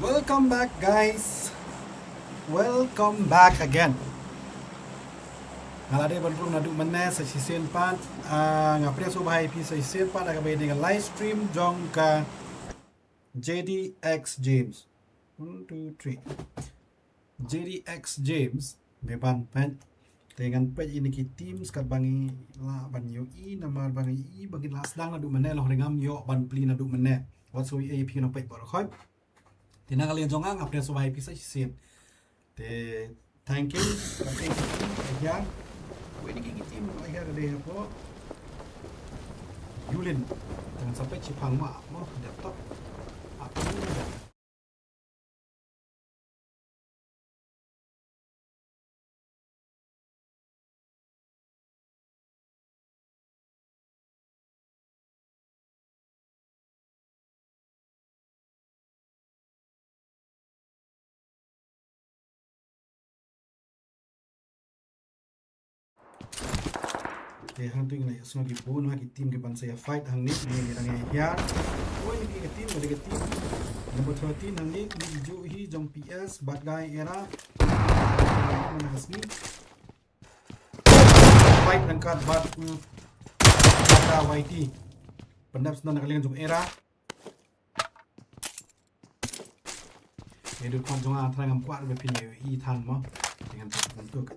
Welcome back, guys. Welcome back again. Ngalade bantu nadu mana sa season 4 ngapria so bahai pi sa season 4 aga bay dengan live stream jong ka JDX James. 1 2 3. JDX James beban pen dengan page ini ki team skat bangi la ban yo I nama bangi I bagi las dang nadu mana lo ringam yo ban pli nadu mana. What so AP no page bor khoi. Tina kalian jongang apria so bahai pi sa season. Te thank you. Ya. Ini gigi tim lagi ada deh apa Yulin jangan sampai Cipang mak mau laptop apa ini dah. Thì hang tu ngai asma ki pun ha ki team ke ban saya fight hang ni rang hiar oi ni ke team number 13 hang ni ju hi jong PS bad guy era mana hasmi fight nang kat bad kata YT pendap senan kalian jong era edu kon jong atrang am kwat be pin I than mo dengan bentuk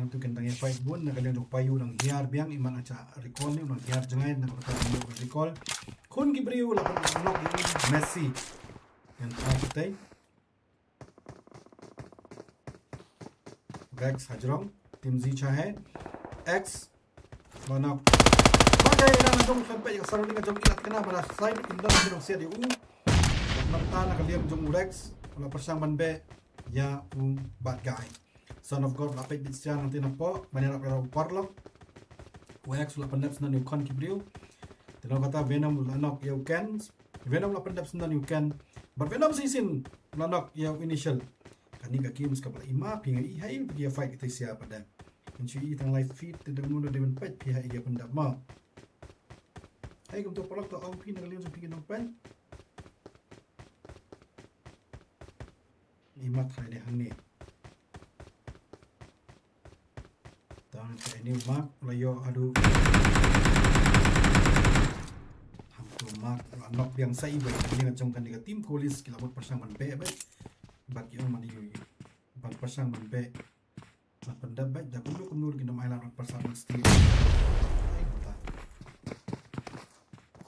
yang tu kan tanya fight bun nak kalian jok payu nang hiar biang iman aca recall ni nang hiar jangai nak kata recall kun ki briu la nok ini Messi yang terakhir Rex Hajrong tim Z chahe X manok pakai nang jong sampai yang saruni ka jong ilat kena pada side indang jong sia di mata nak kalian jong Rex la persang ban be ya bad guy Son of God lapit di siya nanti napo banyak orang parlo wax la pendap senan you can kibriu tino kata Venom lanok you can Venom la pendap senan you can but Venom season lanok you initial kani ka games ka pala ima pinga I hai pergi fight kita siya pada mencui tang live feed tidak mudah dengan pet pihak ia pendap ma hai kum to polok to au pin ngalian so pingin pen imat hai deh hang ni ini mak layo adu hamtu mak nok yang sai bai ni ngajong kan dengan tim polis kilabot pasang man be bat yo man yo bat pasang man be bat pendap bai da kundu kundur kinam ailan pasang stil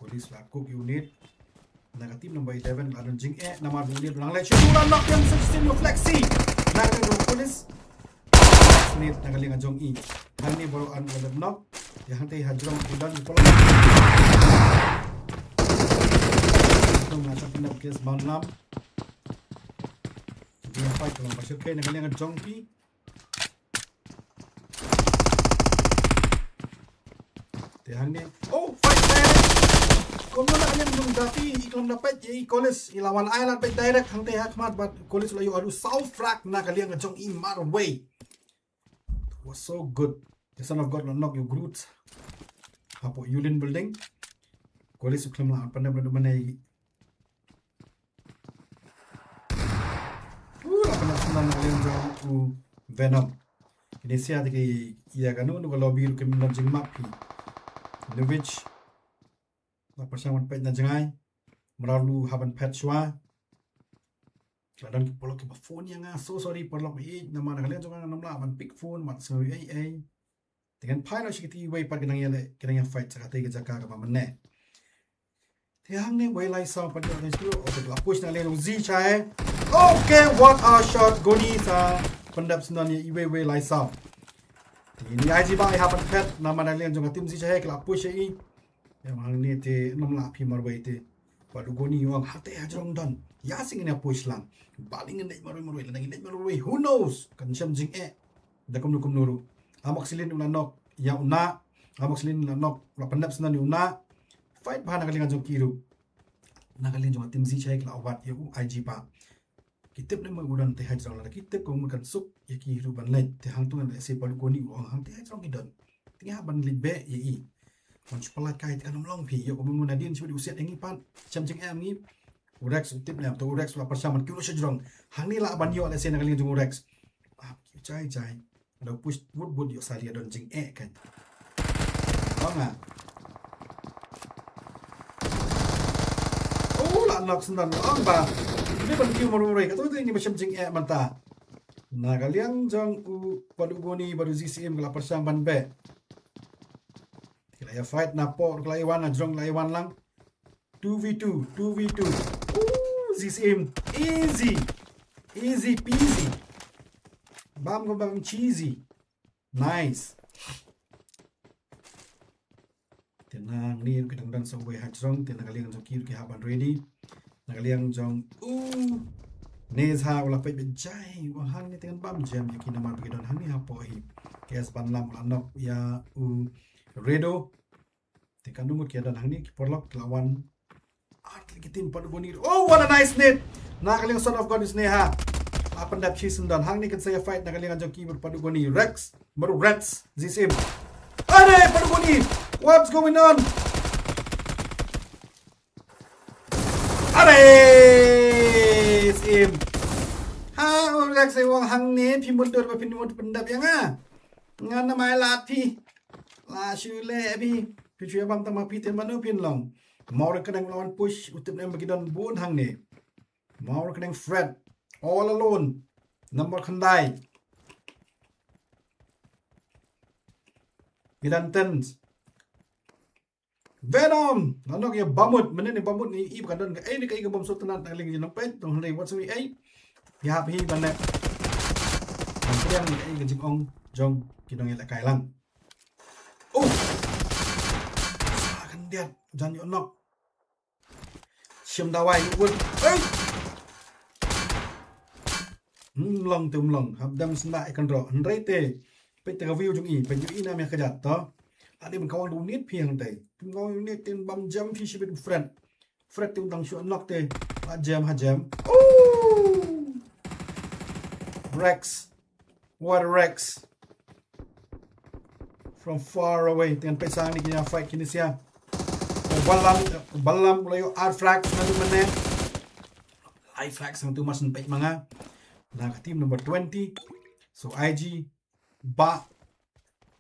polis la cook unit naga tim number 11 ladon jing nama unit lang lai churan nok yang sustain yo flexi naga polis nit nagaling ngajong I hang ni baru an wala nok ya hang tei hajrong idan polo tong na sa pinap kes banam dia fight lang pasir kay nagaling ngajong pi te hang ni oh fight kung na kalian yung dati iklam dapat i college ilawan island by direct hang tei hakmat but college layo adu south frack na kalian ngajong I Marway was so good. The son of God will knock your Groot. Hapo Yulin building. Koli suklam lang pandai berdu manai. Apa senang kalian jauh Venom. Ini siapa ki ia kanu nu lobby lu kemi lodging map pi. The which apa sama pet na jangai. Meralu haban pet shwa. Kadang ki polok ki phone yang so sorry polok I nama kalian jangan namla man pick phone mat so ai dengan pai no shikiti way pat kenang yale kenang fight sakate ke jaka ka mamne tiang ni way lai sa pat ni stu o la push na le Z chae okay what a shot goni sa pendap senan ni way lai sa ini IG ba happen pet nama kalian jangan tim Z chae la push I yang hang ni te namla pi marway te padu goni wang hate ajrong don ya sing ni push lang baling ngai marway lang ngai marway who knows kan syam jing da kum nuru amak silin ulanok ya una amak silin ulanok la pendap senan una fight bahana kali ngajong kiru na kali jong tim Z chaik la awat ya IG pa kitip ne mo udan te hajrong la kitip ko makan sup ya kiru ban lai te hang tungan se pal ko ni wang hang te hajrong idon tinga ban libe ya I kon chpalat kai kan long phi yo ko mun na din chu di usiat engi pan cham jing ni Urex tip ni tu Urex la persaman kilo sejrong. Hang ni la ban yo la sen kali jung Urex. Cai. Lo push wood yo salia don jing kan. Oh nga. Oh la knock sendan ang ba. Ini ban kiu maru rei ka tu ni macam jing manta. Nah kalian jang padu goni baru ZCM kala persang ban be. Kila ya fight na po kala iwan na jong la iwan lang. 2v2. ZCM easy peasy. Bam cheesy. Nice. Tenang ni kita dan sa way hajrong tenang kalian jong kiu ki haban ready. Nah kalian jong Neza wala pe jai wa hang ni dengan bam jam ya kina mar bigidon hang ni hapo hi kes ban lam anok ya redo te kanungut kia dan hang ni porlok lawan art ligitin padu bonir. Oh what a nice net na kaling son of god is neha apa ndap chisen dan hang ni kan saya fight na kaling anjong keyboard padu boni rex baru reds zisim are padu boni what's going on are im Rex ay wang hang ni pimundor pa pinimund pendap yang ngan na mai lat pi la shule pi pichu bam tama pi ten manu pin long mau kadang lawan push utip nem bagi don bun hang ni mau kadang Fred all alone number khandai Gidantens Venom nanok ya bamut menen ni bamut ni i bukan don ni kai bom sultan tang ling jinong pe tong hlei wat sui ai ya hi ban ne yang ni kai gajing ong jong kinong ya kai lang kan dia jan yo nok sim dawai wul ai long tum long habdam sna ikan ro hnrei te pe te view jong i pe yu i na me kajat to ada men kawang du nit piang te ngau ni tin bam jam fi shibit Fred tung tang shu nok te ha jam Rex what a Rex from far away dengan pesang ni kena fight kini sia balam layo art flag na tu mene I flag sang tu masen pek manga na team number 20 so IG ba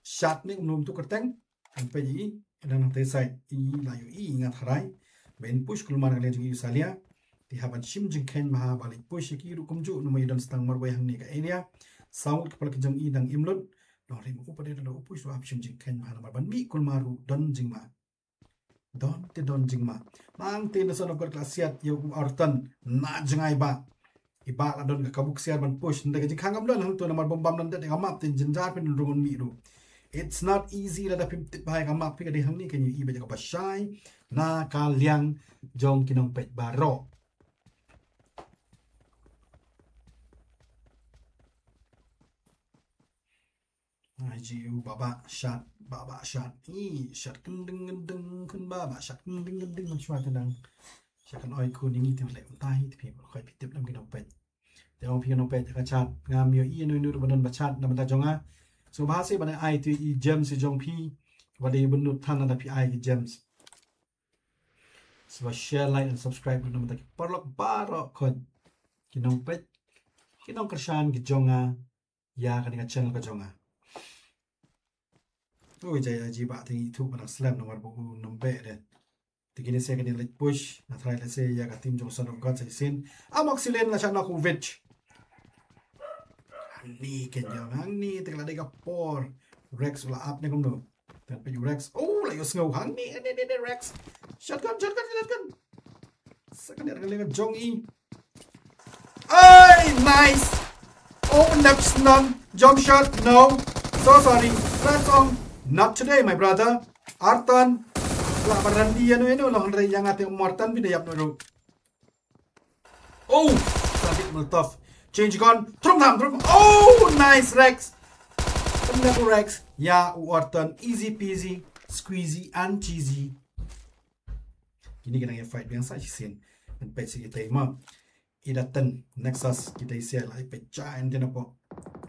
shot ni tu kerteng sampai ji dan nanti side layu ingat harai ben push keluar kalian juga salia di haban sim jengken maha balik push ki rukum ju numai dan setang marwai hang ni ka area saut kepala kejang dang imlut no rim ku pada dan push wa sim jengken maha ban mi kulmaru don jingma don jingma mang te na sono klasiat yo artan na jangai ba iba la don ka kabuk siar ban push ndek jing khangam don hang tu namar bombam nan de ngamap tin jinjar pin rungun mi ru. It's not easy la dapim tip bahai kamak pi kadih hang ni kan yu iba jaga pasai na kaliang jong kinong pet baro. IGU baba shot shot kendeng kun baba shot kendeng man shwa tendang shakan oi ku ningi tim le tai ti pi khoi pi tip nam kinong pet. Te ong pi kinong pet ka chat ngam yo i nu badan bachat nam ta jonga. So bahasa pada I tu i James jong pi pada benut tan ada pi I James. So share, like and subscribe nama tak perlok barok kod kinong pet kinong kersan ki jonga ya kan dengan channel ka jonga. Tu jaya jiba ti tu pada slam nomor buku nombe de. Tikini saya kan let push na try let's say ya ka tim jong son of god sa sin. Amok silen la siya na ku vich. Ni kenyang hang ni tegla dega por Rex ula up ni kumno tan pe Rex la yo snow hang ni Rex shotgun second kali jong i ay nice open up snun jump shot no so sorry that's on not today my brother Artan la barandi ano lo hang yang ate Martan bidayap no sakit multaf change gun thrum. Nice Rex Never Rex ya Orton easy peasy squeezy and cheesy kini kena yang fight biasa sin dan pet si kita imam idatan Nexus kita isi lai pet giant dan apa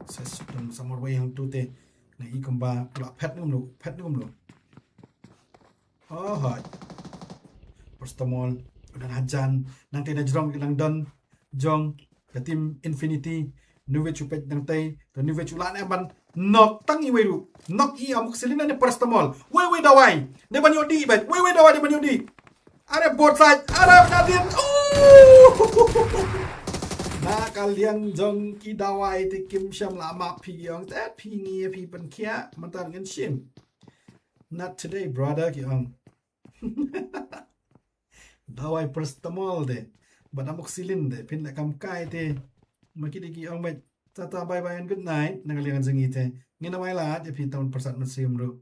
ses dan samar way yang tu te na ikomba pula pet num lo oh hot first of all udah hajan nang tena jrong ilang don jong ke tim Infinity nuwe chupet nang tay to nuwe chulan ban nok tang i weru nok i amuk selina ne paracetamol we dawai de ban yodi ba we dawai de ban yodi are both side are nadin na kalian jong ki dawai ti kim sham lama pi yong tat pi ngi pi ban kia mantan ngan shim not today brother ki ong dawai paracetamol de ban amoxicillin de pin la kam kai te makidi ki ong mai tata bye bye and good night nangalian jangi te ngina mai la de pi taun persat man sim ru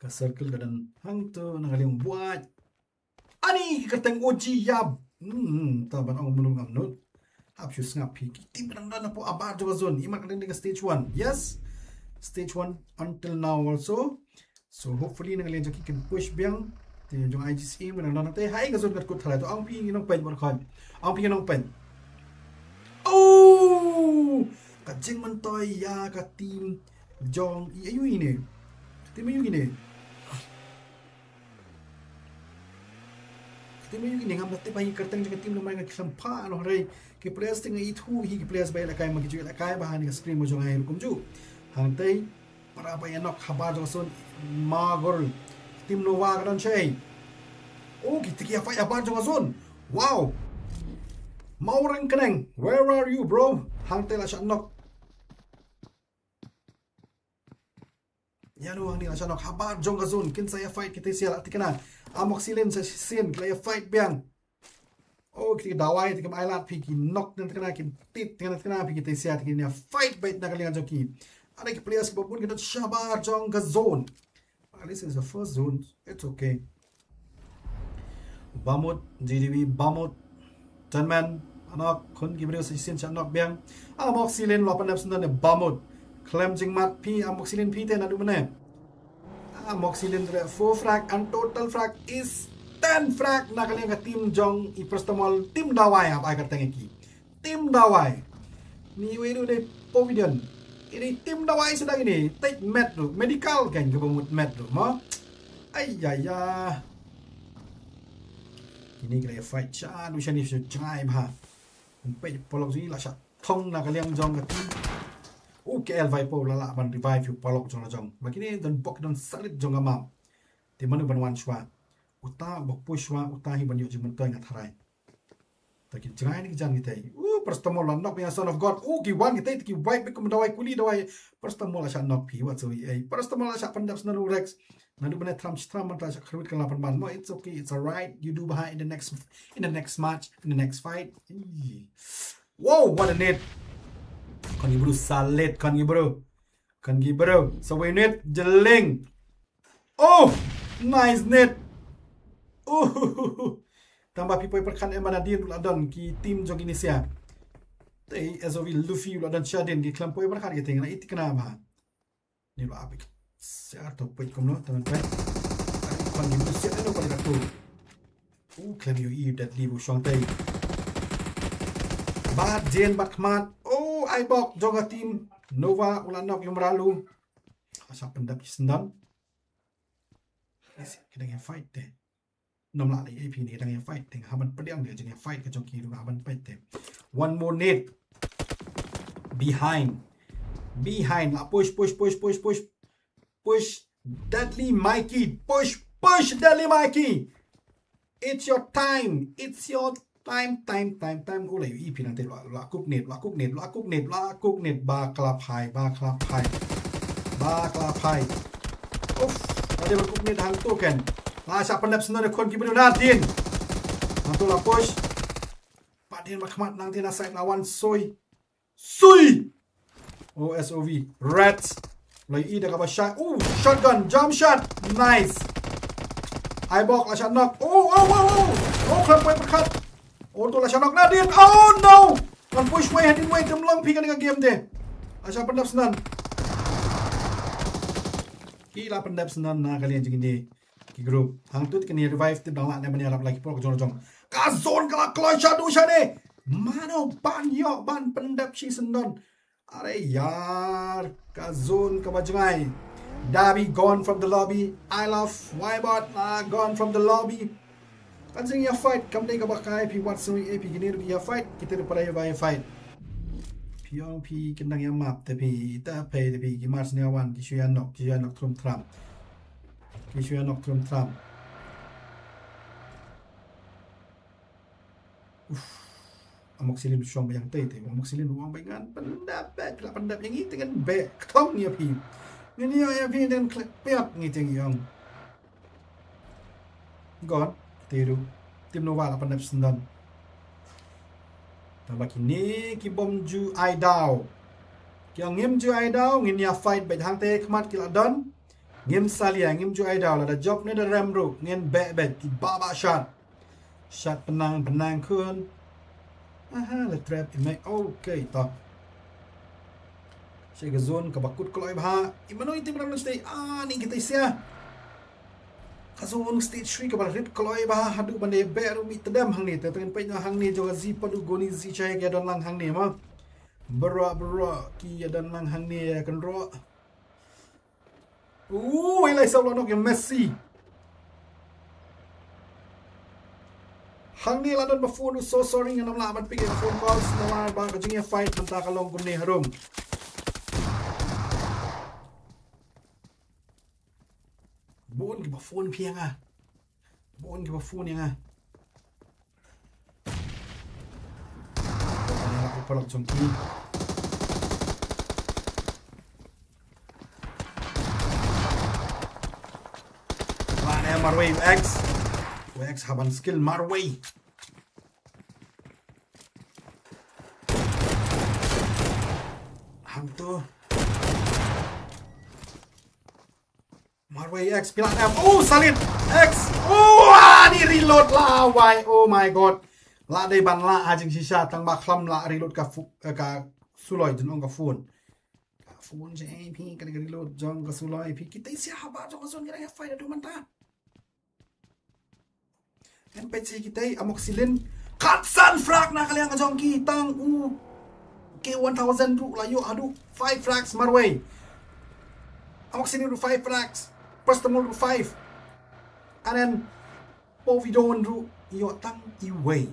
ka circle gadan hang to nangalian buat ani kateng oji yab ta ban ong mulung am not hap shu snap pi tim dan dan po abar jo zone imak den stage 1 yes stage 1 until now also so hopefully nangalian jaki can push biang te jong IGC man dan te hai ga zone kat kut thalai to ang pi nginong pen bor khon ang pi nginong pen oh ka jing man toy ya ka team jong ayu ini tim ayu ini tim ayu ini ngam te bai kerteng jeng tim lumai ngak sampha no rei ke players ting i thu hi ke players bai la kai ma ki ju la kai ba ni screen mo jong ai kum ju hang tei para bai nok khaba jong son ma gol tim no wa kan chei oh ki tikia fa ya ban jong zon wow Maurang Keneng, where are you bro? Hang tela shot knock. Yanu hang nila shot knock. Habar jong gazun, kin saya fight kita sial atikana. Amoxicillin sa sin, klaya fight biang. Oh kita dawai tikam ailat piki knock dan tikana kin tit tikana piki kita sial tikina fight bait na kalingan joki. Ada ki players ki babun kita shabar jong gazun. This is the first zone. It's okay. Bamut, GDB, Bamut, Tanman. Anak kon gibril sa sin cha nok biang amoxicillin lo panap sundan ne bamut klem jing mat pi amoxicillin pi te na du mane amoxicillin 4 frag and total frag is 10 frag na kalian ka tim jong I paracetamol tim dawai apa agar tengeki tim dawai ni weru de povidon ini tim dawai sudah ini take med tu medical kan ke bamut med tu ma ayaya ini kaya fight cha du shani chai ba pe polok ji la sha thong na ka liang jong ka ti ke el vai po la la ban revive yu polok jong la jong makini don pok don salit jong ama ti manu ban wan shwa uta bok pushwa uta hi ban yu jing toy nga tharai ta ki jrai ni jang ni tai paracetamol la nok ya son of god ki wan ki tai ki wipe kum dawai kuli dawai paracetamol la sha nok pi wa so ai paracetamol la sha pandap sna rex Nandu bana tram mata sha khrut kan lapan ban. No, it's okay. It's alright. You do behind in the next match, in the next fight. Whoa, what a net. Kan bro salit kan bro. So we net jeling. Oh, nice net. Oh. Tambah pipoy perkan emanadin uladon ki tim jog Indonesia. Tei SOV Luffy uladon Shadin ki klampoy perkan ki tingna iti kenapa. Ni lo apik. Certo, poi come no, teman-teman. Quando il sia no qual era tu. Claim you eat that libu shong tay. Bad Jen Batmat. I bok joga team Nova ulanok yung meralu. Asa pendap sendam. Kita yang fight deh. Nom la AP ni kita yang fight deh. Haban pediang dia jadi fight ke joki tu haban fight deh. One more net. Behind la push Deadly Mikey, push Deadly Mikey. It's your time ulai EP nanti la cook net bakla pai uff ada cook net hang tu kan la sa pandap sendiri kon ki beru natin nanti la push padin makmat nanti na side lawan soy SOV rats Lai ida ka ba shot. Shotgun, jump shot. Nice. I bok la shot knock. Klap way perkat. To la shot knock Nadine. Oh no. Kan push way hadin way temlong pi ka dengan game de. Asa pendap senan. Kila pendap senan na kalian jing ini. Ki group. Hang tut kini revive tim dang la ne ban yarap lagi pol jong. Ka zone kala kloy shot du shade. Mano ban pendap si sendon. Are yaar, Kazun Kabajangai. Dabi gone from the lobby. I love Wybot gone from the lobby. Anjing ya fight, kam dai ka bakai pi wat sui pi gini ru ya fight, kita pada ya bai fight. Pi ong pi kendang ya map tapi ta pe tapi ki mars ne wan ki shuya nok trum tram. Ki shuya nok trum tram. Amoxicillin syong bayang tei amoxicillin uang bayangan pendap yang ini dengan be ketong ya pi. Ini ya pi dengan peat ngiting yang. God, tiru. Tim Nova 89. Tambah kini ki bom ju ai dau. Ki ngim ju ai dau ngin ya fight bai hang te khmat ki la don. Ngim salia ngim ju ai dau la da job ne da remru ngin be ki baba shot. Shot penang kun. Aha, la trap imay. Okay, to. Siya gazon kabakut ko ay baha. Imano yung timbrang ng stay. Ni kita isya. Kazon stage 3 kabal rit ko ay baha. Hadu bande beru mi tadam hang ni. Tatangin pa ina hang ni joga zi padu goni zi chaya kaya don lang hang ni ma. Bra ki dan lang hang ni kan ro. Ilay sa ulonok yung Messi. Hang ni ladon ba phone so sorry nga namla man pigi phone calls na ba ka jing fight manta kalong kum ni harum. Buon ki ba phone pia nga. Buon ki ba phone nga. Ano ako pala jongki. Mana Marway X. X haban skill Marway. Hantu. Marway X pilat M. Salin X. Ni reload lah why. Oh my god. La dai ban la ajing sisa tang ba khlam la reload ka suloi jun ong ka phone. Phone je AP ka reload jong ka suloi pi kita isi haba jong ka zon kira ya fight adu manta. NPC kita amoxicillin katsan frag na kaliang kajong kitang K1000 ru layo adu 5 frags Marway amoxicillin ru 5 frags Prestamol ru 5 and then povidone ru iyo tang iway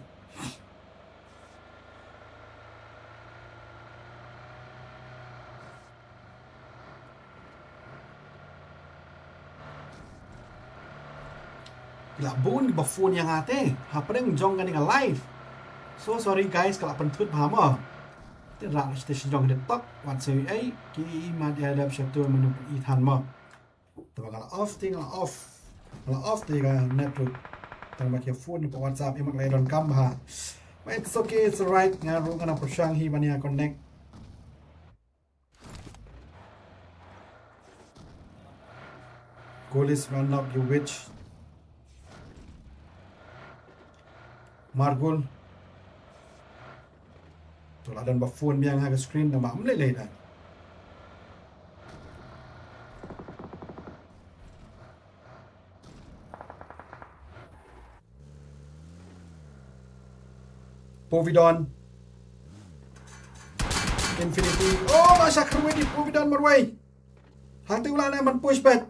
Labun ba phone yang ate hapreng jong ganing live so sorry guys kalau pentut paham ah tidak station jong de top wan sewi ai ki ma dia ada chapter menu i than ma tapi kalau off ting ga network tang ba ke phone ni WhatsApp emak lai don kam ha but it's okay it's alright nga ru ngana persang hi bania connect goal is run up your witch Margul tu ladan ba phone biang ha screen na mam lele dah Povidon Infinity masa kerwe di Povidon Marway hati ulah na man push pet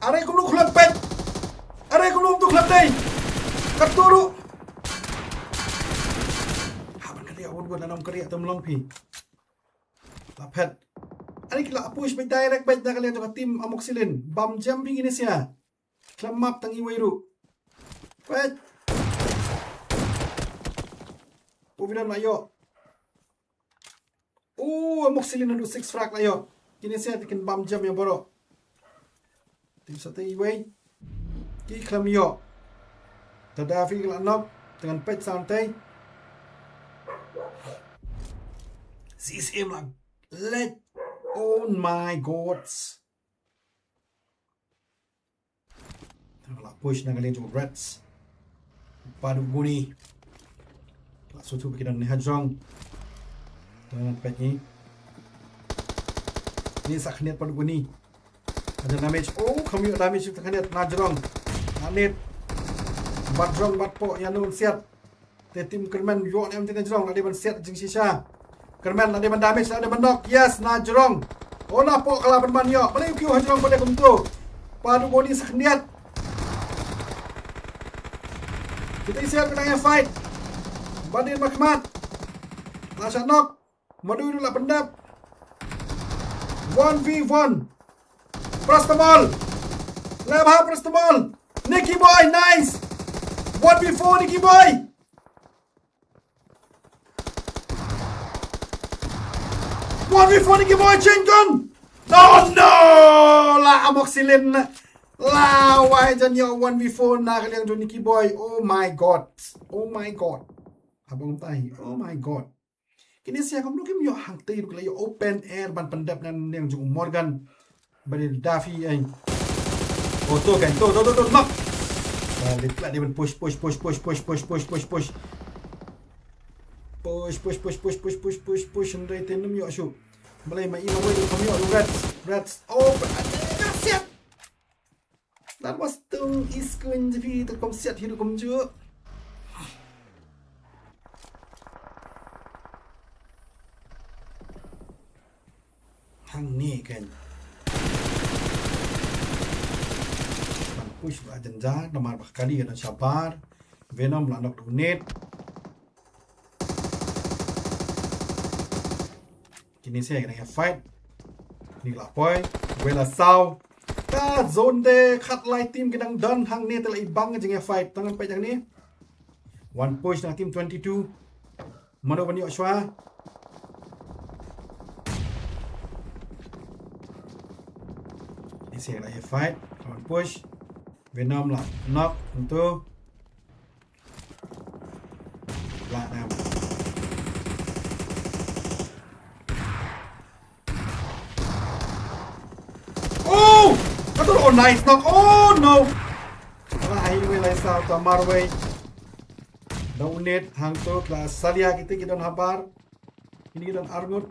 are kum lu khulap pet are kum lu tu khulap dai katuru buat nanam kerja atau melongpi. Lapet. Ani kila push by direct by na kalian juga tim amoxicillin. Bam jumping ini siya. Klamap tangi wairu. Wait. Puvidan layo. Amoxicillin adu 6 frag layo. Kini siya tikin bam jump yang boro. Tim satu iway. Ki klam yo. Tadafi kila nok dengan pet santai. CCM lang. Oh my gods. Wala push na galing yung Reds. Padu guni. Sutu bikinan ni Hajong. Dengan pet ni. Ini sakhnit padu guni. Ada damage. Kami damage yung sakhnit. Najrong. Nanit. Badrong badpo. Yan nun siat. Tim Kerman yuk ni amtin Najrong. Ladi ban siat jeng sisa. Kerman ada ban damage ada ban knock. Yes, na jerong. Na po kalaban man yo. Balik kyu hajrong pada kumtu. Padu goni sakniat. Kita isi kena yang fight. Badin Mahmad. Lasha knock. Madu dulu lah pendap. 1v1. Prastamol. Lemha Prastamol. Nicky Boy, nice. 1v4 Nicky Boy. Nicky Boy, change gun. No. Lah amoxicillin. Lah, why jan yo 1v4 na kaliang do Nicky Boy. Oh my god. Abang tahi. Oh my god. Kini siya kam lukim yo hang tay kala yo open air ban pendap nan yang jung Morgan. Bari Daffy ay. Oh to kan. To knock. Balik lah dia push. Push. Andai tenem yo shoot. Malay mai ina way kam yo Reds. Oh, siap. Dan was tung iskun jadi terkom siap hidup kom je. Hang ni kan. Push ba jenja nomor bakali dan Syabar. Venom landok donate. Kini saya kena fight. Ni lah boy. Wela saw. Ka zone de cut light team kedang done hang ni telah ibang jeng fight. Tangan pek jang ni. One push na team 22. Mano bani Oshwa. Kini saya kena fight. One push. Venom lah knock untuk Platinum. Oh nice knock. Oh no. Ay wilay sa Tamarway. Downit hang to kelas salia kita habar. Ini kita armut.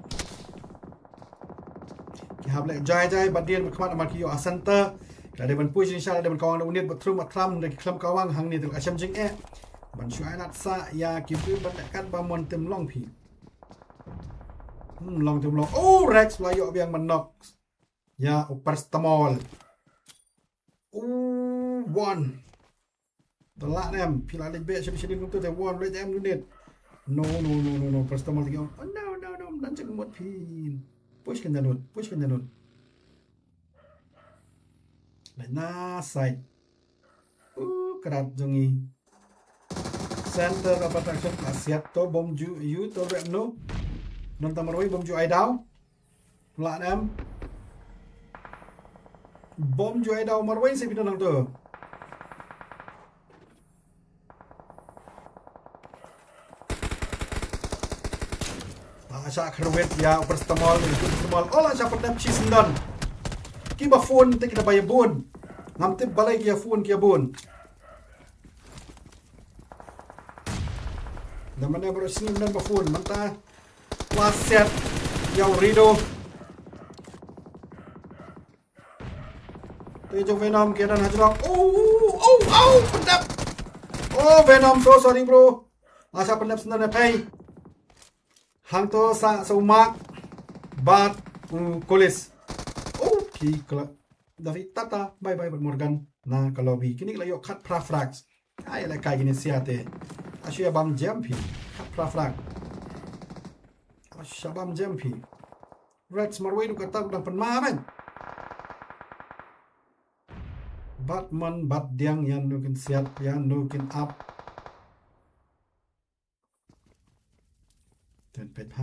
Kihablek jai badian berkemat amal kiyo asanta. Ada ban push inshallah ada ban kawang unit bertrum atram dari kelam kawang hang ni tu asyam jeng ban syuanat sa ya kipu bandakan bamon tem long pi. Long tem long. Oh Rex layo biang menok. Ya Prastamol. One. Telak nem pila lebih syedi untuk te one rate em unit. No. Prastamol tiga. Oh no. Dan cek mut pin. Push kan janun. Na side. Kerat jongi. Center apa action asiat to bom ju you to rep no. Non tamaroi bom ju ai down. Lạ em. Bom ju ai down marwai se pinang to. Asya kerwet ya Prastamol ola siya padam chisndon. Kiba phone te kita bayar bon. Ngamte balai kia phone kia bon. Namanya baru sini dan ba phone manta waset yang rido. Tejo Venom kia dan hajrok. Oh, pendap. Oh Venom, so sorry bro. Asya pendap sebenarnya pay. Hang to sa umak bat kolis. Kikla David tata bye Morgan na ka lobby kini layo cut prafrax ay la kay gini siate asya bam jumpy cut prafrax asya bam jumpy reds marway du kata udang penmaran Batman bat diang yang nukin siat yang nukin up dan pet ta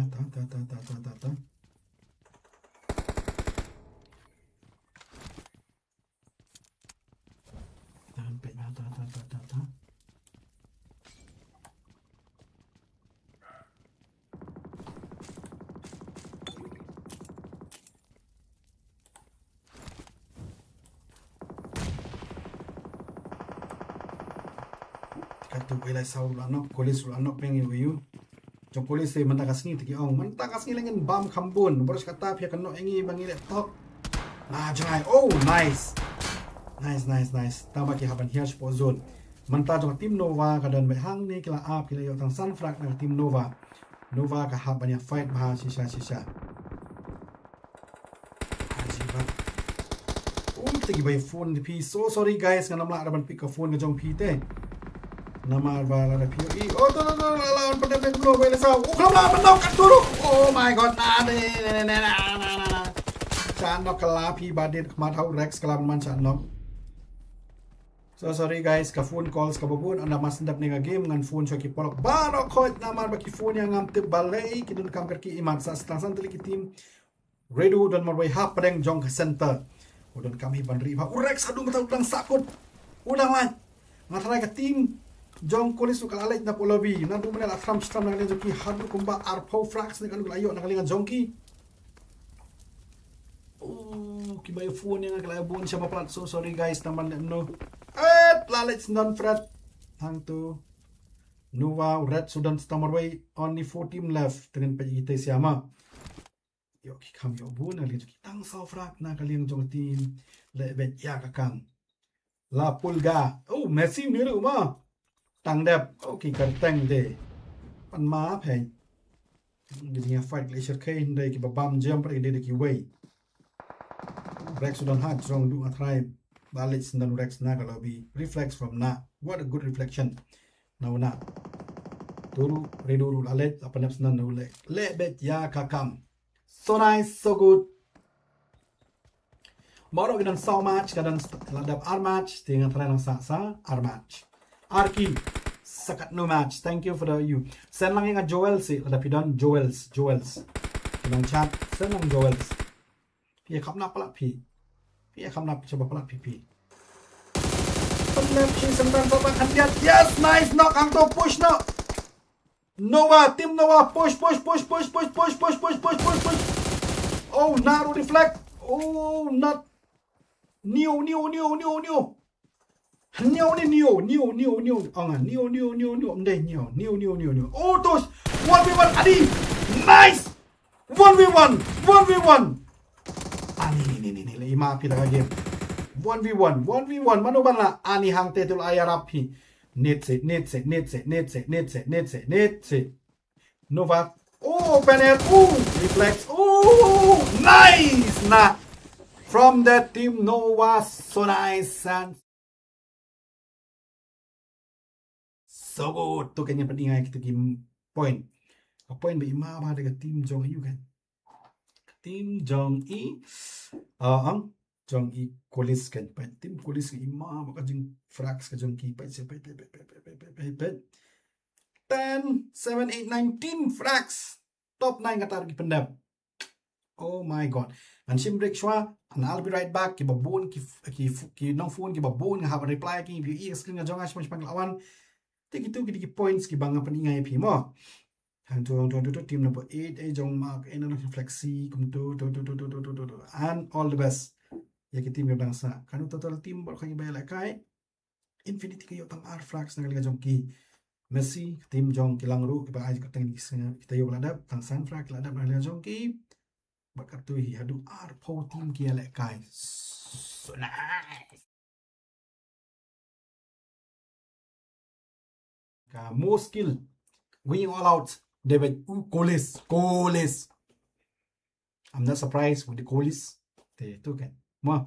Katu belai sau lanok kolis lanok pengi wiu. Jom kolis se mentakas ni tiki ong mentakas ni lengan bam kambun baru kata pihak kena engi bangi laptop. Nah jangan. Oh nice. Tama ki haban hias po zone. Manta jong tim Nova kadan behang ni kila up kila yo tang Sunfrag na tim Nova. Nova ka haban ya fight bah sisa. Ajibat. Tigi bay phone di pi. So sorry guys ngana mla raban pick a phone ngajong pi te. Nama bala da POE. Oh, tu lawan pada belum boleh sao. Oh, kalau lawan menang kat dulu. Oh my god, nah. Chanok kelapi badin kematau Rex kelaman chanok. So sorry guys, ka phone calls ka babun anda masendap ni game ngan phone so ki polok baro khot namar baki phone yang ngam te balai kidun kam karki iman sa stang san teli ki team redu dan marway ha padeng jong ka center. Udon kami bandri ba Rex adu mata udang sakut. Udang lan. Ngatrai ka team jong kulis su kalalait na polobi na du menel atram stram nang joki hadu kumba arpo frax ni kan ayo nang lingan jongki. Oh, kibay phone yang kalabon siya maplat. So sorry guys naman no. Lalits non fret hang to Nova red Sudan Stamarway only 4 team left dengan pajite siama. Yo ki kam yo bun ali ki tang sa frak na kaliang jong team le bet ya kakang. La Pulga. Oh, Messi ni lu ma. Tang dep. Okay, kan tang de. Pan ma phe. Jadi fight glacier kain de ki babam jam par de ki way. Rex Sudan hat strong do a try. Balance dan Rex na kalau bi reflex from na. What a good reflection. Now na. Turu reduru lalet apa naps na nule. Lebet ya kakam. So nice, so good. Moro gidan so match kadan ladap ar match dengan try nang sa ar match. Arki sakat no match. Thank you for the you. Send lang yung Joel si ladap idon Joels. Nang chat send lang Joels. Pi khap na pala pi. Pi khap na coba pala pi. Left she sometimes up and yes, nice knock ang to push no. Nova, team Nova, push. Oh, Naru deflect. Oh, not Neo. Oh, nga, Neo. Oh, tos 1v1 Adi. Nice. 1v1. Ni lima pi daga game. 1v1 mano bala ani hang tetul ayarapi needs it Nova open it reflex nice na from that team Nova so nice and so good to kanya peningay kita game point ba ima ba daga team Jong Yu kan team Jong I ang Jong I kulis kan tim kulis ima maka jeng frax ka jong ki pa 10 7 8 19 frax top 9 ka targi pendam. Oh my god. And sim break shwa and I'll be right back ki babun ki nong phone ki babun nga have reply ki bi i screen nga jong as panglawan tiki tu ki points ki banga peningay pi mo. Hang to team number 8 jong mark eno flexi kum to and all the best. Ya kita tim bangsa kanu total tim bor kay bay kai infinity kayo tang ar flax na kaliga jongki Messi tim jong kilang ru kiba aj katang kita yo ladap tang san flax ladap na kaliga jongki bakar tu hi hadu ar po tim ki ala kai so nice ka more skill winning all out David Colis I'm not surprised with the Colis te tu kan mo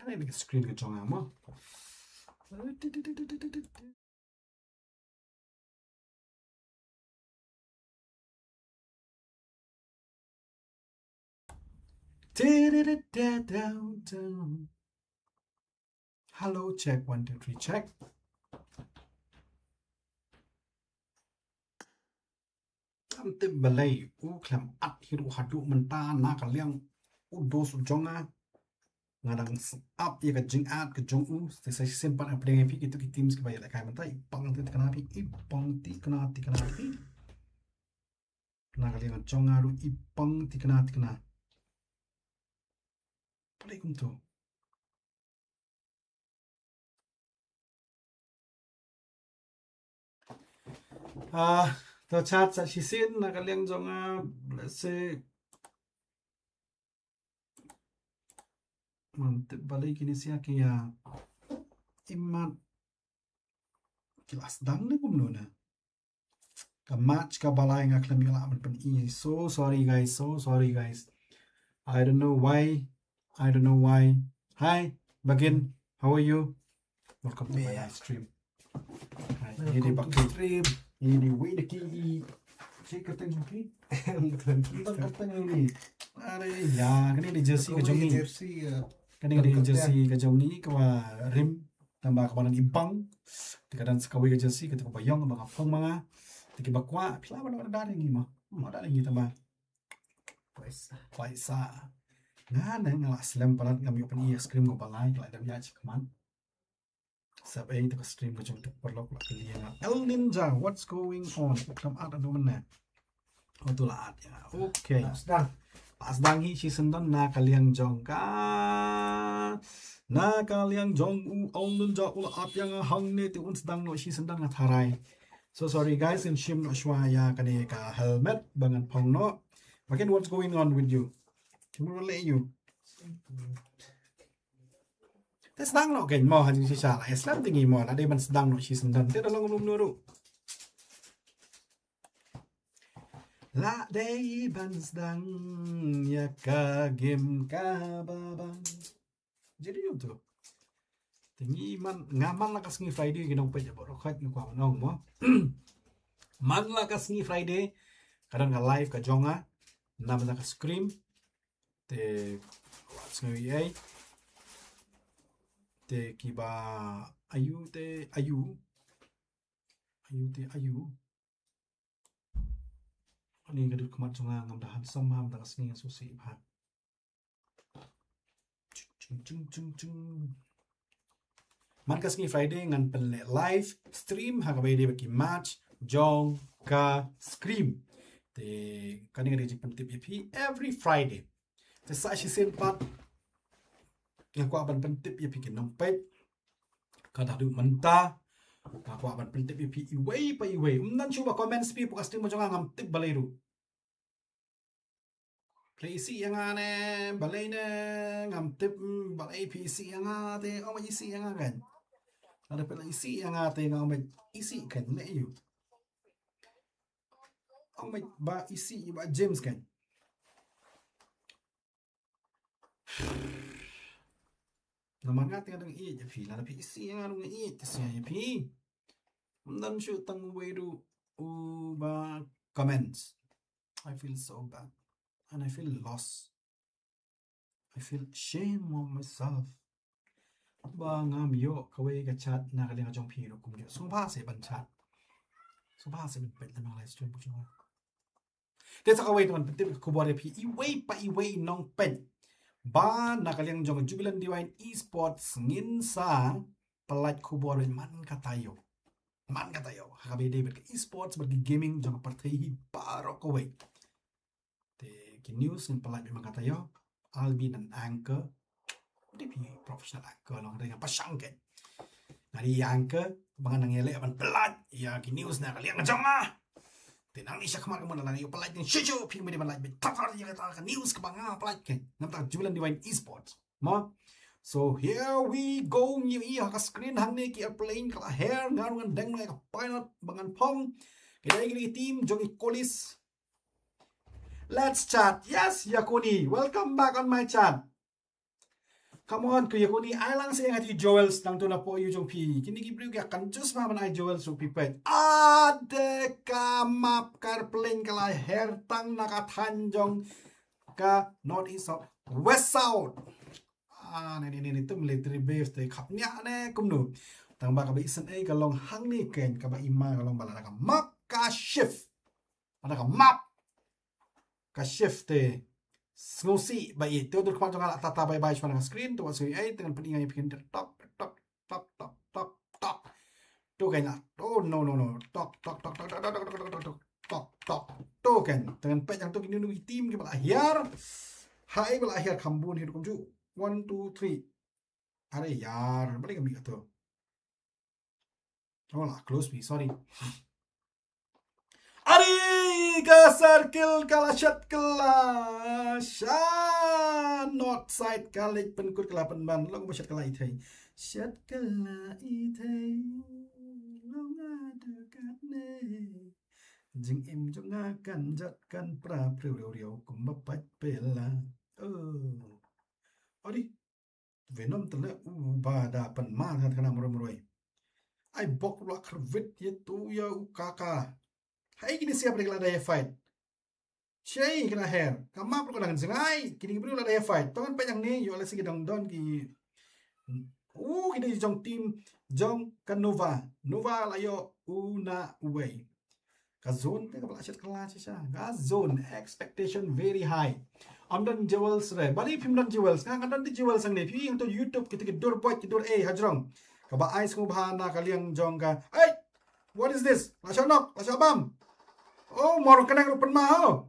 kan ini screen ke jong mo. Hello, check 1 2 3 check. Am balai klam at hiru hadu menta na kaliang dos jonga ngadang up ya ka jing at ka jong te sai simpan apa dengan pi itu ki teams ki bayar kai menta ipang ti kana pi ipang ti kana pi na kaliang jonga ru ipang ti kana palai kum tu to chat sa sisin na kaliang jonga let's say mantep balai kini sia kia imat kelas dang ni kum nuna ka match ka balai nga klam yala man pan i so sorry guys I don't know why hi Bagin, how are you? Welcome to my live stream. Ini pakai stream ini way the key cek kateng ki tentang kateng ini are ya kan ini jersey ke jongi kan ini jersey ke jongi ke rim tambah kabanan ibang kadang sekawi ke jersey ke bayong tambah kapong mga tiki bakwa pila mana ada lagi mah ada lagi tambah paisa ngan ngala slam palat ngami open es cream ko balai la dam ya chikman sab ai to stream ko jong perlok la kalian El Ninja what's going on klam ada do mana tu la ya okay asdang hi season dan na kalian jong ka na kalian jong El Ninja ula at yang hang ne ti unsdang no season dan tharai so sorry guys in shim no shwa ya kane ka helmet bangan phong no again what's going on with you Tomorrow let you. Thế sedang no keng mo han si sa la Islam tingi mo la de man sedang no si sendan te dalang num nuru. La de ban sedang ya ka game ka babang. Jadi yo tu. Tingi man ngaman la kasngi Friday ginong pe jabo rokat ni kwa nong mo. Man la kasngi Friday kadang ka live ka jonga nam la ka scream te what's going on te kiba ayu ani gadut kemat jonga ngam dahan samam ta kasni susi bha chung man kasni Friday ngan pen live stream ha ka de baki match jong ka scream te kani ngade ji pentip every Friday te sa shi sen pat yang ko aban pentip ya pikin nong pe kada du menta ko aban pentip ya pi iway pa iway nan chuba comments pi pukas ting mo jonga ngam tip balairu play si yang ane balai ne ngam tip balai pi si yang ate o ma isi yang kan ada pela isi yang ate ngam isi kan ne you o ma ba isi ba James kan naman nga tinga dang iya pi la pi isi nga nung iya siya pi dan shoot tang way to ba comments I feel so bad and I feel lost I feel shame on myself ba ngam yo kaway ka chat na kalinga jong pi ro kum yo sung pa se ban chat sung pa se ban pet na live stream bu jong te sa kaway ton pet ko bore pi iway pa iway nong pet ba nakaliang jong Jubilant Divine Esports ngin sa pelat kubor man katayo hakabede ber esports ber gaming jong partai paro ko we te ki news in pelat memang katayo Albi dan anchor di professional anchor long dengan pasang ke dari anchor bangan ngele ban pelat ya ki news na kaliang jong tenang ni syakmar kemana lah yo pelat ni shujo ping mede pelat tapar ya kata news ke banga pelat ke nampak Jubilant Divine Esports mo so here we go ni iya ka screen hang ni ki airplane kala hair ngarungan deng na ka pilot bangan pong kaya gini team jogi kolis let's chat yes Yakuni welcome back on my chat Come on, kuya ko ni ay lang siya nga ti Joels nang to na po yung pi. Kini gibriw kaya kan just man ay Joels so pipet. Ade ka map karpling kala hertang nakatanjong ka northeast of west south. Ni tu military base te kapnya ne kumnu. Tang ba ka ba isan ay kalong hang ni ken ka ba ima kalong bala ka map ka shift. Ada ka map ka shift te. Snosi ba itu dur kemana jangan tata bye bye cuma screen tu wasui ai dengan peninggal yang bikin tok tok tok tok tok tok tu kan oh no tok tok tok tok tok tok tok tok tok tok tok tu kan dengan pet yang tu kini nunggu tim ke akhir hai bala akhir kambun hidup kumju 1 2 3 are yar balik kami tu oh lah close me sorry Ari ka circle kala shot kala sha not side kalik penkut kala penban lo shot kala ithai shot kala ithai lo ngadu katne jing em jonga kan jat kan pra priu riu kum bapat pela Ari Venom tele bada pen ma kana muroi ai bok la khrvit ye tu ya ukaka Hai kini siap dengan ada fight. Syai kena hair. Kamu perlu dengan sengai. Kini perlu ada fight. Tuan panjang ni, yo lesi kita don ki. Kita jong tim jong kan Nova. Nova lah yo una way. Kazon te kapal asyat kelas sya. Kazon expectation very high. Amdan jewels re. Bali film dan jewels. Kan kan di jewels sang ni. Pi untuk YouTube kita dur boy dur hajrong. Kaba ice ngubhana kaliang jong ka. Hey, what is this? Lasyanok, lasyabam. Oh, more kenang rupen mah.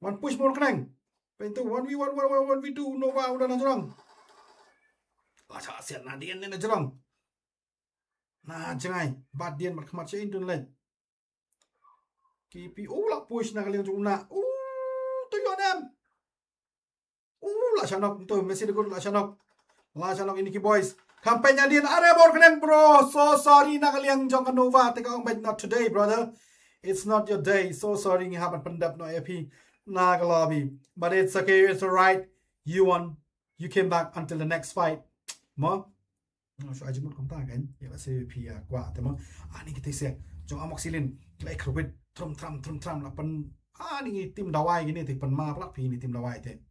One push more kenang. Pintu 1v1 1v2 Nova udah najrong. Lah asian nadian ni najrong. Nah, jangai. Bad dian berkemat sein dun lain. KP lah push na kalian juna. Tuyo dem. Lah syanok tu mesti degur lah syanok. Lah syanok ini ki boys. Kampanye dian are more kenang bro. So sorry na kalian jong Nova. Take on not today brother. It's not your day. So sorry you haven't pendap no AP Nagalabi. But it's okay. It's alright. You won. You came back until the next fight. Mo? So aja mo kumta kan. Ya kasi pia kwa temo. Ani kita se. Jong amok silin. Like kerwit trum tram la pen. Ni tim dawai gini ti pen ma plak pi ni tim dawai te.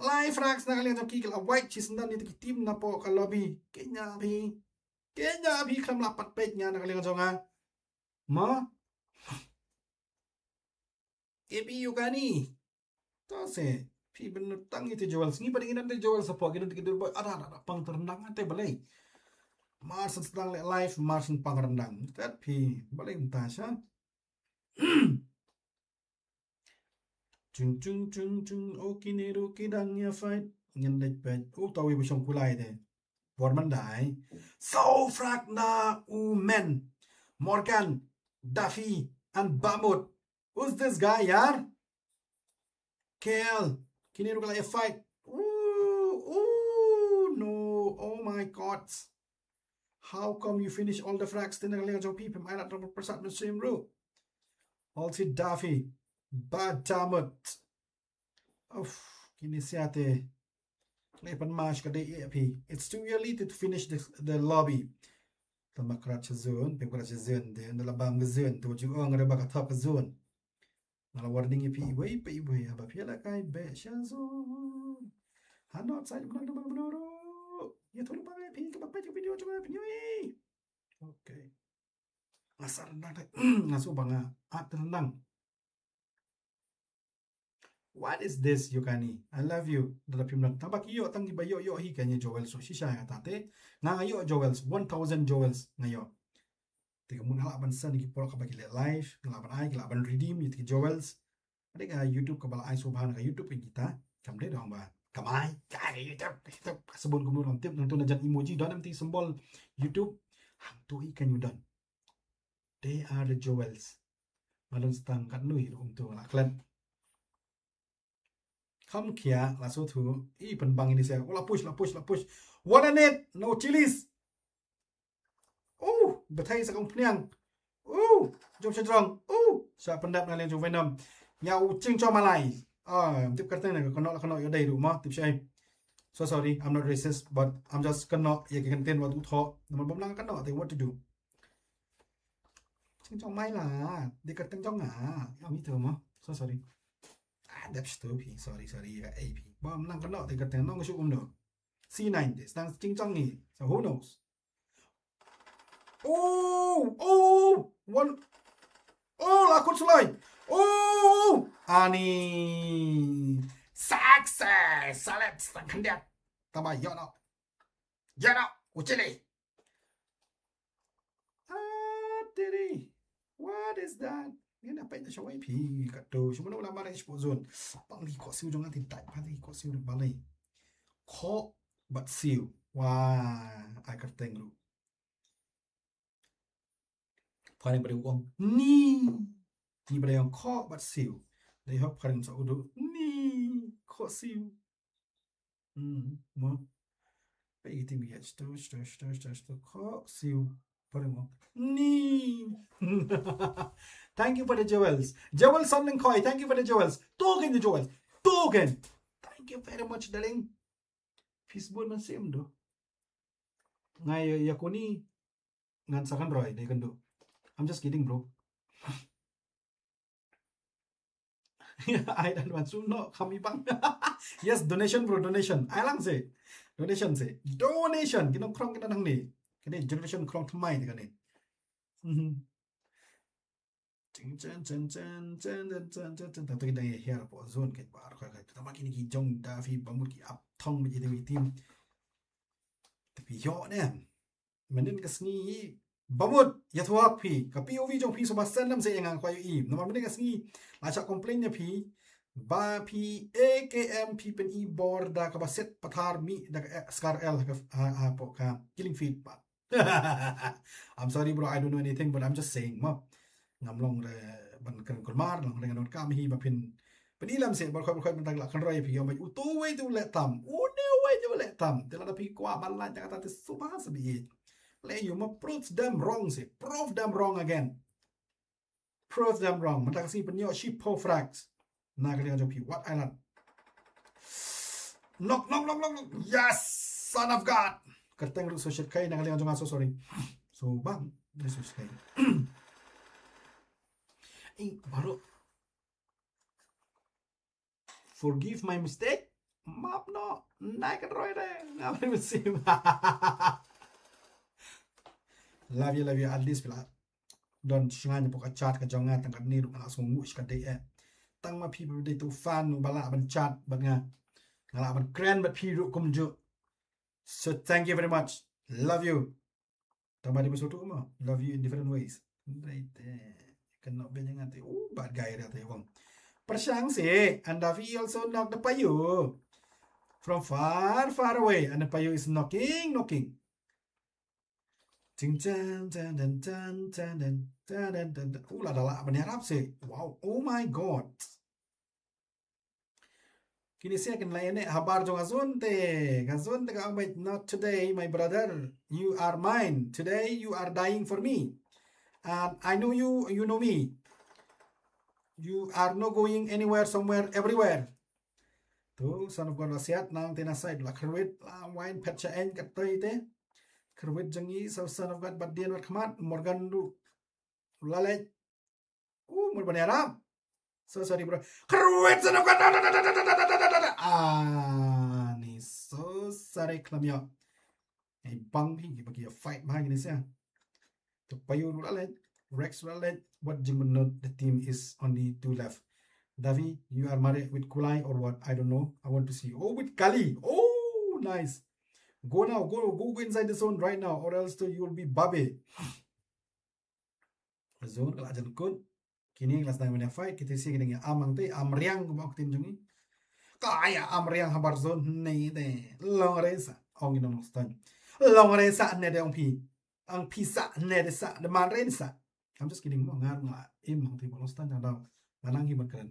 Live racks na kalian jong kikil a white cheese ndan ni tim na po ka lobby. Kenya pi kram lapat page nya na kalian jong ha. Mo? Ebi Yugani. Tase, pi benutang itu jual. Singi paling nanti jual sepo kita tidur boy. Ada pang terendang ante balai. Marsen sedang live marsen pang rendang. Tapi balai entasya. Cung. Oki niru kidangnya fight. Ngendek pet. Tahu ibu song kulai deh. Warman dai. So fragna men. Morgan, Duffy, and Bamut. Who's this guy, yaar? KL. Kini ruka lagi fight. No. Oh my god. How come you finish all the frags? Tinag liang jong people. May not double percent the same route. Also Duffy. Bad damot. Kini siate. Lepan mash kada EAP. It's too early to finish the lobby. Tamakrat sa zone. Pagkrat sa zone. Nalabang zone. Tuwajong ang raba katap zone. Nala warning ipi iway pa iway haba pila kay be siya zone. Hanot sa ibang naman Ito lang ba ipi kapag yung video yung video Okay. Asar na ngaso ba nga nang. What is this Yukani? I love you. Dalapim lang. Tabak iyo tang iba yo hi kanya Joels so siya nga tate. Nga ngayo Joels 1000 Joels ngayo. Tiga mun halaban sa ni kiporo ka bagile live, ngalaban ay ngalaban redeem yiti Joels. Ada ka YouTube ka bala ay subhan ka YouTube kita. Kamde dong ba. Kamay kay YouTube. Sabon ko nun tip nang to na jan emoji don amti symbol YouTube. Hang tuhi kan you done. They are the Joels. Malon stang kat nui to laklan. Come kia laso tu penbang ini saya. La push. 1 minute no chilies. Betai sa kong peniang. Jom sedrong. Sa pendap na jom Venom. Ya ucing cho malai. Tip kata na kono yo dai rumah tip syai. So sorry, I'm not racist, but I'm just cannot. Ya kan ten waktu thọ, naman bom lang cannot. They what to do? Ching chong mai lah, dia kata chong ah. Yang itu mah. So sorry. Ah, that's stupid. Sorry, ya AP. Bom lang cannot. Dia kata nong syuk do. C9 this. Nang ching chong ni. So who knows? Oh, one. Oh, lakon sulay. Oh, ani. Success. Salat sang kandiat. Tama, yo no. Yo no. Uchili. Diri. What is that? Ni dapat na siya YP. Kato. Siya mo na wala maray siya zone. Pangli ko siya dong atin type. Pangli ko siya balay. Ko but siya. Wah. Ay karteng lu. Paling pada uang. Ni. Ni pada yang ko but siya. They hope karen sa udo. Ni. Ko siya. Mo. Paigitin biya. Sto. Ko siya. Nee. Thank you for the jewels. Jewels something koi. Thank you for the jewels. Token the jewels. Token. Thank you very much, darling. Peaceful man same do. Ngay yakuni ngan sakan roy they can do. I'm just kidding, bro. I don't want to know kami bang. Yes, donation, bro. Donation. I lang say. Donation say. Donation. Kinong krong kita nang ni. Kini generation krong thamai ni kani. Tentu kita here po zone ke bar ka kita makin ki jong da fi bamut ki up thong mi de team. Tapi yo ne. Menen ka sngi bamut ya thwa phi ka POV jong phi so ba san nam se engang kwa yu no menen ka sngi la cha complain ne phi ba phi AKM phi pen e board da ka ba set pathar mi da scar L ka po ka killing feed pa. I'm sorry, bro. I don't know anything, but I'm just saying, ma. Ngam long re ban kan kulmar long dengan on kam hi ba pin penilam se bal khoi ban tag la kan roi pi yo mai uto we tu le tam o ne we tu le tam te la pi kwa ban la ta te suba sabi le you ma prove them wrong se prove them wrong again, prove them wrong man tak si pen yo ship po frags na ka jo pi what island knock yes son of god kateng ru so shit kai na ka jo so sorry so bang this is kai baru forgive my mistake. Maaf no, naik ke roy deh. Ngapain mesti? Love you at least bila. Don shingan pok chat ke jongan tangkat ni ru langsung mush ke deh. Tang ma people day tu fan nu bala ban chat ban ngala ban grand bat pi ru kum ju. So thank you very much. Love you. Tambah di besotu ma. Love you in different ways. Right there. Cannot be jangan te. Bad guy dia te wong. Persyang si, and Davi also knocked the payu from far away, and the payu is knocking. Ting tan tan tan tan tan tan tan. La la, berharap si. Wow, oh my god. Kini siya kan lain habar jong Gazon te ka not today, my brother. You are mine. Today you are dying for me. And I know you know me. You are not going anywhere, somewhere, everywhere. Tu son of God wasiat nang tinasay la kerwit la wine petcha en katoy te. Kerwit jangi so son of God badian wat khamat Morgan du lalaj. Mur banyaram. So sorry bro. Kerwit son of God. Ni so sorry klamyo. Ay bang hi bagi fight mahang ni siya. Tu payu du lalaj. Rex lalaj. What jingmenot the team is only two left. Davi, you are married with Kulai or what? I don't know. I want to see. Oh, with Kali. Oh, nice. Go now. Go inside the zone right now, or else you will be babe. Zone kalau ajan kun. Kini kelas nang mana fight kita sih kini amang te amriang kumau tim jungi. Kaya amriang habar zone nei te. Long resa. Ong ino nostan. Long resa ne de ong pi. Ang pisa ne de sa de man resa. I'm just kidding. Ngar im ong tim nostan jang Manang himan keren.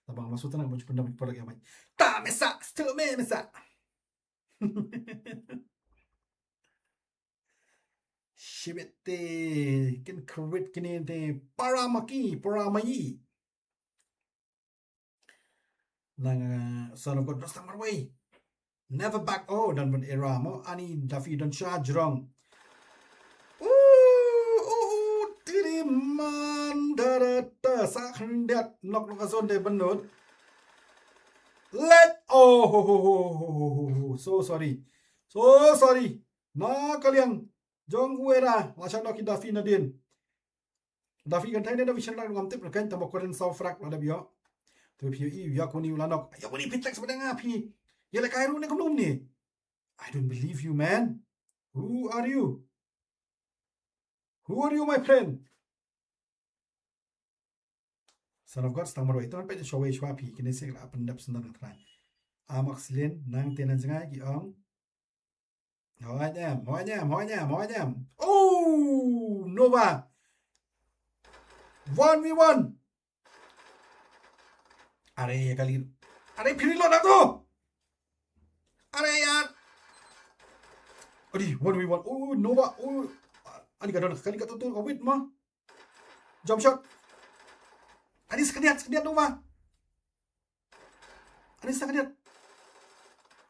Tabang masutan ang baju pendapat pada gamai. Ta mesa, still me mesa. Shibete, kin krit kini te paramai. Nang son of God dostang marway. Never back. Oh, dan ben era mo ani Duffy dan charge wrong. Tiriman darata sakhndiat nok nok azon de benut. So sorry. So sorry. Na kalian jong uera macam nak Duffy nadin. Duffy kan tanya Duffy senang ngam tip kan tambah koren sau frak ada bio. Tu pi ya kuni ulanok. Ya kuni pitek sebenarnya pi. Ya lek kairu ni kelum ni. I don't believe you, man. Who are you? Who are you, my friend? Son of God, stang maro ito pe show shwa pi kini sik la pendap senang trai. Amak silin nang tenan jangai ki ong. Hỏi nham. Oh, Nova. 1v1. Are kali. Are pilih lo dah tu. Are yaar. Adi 1v1. Oh, Nova. Oh. Ani kadang kali kat tu awit mah. Jump shot. Ani sekediat Nova. Ani sekediat.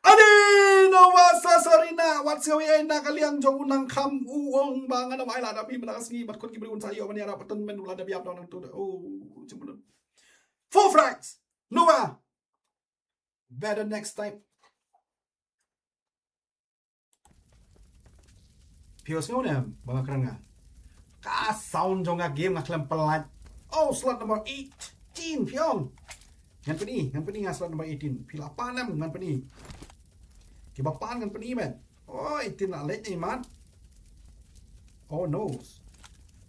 Ani Nova Sasarina. What's your way na kaliang jong unang kam uong bangan na maila tapi menakas ni bat kon kibri un sayo mani ara patun men ula da biap nang tu. Oh, cuma 4 frags. Nova. Better next time. Pios ngau ni bang keranga. Ka sound jong game ngaklam pelat. Oh, slot number 18 piong. Ngan peni slot number 18. Pila panam ngan peni. Kibapan ngan peni man. Oh, 18 nak late ni man. Oh no.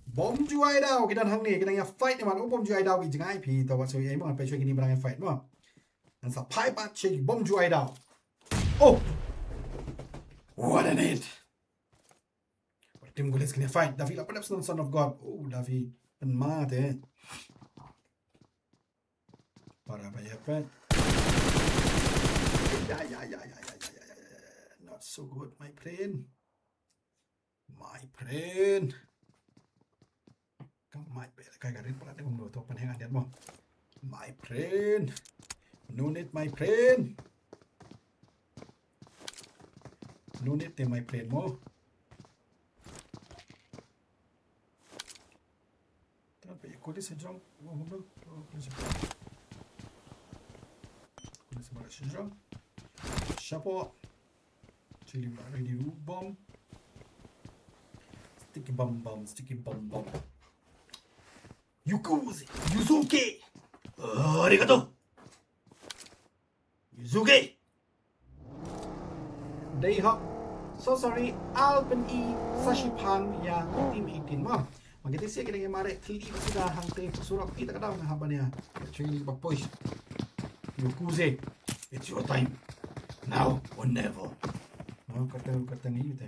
Bom juai dau kita hang ni kita yang fight ni man. Oh bom juai dau ki jangai pi taw so ai mo pe choi kini barang fight mo. Nan sa pai pat chei bom juai dau. Oh. What an hit. Tim gules kini fight. Davi la padap son of God. Oh Davi pen mat eh. Para bayar pet. Ya. Not so good, my friend. Come my friend. Kaya garit pala ni mong luto panhingan diyan mo. My friend. No need, my friend. No need, my friend mo. Tapi ikut sa jump. Sejam. Siapa? Chili ready root bomb. Sticky bomb. Yuzuki. Arigato. Yuzuki. Dayhawk. So sorry. Alpen E. Sashipang ya. Team 18 mo. Magiti siya kina yung mare. Tili pa sila hangte. Surak kita ka daw na haba niya. Chili bagpush. Yukuze, it's your time. Now or never. No, kata ni yute.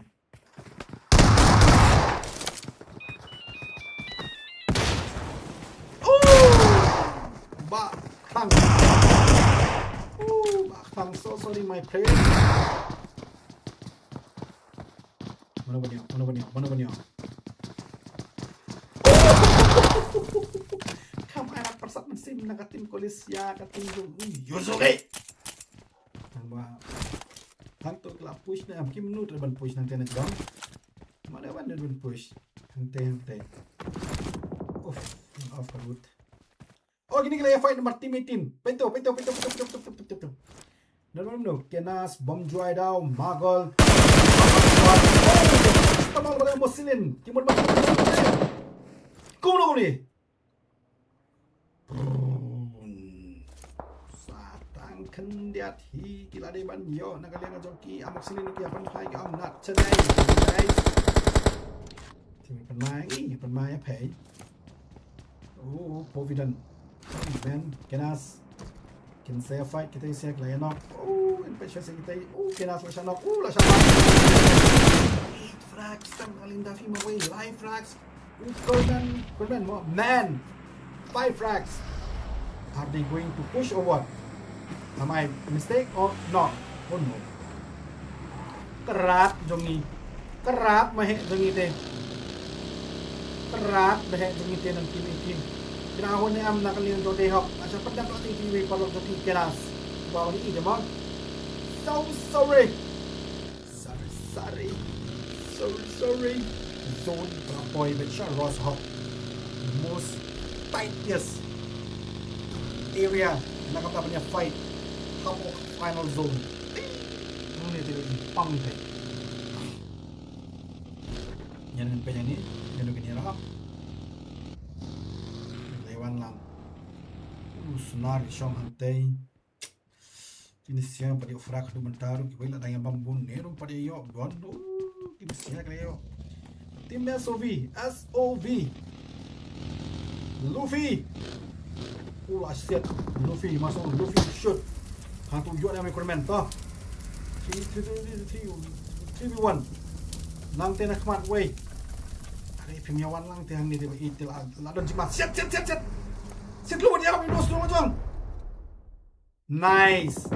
Bakang. Bakang. So sorry my friend. Mana banyak. Kamera persat mesin nakatim kolis ya katim Yuzuki. Tambah hantu kelap push na kim menut ban push nang tenet bang. Mana ban ban push. Hante. Off root. Oh gini kala fight nomor team 18. Pento. No. Kenas bom juai dau magol. Tamal bala musilin. Timur ba. Kuno ni. Satang kendiat hi kila de ban yo nakalian joki amok sini ni kiapan phai ki om nat today guys. Tim pen mai pay. Oh, Provident. Man, Kenas. Can say a fight kita isi klien nok. Oh, en pesha se kita. Oh, Kenas la shanok. La shanok. 8 frags tang alinda fi away live frags. Golden mo. Man. 5 frags. Are they going to push or what? Am I mistake or not? Oh no. Kerat jongi. Kerat mahe jongi te. Kerat mahe jongi te nang kim. Kinahon ni am nakalian do Dayhawk. Asa padak la TV para do Kenas. Bawa ni ide mo. So sorry. Sorry. Zone boy with Ross Hop. Most tightest area nakapagnya fight. Tapos final zone. Ini jadi pang deh. Yan pa yan ni. Yan ganyan Lewan lang. Sunar siyang hantay. Kinisiya pa di ofrak do mentaro que wala tayong bambun nero pa di yo dondo. Kinisiya kayo. Team SOV. Luffy. Shit. Luffy masuk Luffy shoot. Hantu yo na may kurmento. 3v1. Nang tinakmat way. Ada pimyawan lang tihang ni tiba itil ladon jimat. Shit. Sit lu dia kami dos dulu jong. Nice.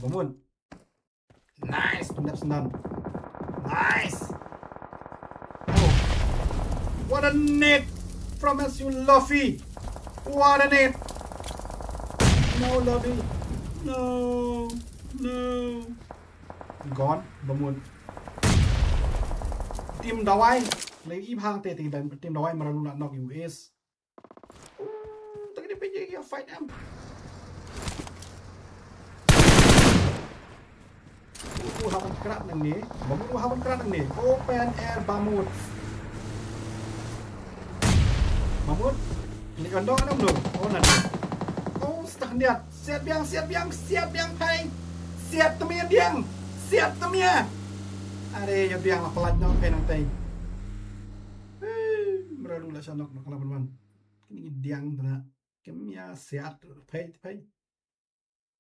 Bangun. Nice, pendap sendan. Nice. Oh. What a net from SU Luffy. What a net. No, Luffy. No. Gone. Bangun. Tim Dawai. Lagi ibang tete tim Dawai meralu nak knock US. Tadi PJ fight them. Hawan kerat nang ni. Bangun hawan kerat nang ni. Open air Bamut. Ini kandang ada belum? Oh nanti. Oh setengah dia. Siap biang pai. Siap temia biang. Are ya biang lah pelat nang penang tai. Meralu lah sanok nak lawan. Ini diang tena. Kemia siap pai.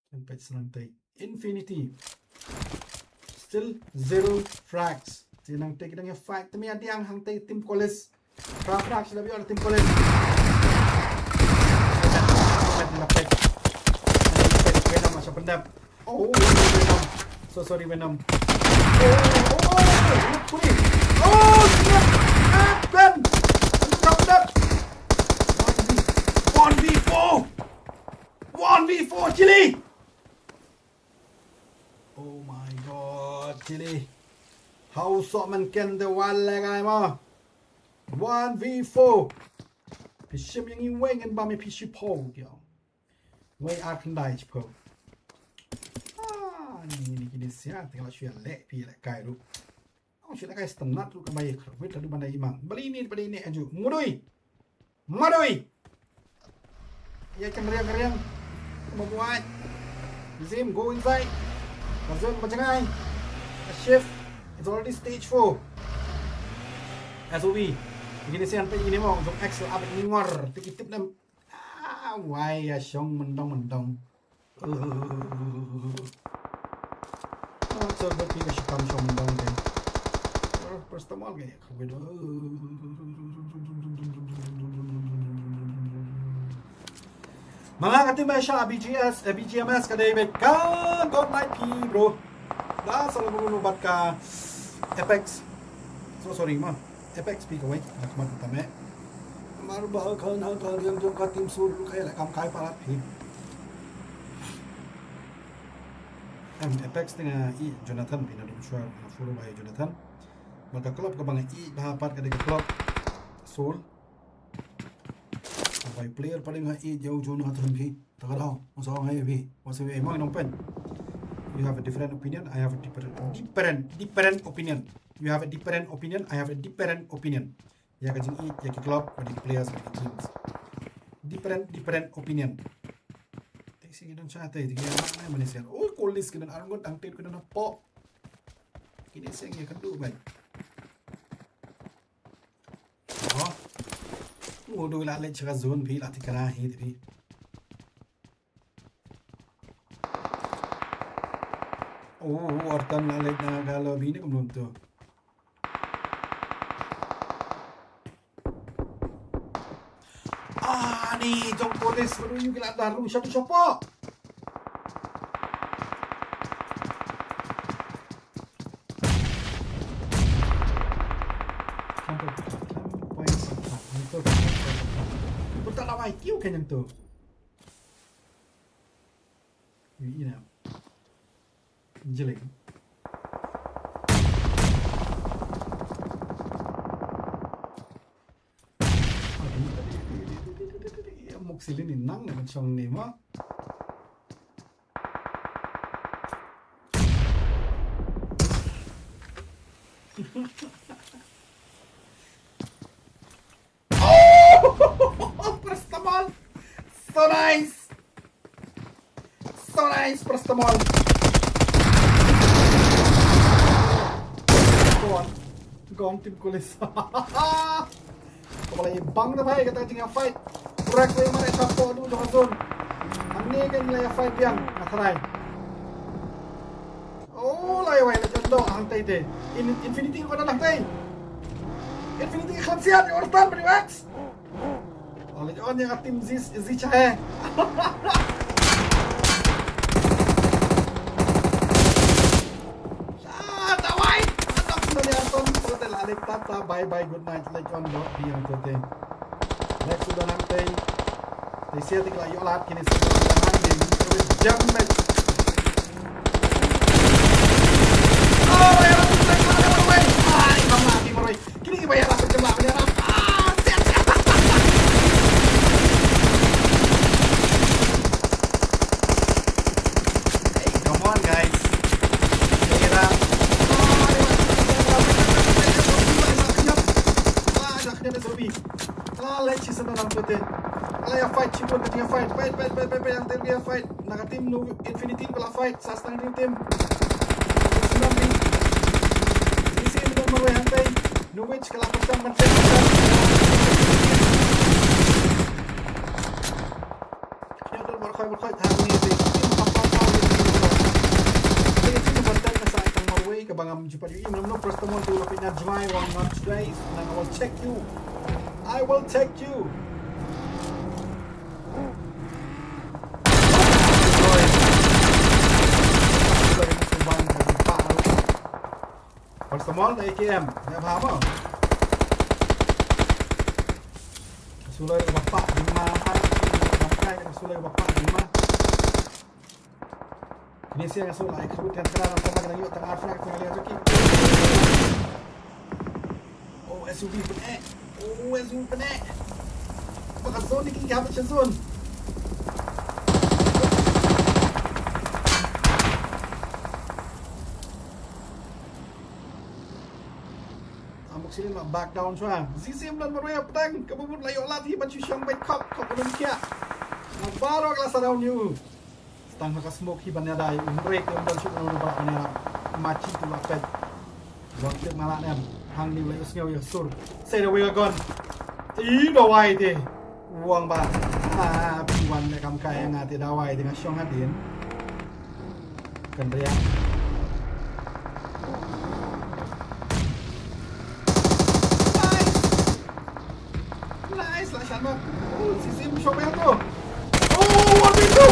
Sampai senang tai. Infinity. Still 0 frags. Sinang tay kita fight temi adiang hang tay tim college. Frags sudah biar tim college. Venom macam pendap. Oh, Venom. So sorry Venom. Oh, Ben. Pendap. 1v4 Chili. Oh my god, Chili. How so man can the one leg I ma? 1v4. Pishim yang iwengan ba me pishi po yo. Way akan dai po. Ini siya tinggal siya lek pi lek kai ru. Oh siya kai stanat ru ka baik ru. Wait adu bandai imang. Bali ini aju. Madoi. Ya kemeriang. Membuat. Zim go inside. Mazun macam shift. It's already stage 4. SOV. Begini siya ini mau untuk Excel up ni ngor. Tikitip nam. Why ya syong mendong. So but kita syukam syong mendong deh. Pertama kali aku mga katimba siya BGMS ka David kan don't like P bro dah selalu menubat ka Apex sorry ma Apex P kawai nak mat tame marba kan hal yang jong ka tim sur kaya kam kai parat P Apex dengan Jonathan pina dum sure follow by Jonathan maka klub ka bang bahapat ka de klub Soul by player paling jauh Jonathan P tagarao masaw ngay P masaw ay mo inong pen you have a different opinion I have a different opinion you have a different opinion I have a different opinion ya kajing ya ki club di players di teams different opinion sing idon chat ay tiga na manisyan oh kolis kinan arngon ang tit ko na po kini sing ya kadu bay oh Udah lalat cakap zone pi latih kena hit pi. Oh, ortan lalat na kalau bini belum tu. Ni jom polis baru you gila daru siapa? Sampai poin 4. tak lawai kiu kan yang tu. Ini nak. Jelek. Mục silin ni nang nak chong ni mah. Oh, Prestamol. So nice. So nice, Prestamol. Gone tim kulis. Kepala bang na bhai kata tinggal fight. Kurak saya mana capo tu jangan zone. Ani kan laya fight yang atrai. Oh laya wai nak jendong hang tai te. Infinity ko na lang tai. Infinity kan siap di ortan beri wax. Oleh on yang tim Zicha hai. Tata bye bye good night like on dot di yang tete next sudah nanti disia tinggal yuk lat kini sudah nanti jam match oh bayar aku tak ada way ini mama di meroy kini bayar aku jemlah bayar siap hey come on guys kira let's see sana nampote. Alaya fight chipon ketika fight. Yang tergia fight. Naga tim nu Infinity pela fight. Sastang new tim. Senang ni. Isi betul marwai hantai. Nu which kalau pasang mentai. Kaya tu berkhoi. Hari ni tim kapal kau yang ini. Jadi tim berkhoi na sa itang marwai. Kabangam jumpa yung imam no Prestamol tu lapit na Jumai. One month guys. And I will check you. I will take you. Prestamol na AKM. May abhama. Sulay ko bapak di mana? Bangkai ka sulay ko bapak di mana? Kini siya nga sulay kabut kan kana sa mga nangyo tang afrak tang liya joki. Oh, SUV pun Oh, SUV pun Baka zone ni kaya siya zone. Amok sila nak back down siya. ZCM dan marwaya petang. Kabubut layo lati ban siyang bait kop kung kya. Nagbaro ka sa round you. Stang naka-smoke hiban niya dahil break yung dan siya nung balak niya machi tu lapet. Waktu malak niya hang ni layo sngaw yung sur. Say the way gone. Dawai deh. Uang ba. Piwan na kam kaya nga ti dawai dengan syong hadin. Kendriya. Nice lah Shan mo. Oh, si Sim syong ba to? Oh, one window.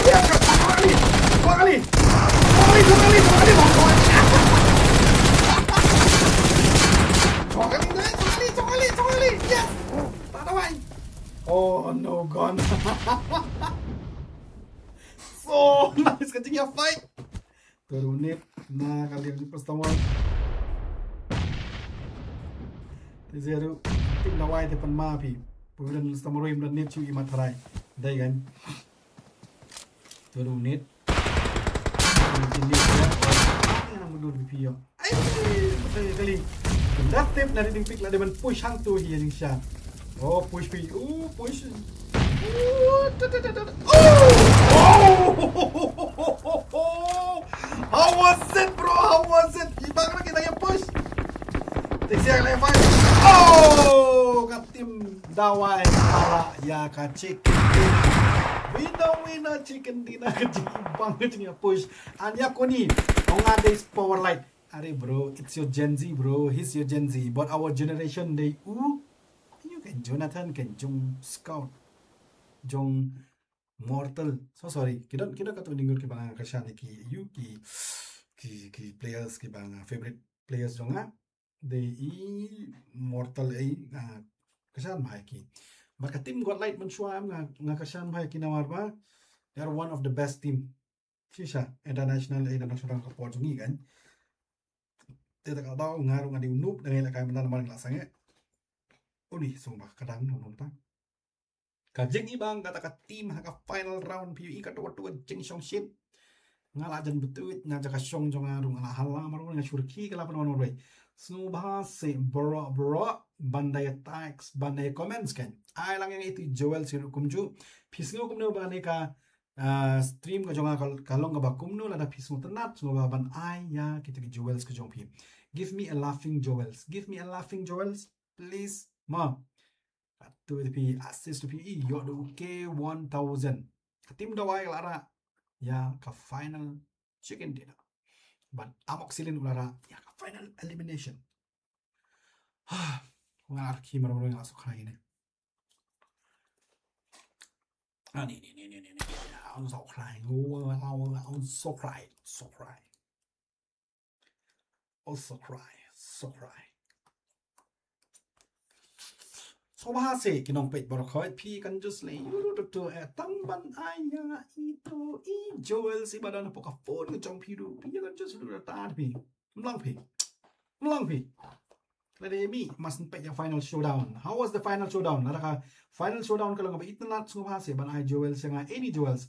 Dia dua kali. Yes. Tak dawai. Oh no, gone. So nice kencingnya fight. Turunit na kali yang Prestamol. Zero tim dawai depan mapi. Pudan Prestamol dan net cui matrai. Dai kan. Turunit. Ini dia. Yang mundur BPO. Betul kali. That tip na rin pick la depan push hang tu here siya. Oh, push me. Oh, push. Oh! How was it, bro? How was it? Ibang na kita yung push. Tiksya ka lang fight. Oh! Katim dawai para ya ka chicken. Winner chicken dinner ibang na push. Anya ko ni. Ang nga is power light. Are bro, it's your Gen Z, bro. He's your Gen Z. But our generation, they you can Jonathan, can Jung Scout, Jung Mortal. So sorry. Kita kata ninggul ke bang kasyan ki you ki players ki bang favorite players jonga. They Mortal kasyan mahal ki. Maka tim God Light mensuam nga kasan bhai kinawar ba. They are one of the best team. Sisa international kapor jungi kan. Dia tak tahu ngaruh ngadi unup dengan ilai mendan maring lasangnya. Uni sumpah kadang nonton. Kajeng ibang kata ka tim haka final round PUE ka tuwa jeng song shit. Ngala jan betuit nga jaka song jong ngaruh ngala hala maru nga surki kala pan manoi. Snubha se bro bandai attacks bandai comments kan. Ai lang yang itu Joel siru kumju. Pisngo kumno ba ka stream ka jonga kalong ka ba kumno lada pisngo tenat snubha ban ai ya kita ki Joels ka jong pi. Give me a laughing Joels. Give me a laughing Joels please. Ma. To the assist to PE yo do K1000. Tim dawai lara ya ka final chicken dinner. But amoxicillin ulara ya ka final elimination. Ngar ki maro nga so khain. Ni. I'm so crying. I'm so crying. So crying. Also cry. So cry. So bahasa kinong pet borokoi pi kan just lay yuru to tang ban aya itu I Joel si badan po ka phone ka jong piru pi kan just lu ta pi mlang pi lade mi mas pet yang final showdown. How was the final showdown? Nada ka final showdown kalau ngaba itnat so bahasa ban ay Joel sanga any Joels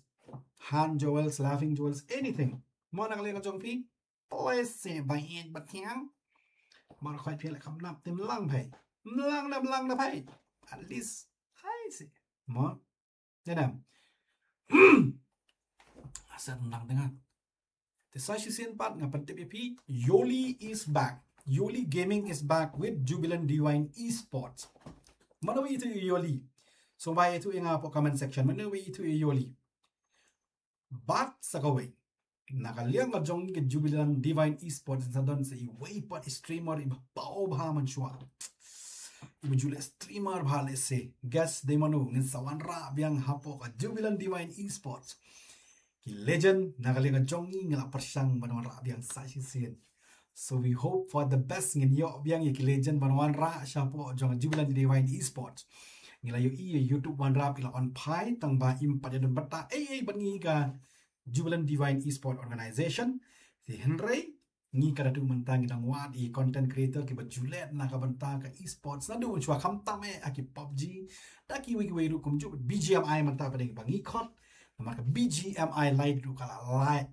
Han Joels laughing Joels anything mo na kali ka jong pi please se bayin batyang borokoi pi la kam nap tim lang pai mlang na pai at least I see mo janam asal nang dengan the Sashisin part nga pantip Yoli is back. Yoli Gaming is back with Jubilant Divine Esports. Manawi itu Yoli. So by itu nga po comment section manawi itu Yoli. But sakaway nakaliang ka jong ke Jubilant Divine Esports sa don sa iway pat streamer iba pao bahaman siya. Ibu jule streamer bhale se guest de manu ngin sawanra biang hapo ka Jubilant Divine Esports ki legend nagalinga jongi ngala persang banwanra biang Sashisin. So we hope for the best ngin yo biang ki legend banwanra siapo jong Jubilant Divine Esports ngila yo YouTube wanra pila on pai tang ba impat ya bata bangi ka Jubilant Divine Esports Organization si Henry ngi kada tu mentang ngidang wat content creator ki bajulet na ka banta ka esports na du chwa kham tame aki PUBG ta ki wi ru kum ju BGMI manta pa ding bangi khot maka BGMI light du kala light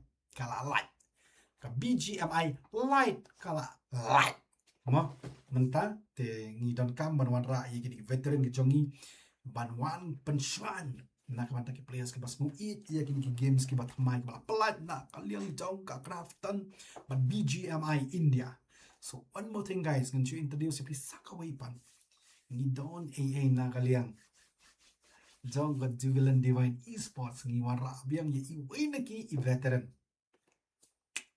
ka BGMI light kala light mo menta te ngi don kam banwan ra yi ki veteran ki jongi banwan pensuan na ka banta ki players ki bas mu ya ki games ki bat mai bala pelat na kaliang jong ka craftan but BGMI India. So one more thing guys, going to introduce si sakaway pan ngi don AA na kaliang jong ka Jubilant Divine Esports ngi wara biang ye iway na ki veteran.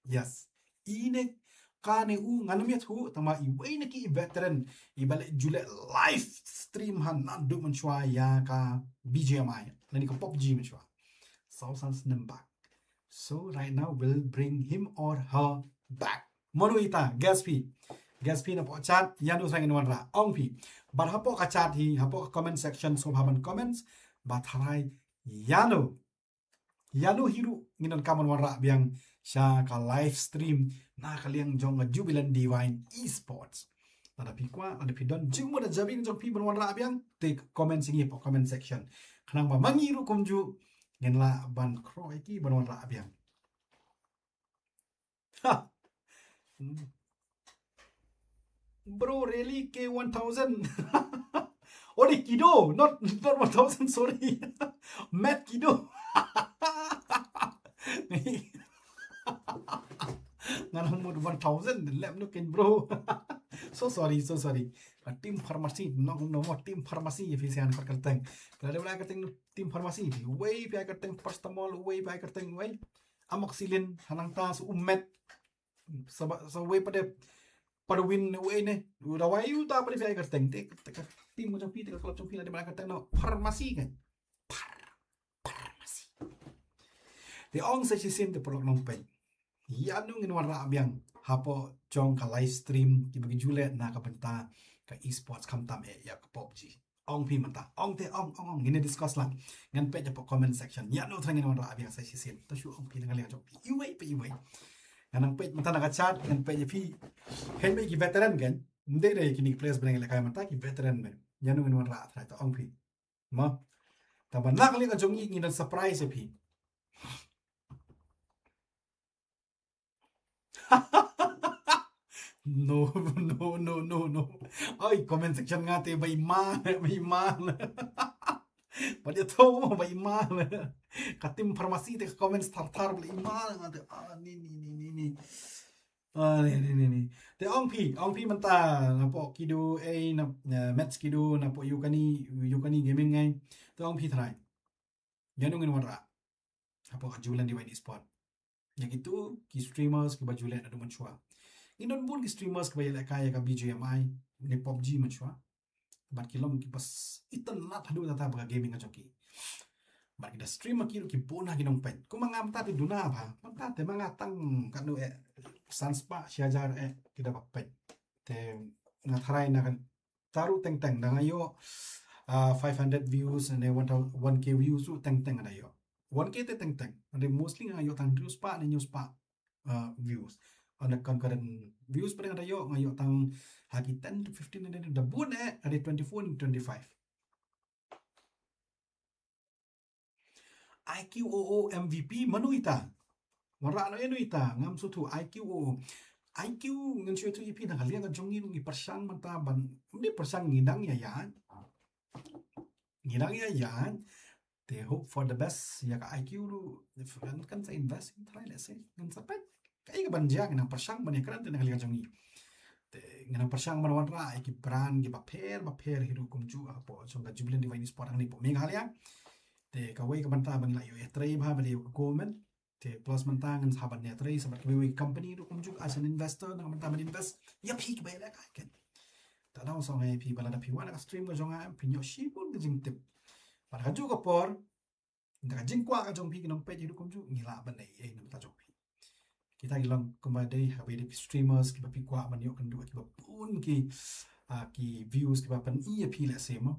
Yes, ine kane nganam yat hu tama iway na ki veteran ibalik jule live stream han nandu menchwa ya ka BGMI nani ka PUBG menchwa Southlands back. So right now we'll bring him or her back. Monuita Gaspi na po chat yanu sang inwan ra ong pi but hapo ka chat hi hapo ka comment section so haban comments but harai yanu hiru nginan kamon wan ra biang siya ka live stream na kaliang jong Jubilant Divine Esports. Ada pi kwa ada pi don jumo da jabing jong pi wan ra biang take comment singi po comment section. Kanang ba mangiru kumju ngin la ban kroy ki ban wan ra biang. Ha. Bro, really K1000? Only Kido, not 1000. Sorry, Matt Kido. Nganang mo 1000 lem no ken bro. So sorry. Tim farmasi no tim farmasi efisien kerteng. Kalau ada kerteng tim farmasi, way pi kerteng paracetamol, way pi kerteng way amoxicillin hanang ta su ummet. Sa way pada win way ne. Udah way uta pada pi kerteng tim mo jampi kalau jampi ada mana kerteng no farmasi kan. Farmasi. Di ong sa sisin te prok nong pen. Yanu ngin warna abyang hapo jong ka live stream ki bagi julet na ka benta ka esports kam tam ya ka PUBG. ong pi mata ong te ong ini discuss lang ngan pe japo comment section ya no trangin wan ra biasa sisin to shu ong pi ngal yang jok iwei ngan pe mata na chat ngan pe pi hen me ki veteran kan nde re ki ni players bring le kai mata ki veteran me ya no wan ra tra to ong pi ma ta ban nak le ka jong ni na surprise pi no no ai comment section ngate bai man pada tahu bai man katim farmasi te comment tar bai man ngate ni ni te ong pi manta na po kidu na match kidu na po yukani gaming ngai te ong pi thrai janung ngin wara apo julan di wine sport yang itu ki streamers ki bajulan ada menchua indon bun ki streamers ki bayala kaya ka BGMI ni PUBG menchua bat kilom ki pas itan na thadu tata baga gaming ka joki bat kita streamer ki ki bona ki nong pen ku mangam ta ti duna ba manta te mangatang kanu sanspa siajar kita bapen te ngatharai na kan taru teng teng na ngayo 500 views and 1k views tu teng teng ada yo 1k te teng teng and mostly ngayo tang news pa ni news pa views on the concurrent views pa ada yo ngayo tang hagi 10 to 15 and the bun ada 24 and 25 IQOO MVP manuita wara no enuita ngam su tu IQOO IQ ngan shu tu ipi na kalian kan jongi ngi persang mata ban ni persang ngidang ya yan they hope for the best ya ka IQ lu kan sa invest in try let's say ngan sa pet kai ka banja ngan persang ban kan te kalian jongi te ngan persang man wan ra ki brand ki ba per hiru kum ju apo chonga jubilan di vainis porang ni po meng halia te ka wei ka banta ban la yo trai ba ba le ko men te plus mentangan sahabat netri sahabat KBW company itu kunjuk as an investor nang mentan invest ya pi ba la kan ta daw so ngai pi bala da pi wana stream ko jonga pi nyo shi pun ke jing tip pada haju ko por nda jing kwa ka jong pi ki nong pe ji kunjuk ngila ban nei nam ta jong pi kita ilang kumade habe di streamers ki ba pi kwa ban yo kan du ki ba pun ki views ki ba pan iya pi la sema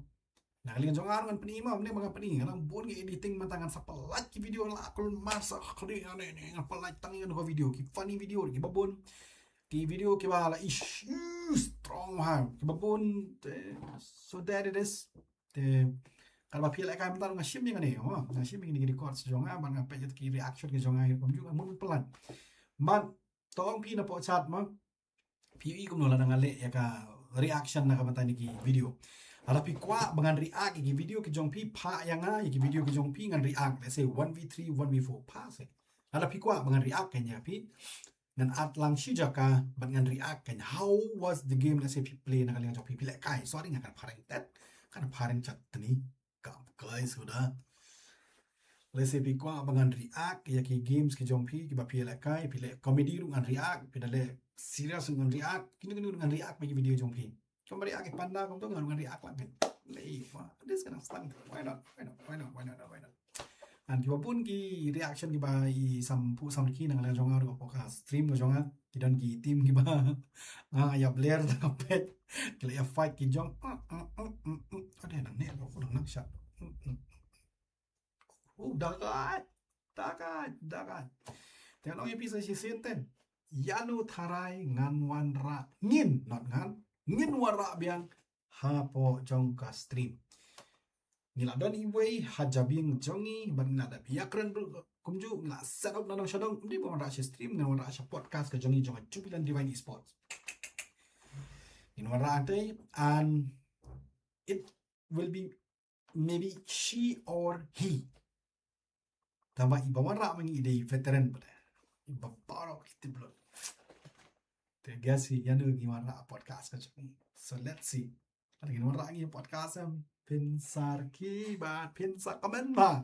nah kalian jangan kan peni imam ni mga peni orang bon ki editing mantangan sa pelat ki video la akul masa kali ane ni pelat tangan ko video ki funny video ki babon ki video ki bala ish strong ha ki babon so that it is te kalau ba pila kan tanong ngashim ni ngani oh ngashim ni record jonga ban ngape jet ki reaction ki jonga kom juga mun pelan man tong pi na po chat ma pi kum no la ngale ya ka reaction na ka mantani ki video ada pi kwa bangan react ki video ki jong pi pha yang ki video ki jong pi ngan react let's say 1v3 1v4 pa se ada pi kwa bangan react kanya pi ngan at lang shi jaka bangan react kanya how was the game let's say pi play na kaling jong pi like kai sorry ngakan pareng tet kan pareng chat tani kam kai sudah let's say pi kwa bangan react ya ki games ki jong pi ki ba pi like kai pi le comedy ru ngan react pi dale serious ngan react kini ngan react bagi video jong pi cuma react panda kamu tuh nggak react lagi lewa this kind of stuff why not and kita pun ki reaction ki ba i sampu ki nang lang jonga ro podcast stream ko jonga ki don ki team ki ba ya player ta kapet ki ya fight ki jong ada nang ne ko nang shot dagat tengok episode si senten yanu tharai ngan wan ra ngin not ngan ngin wara biang hapo jong ka stream nila don iway hajabing jongi ban na da biakran kumju na set up na shadong di bo ra stream na wara podcast ka jongi jonga jubilan divine esports in wara ante and it will be maybe she or he tama iba wara mangi ide veteran pada iba paro kitiblo Gasi yanu gimana podcast ka chakni. So let's see. Ada gimana lagi podcast am pinsar ki ba pinsar komen ba.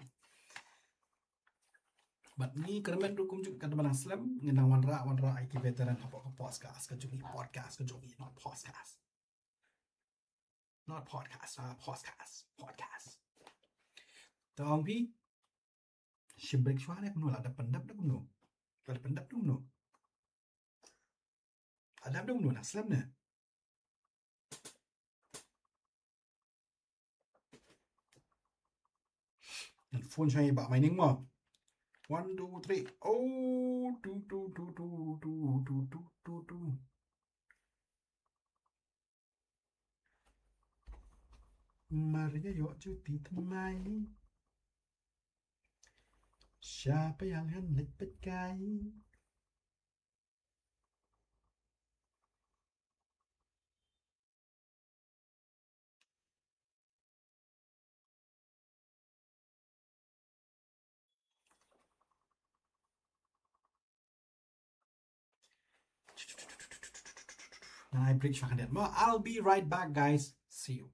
But ni kermen du kumjuk kan manang slam ngenang wanra iki veteran apa podcast ka chakni podcast ka jogi not podcast. Not podcast, podcast. Tong pi shibek shwane kuno ada pendap dah kuno. Ada pendap tu kuno. Ada dong nak slam ne And phone saya bak mining mo. 1, 2, 3. Oh, tu tu tu tu tu tu tu tu tu. Maria yuk cuti temai. Siapa yang hendak percaya? Nah, I break shot more. I'll be right back, guys. See you.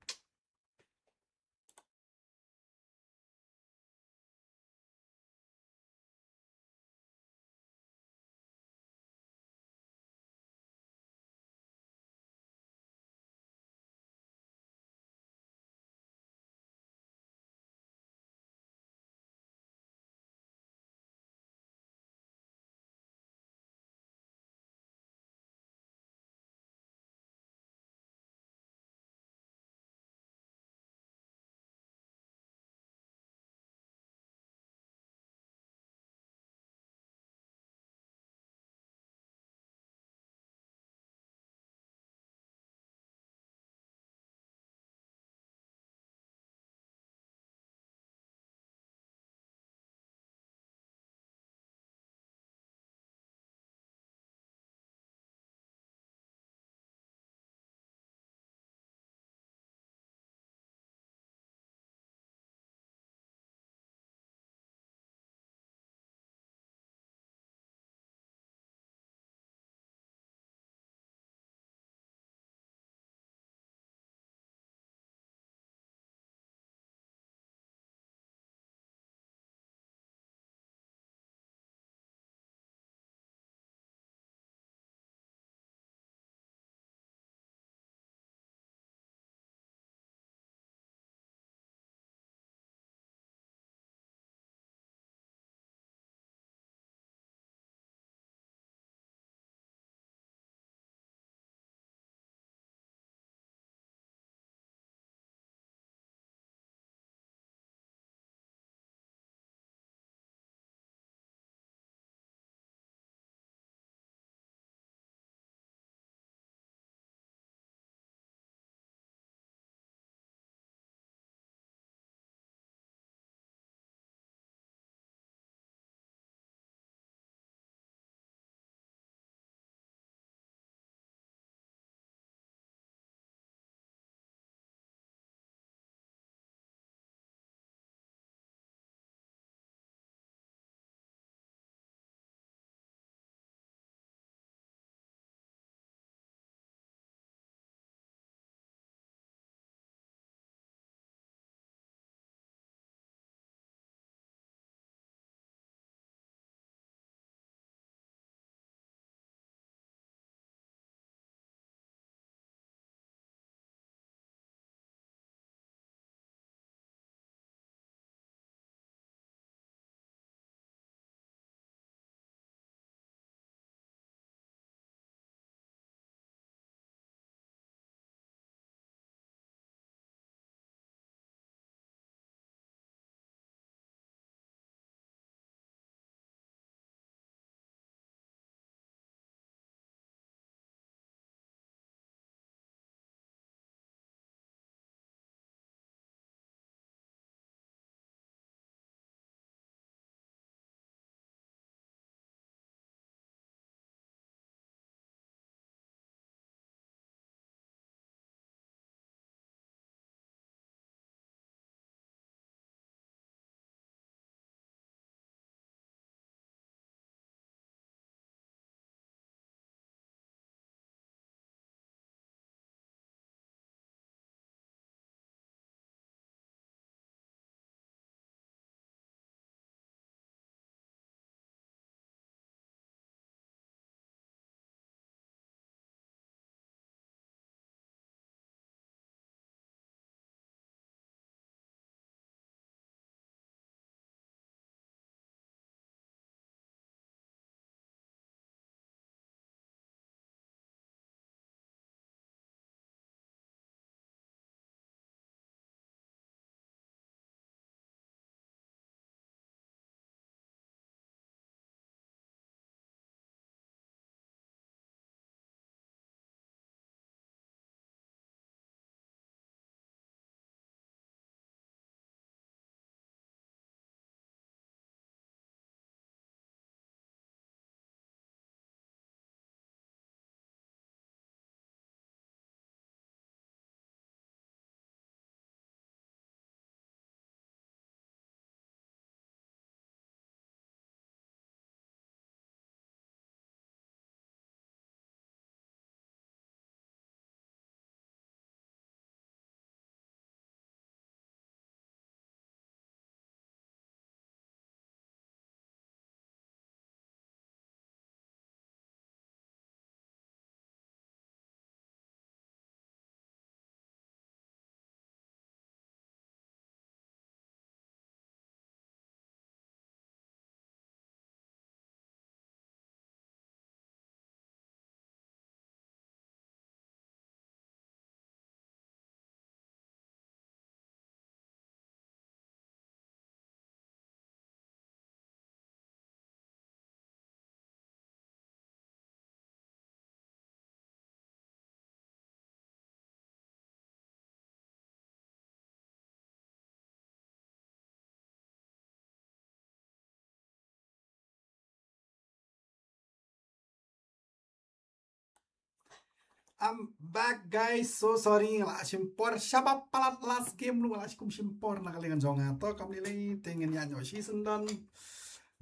I'm back guys. So sorry ngala simpor siapa palat last game lu ngala kum simpor na kalian jonga to kami lagi tengen ya nyoshi sendan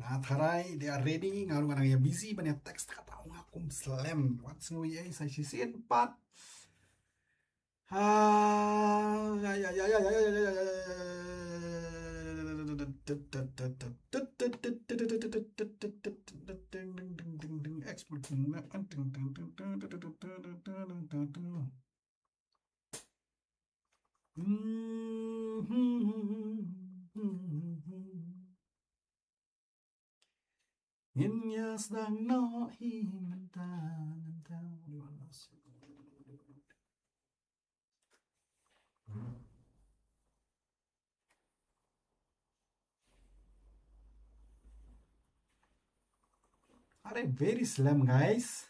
ngatharai they are ready ngalu ngana ya busy banyak text kata ngakum slam what's new ya saya sisin pat ya ya ya ya ya ya ya ya Inya sedang no mentah. Are very slim guys.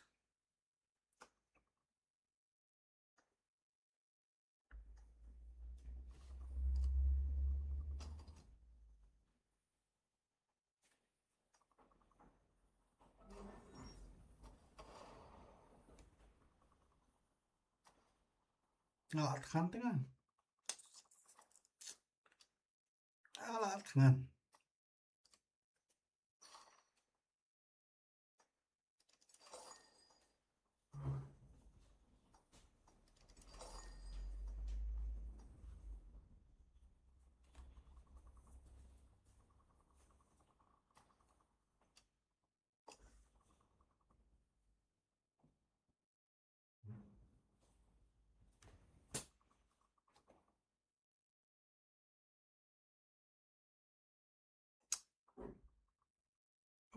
Alat kantingan. Alat kangan.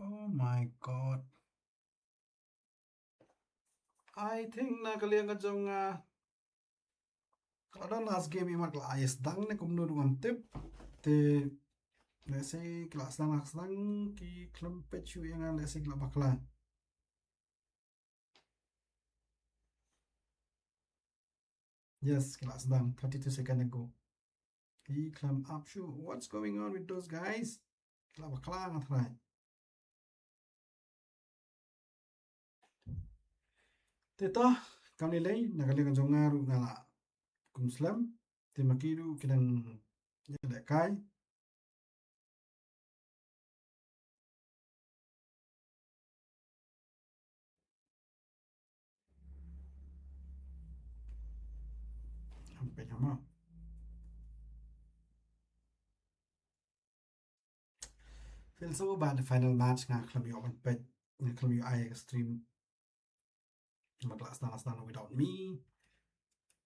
Oh my god. I think na kalian kajong kalau last game imat la ayes dang ne kum nuru ngam tip te lese kelas dang ki klempet chu yang lese kela bakla. Yes, kelas dang 32 second ago. He climb up chu. What's going on with those guys? Kela bakla ngatrai. Te to kami lay na kalian kajong ngaru ngala kum slam te makiru kidang ya kai. Sampai sama. Feel so bad the final match nga klam yo on pet nga klam yo I stream maglas na without me.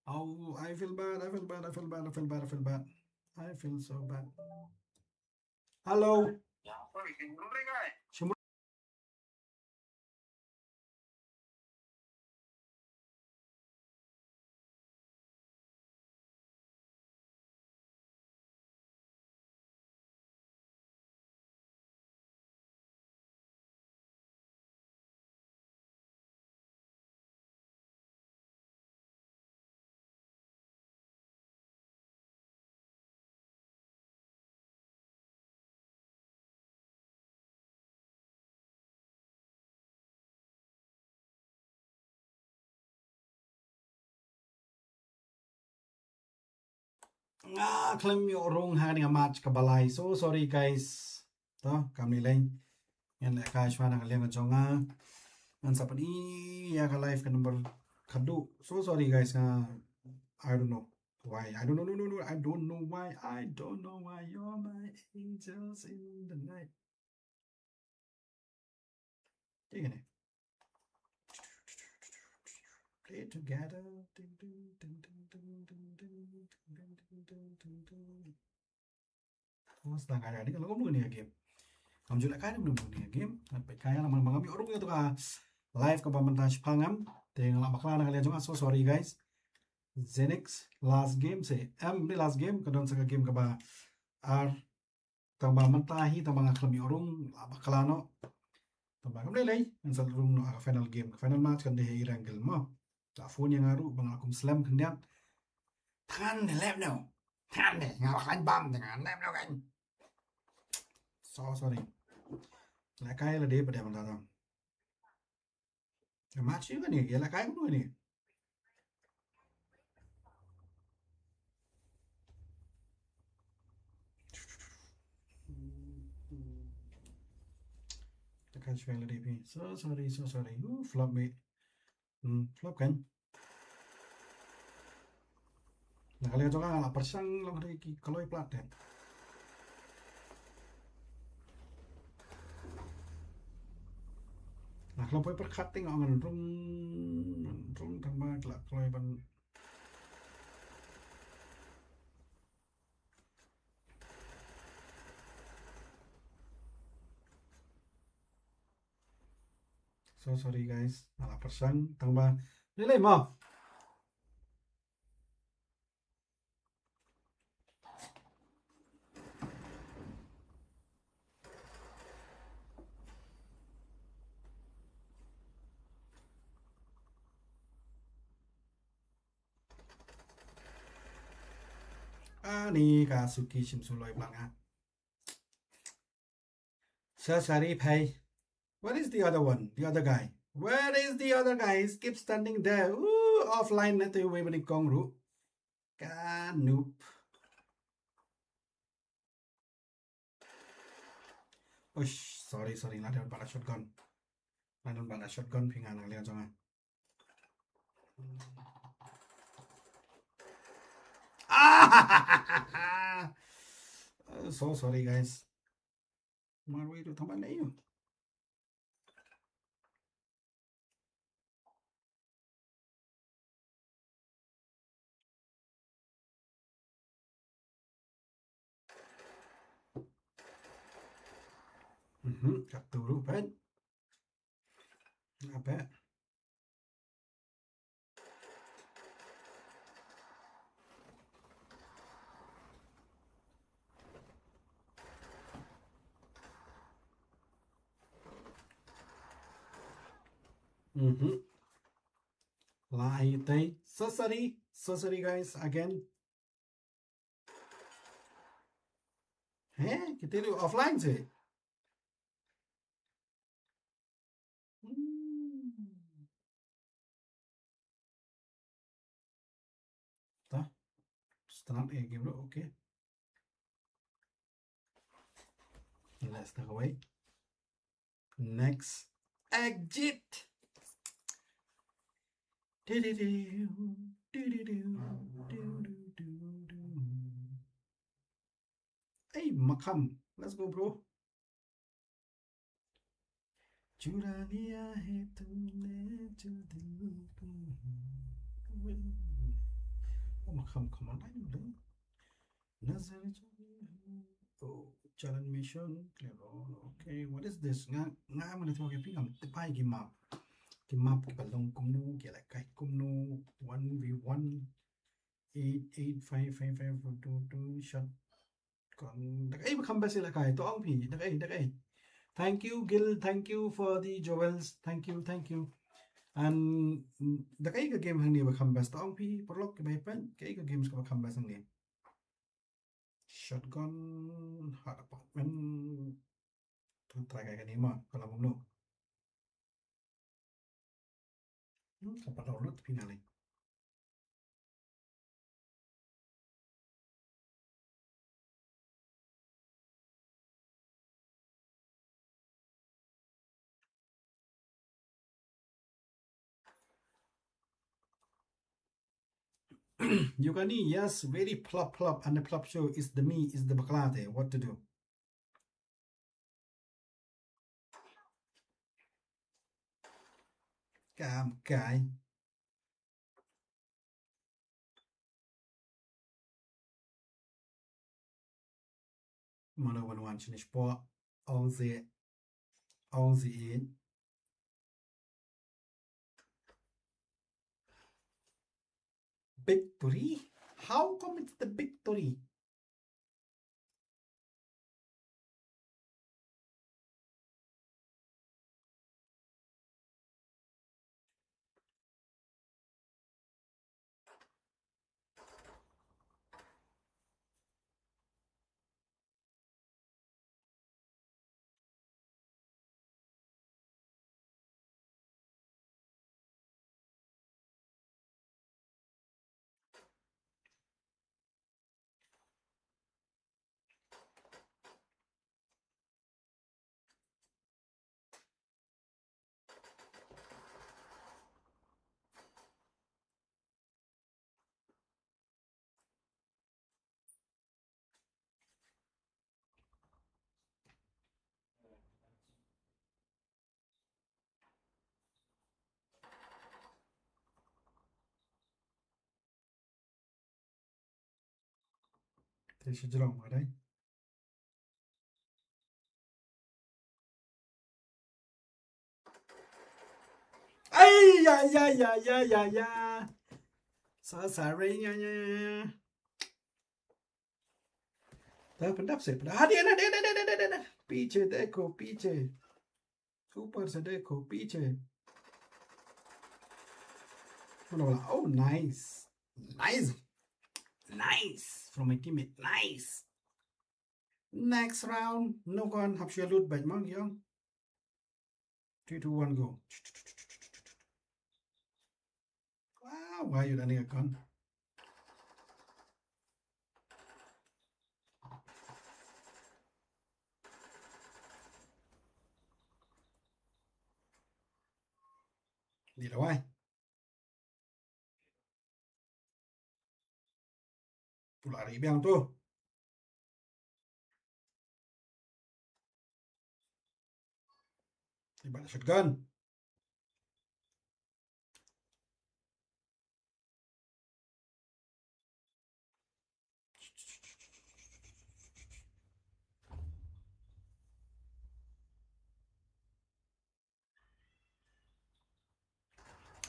Oh, I feel bad. I feel bad. I feel bad. I feel bad. I feel bad. I feel so bad. Hello. Shimur- Nga klam yo rong ha nga match ka balay. So sorry guys. To kami lang. Yan la ka shwana ka nga jonga. An sa pani ya ka live ka number kadu. So sorry guys nga I don't know why. I don't know. No. I don't know why. I don't know why you're my angels in the night. Tingnan eh. Play together. Mas na kaya di kalau ngomong nih game. Kamu juga kaya belum nih game. Sampai kaya lama kami orang itu ka live ke pementas pangam. Tengok lama kelana kalian juga. So sorry guys. Zenix last game say ini last game kadang saka game ke ba ar tambah mentahi tambah ngakami orang lama kelano. Tambah kami lay yang selalu no final game final match kan deh irangkel mo. Tak phone yang ngaruh bang akum slam kendian. Tangan deh lem no. Tangan deh ngalahin bam dengan lem no kan. So sorry. Là cái là để bật đèn vào tao. Cái match chứ cái này là cái cũng nuôi này. catch value DP. So sorry. Flop me. Flop kan? Nah, kalian coba nggak persang long hari kalau plat deh. Nah, kalau boleh percutting nggak rung tambah kalau iban. So sorry guys. Nah, persang tambah. Nilai mau. Nih Kasuki Shimsuloi belakang. So sorry, pay. Where is the other one? The other guy? Where is the other guy? He keeps standing there. Ooh, offline na tayo way manig kongru. Noob. Ush, sorry. Nggak ada shotgun. Nggak ada shotgun. Pingan ang liyan jangan. Ah! So sorry guys. Marway itu tampan na yun. Katuro pa. Apa? Lahi tay. So sorry guys again. Kita itu offline sih. Tah, start game lo, okay. Let's take away. Next, exit. Hey, Makam, let's go, bro. चुरा लिया है तूने जो दिल को Makam, come on, Nazar oh, challenge mission clear all. Okay, what is this? Nga mo nito kay pingam tipay gimap. Gimap kibalong kumno kila kay kumno 1v1 88555 shot kon dakay makamba sila kay to ang pi dakay. Thank you Gil, thank you for the jewels. Thank you. And dakay ka game hang ni makambas to ang pi porlok kay pan kay ka games ka makambas ang ni. Shotgun hard apartment try kayak gini mah kalau mau kapan download finalnya. Yugani, yes, very plop, and the plop show is the me, is the baklate. What to do? Guy. Mana one finish po. 11 in. Victory? How come it's the victory? Thế sẽ rộng ở đây. Ai da da da da da da. So sorry nha nha. Dah pendap sih. Ada. पीछे देखो पीछे. ऊपर से देखो पीछे. Oh, nice. Nice. Nice. From my teammate. Nice. Next round. No one have your loot back, man. Young. 3, 2, 1, go. Wow, why are you running a gun? Đi đâu ai? Tu lari biang tu. Iba na shotgun.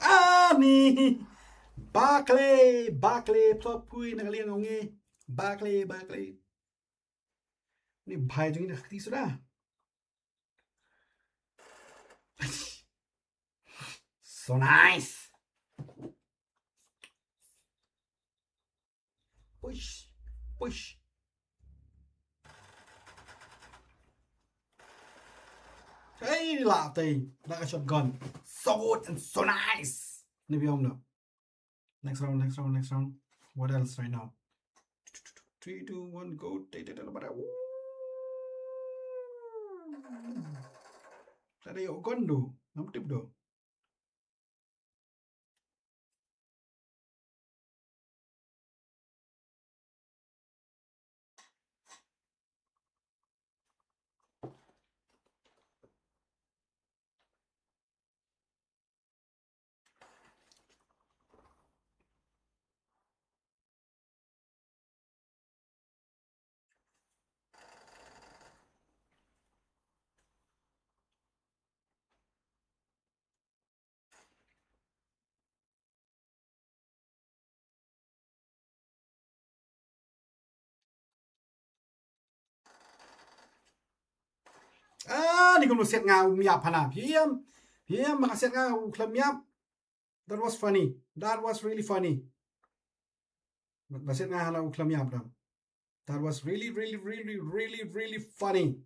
Ah, ni. Barclay. Plot pui nak liang ngong ni. Barclay. Ni bhai jeng ni khati sudah. So nice. Push. Hey, lạ tì. Đã có shotgun. So good and so nice. Ni bi om no. Next round. What else right now? 3, 2, 1, go. Tadi yuk kondo. Nam tip do. Ah, ni kung set nga umiap hana. PM makaset nga uklam miap. That was funny. That was really funny. Baset nga hala uklam miap dam. That was really funny.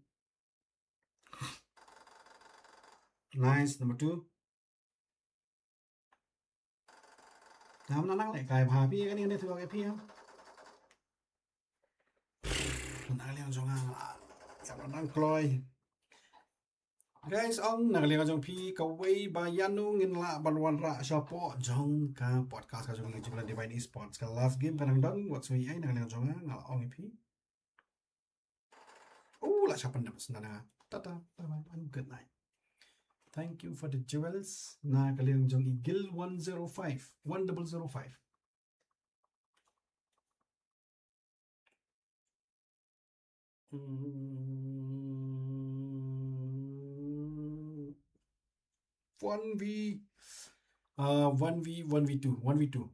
Nice. Number 2. Nam na nang lại cài pháพี่cái này thừa cáiพี่em. Nang liang jong ang. Ya nang kloy. Guys, ang nagaliang jong pi kaway bayanu ngin la balwan ra siya po jong ka podcast ka jong YouTube Divine Esports ka last game kanang dong what's we ay nagaliang jong nga ong pi. Oh, la siya pandam na. Tata. Good night. Thank you for the jewels. Nagaliang jong igil 105. 1005. One v two.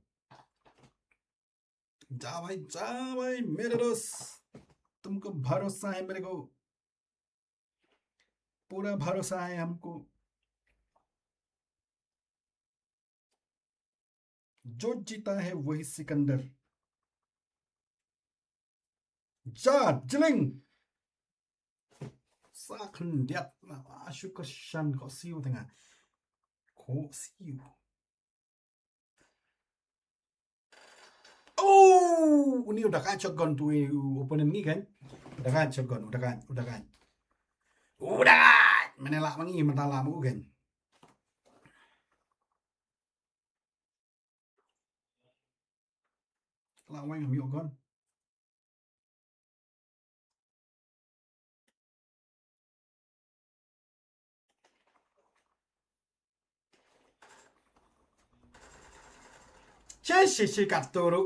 जा भाई मेरे दोस्त तुमको भरोसा है मेरे को पूरा भरोसा है हमको जो जीता है वही सिकंदर जा जिलिंग साखन दिat asyuk kesan kok siu tengah kok siu. Oh, ini udah kan shotgun tuh opponent ni kan? Udah kan shotgun, udah kan. Menelak mangi mentala mu kan. Lawai ngambil gon. Cek katoro.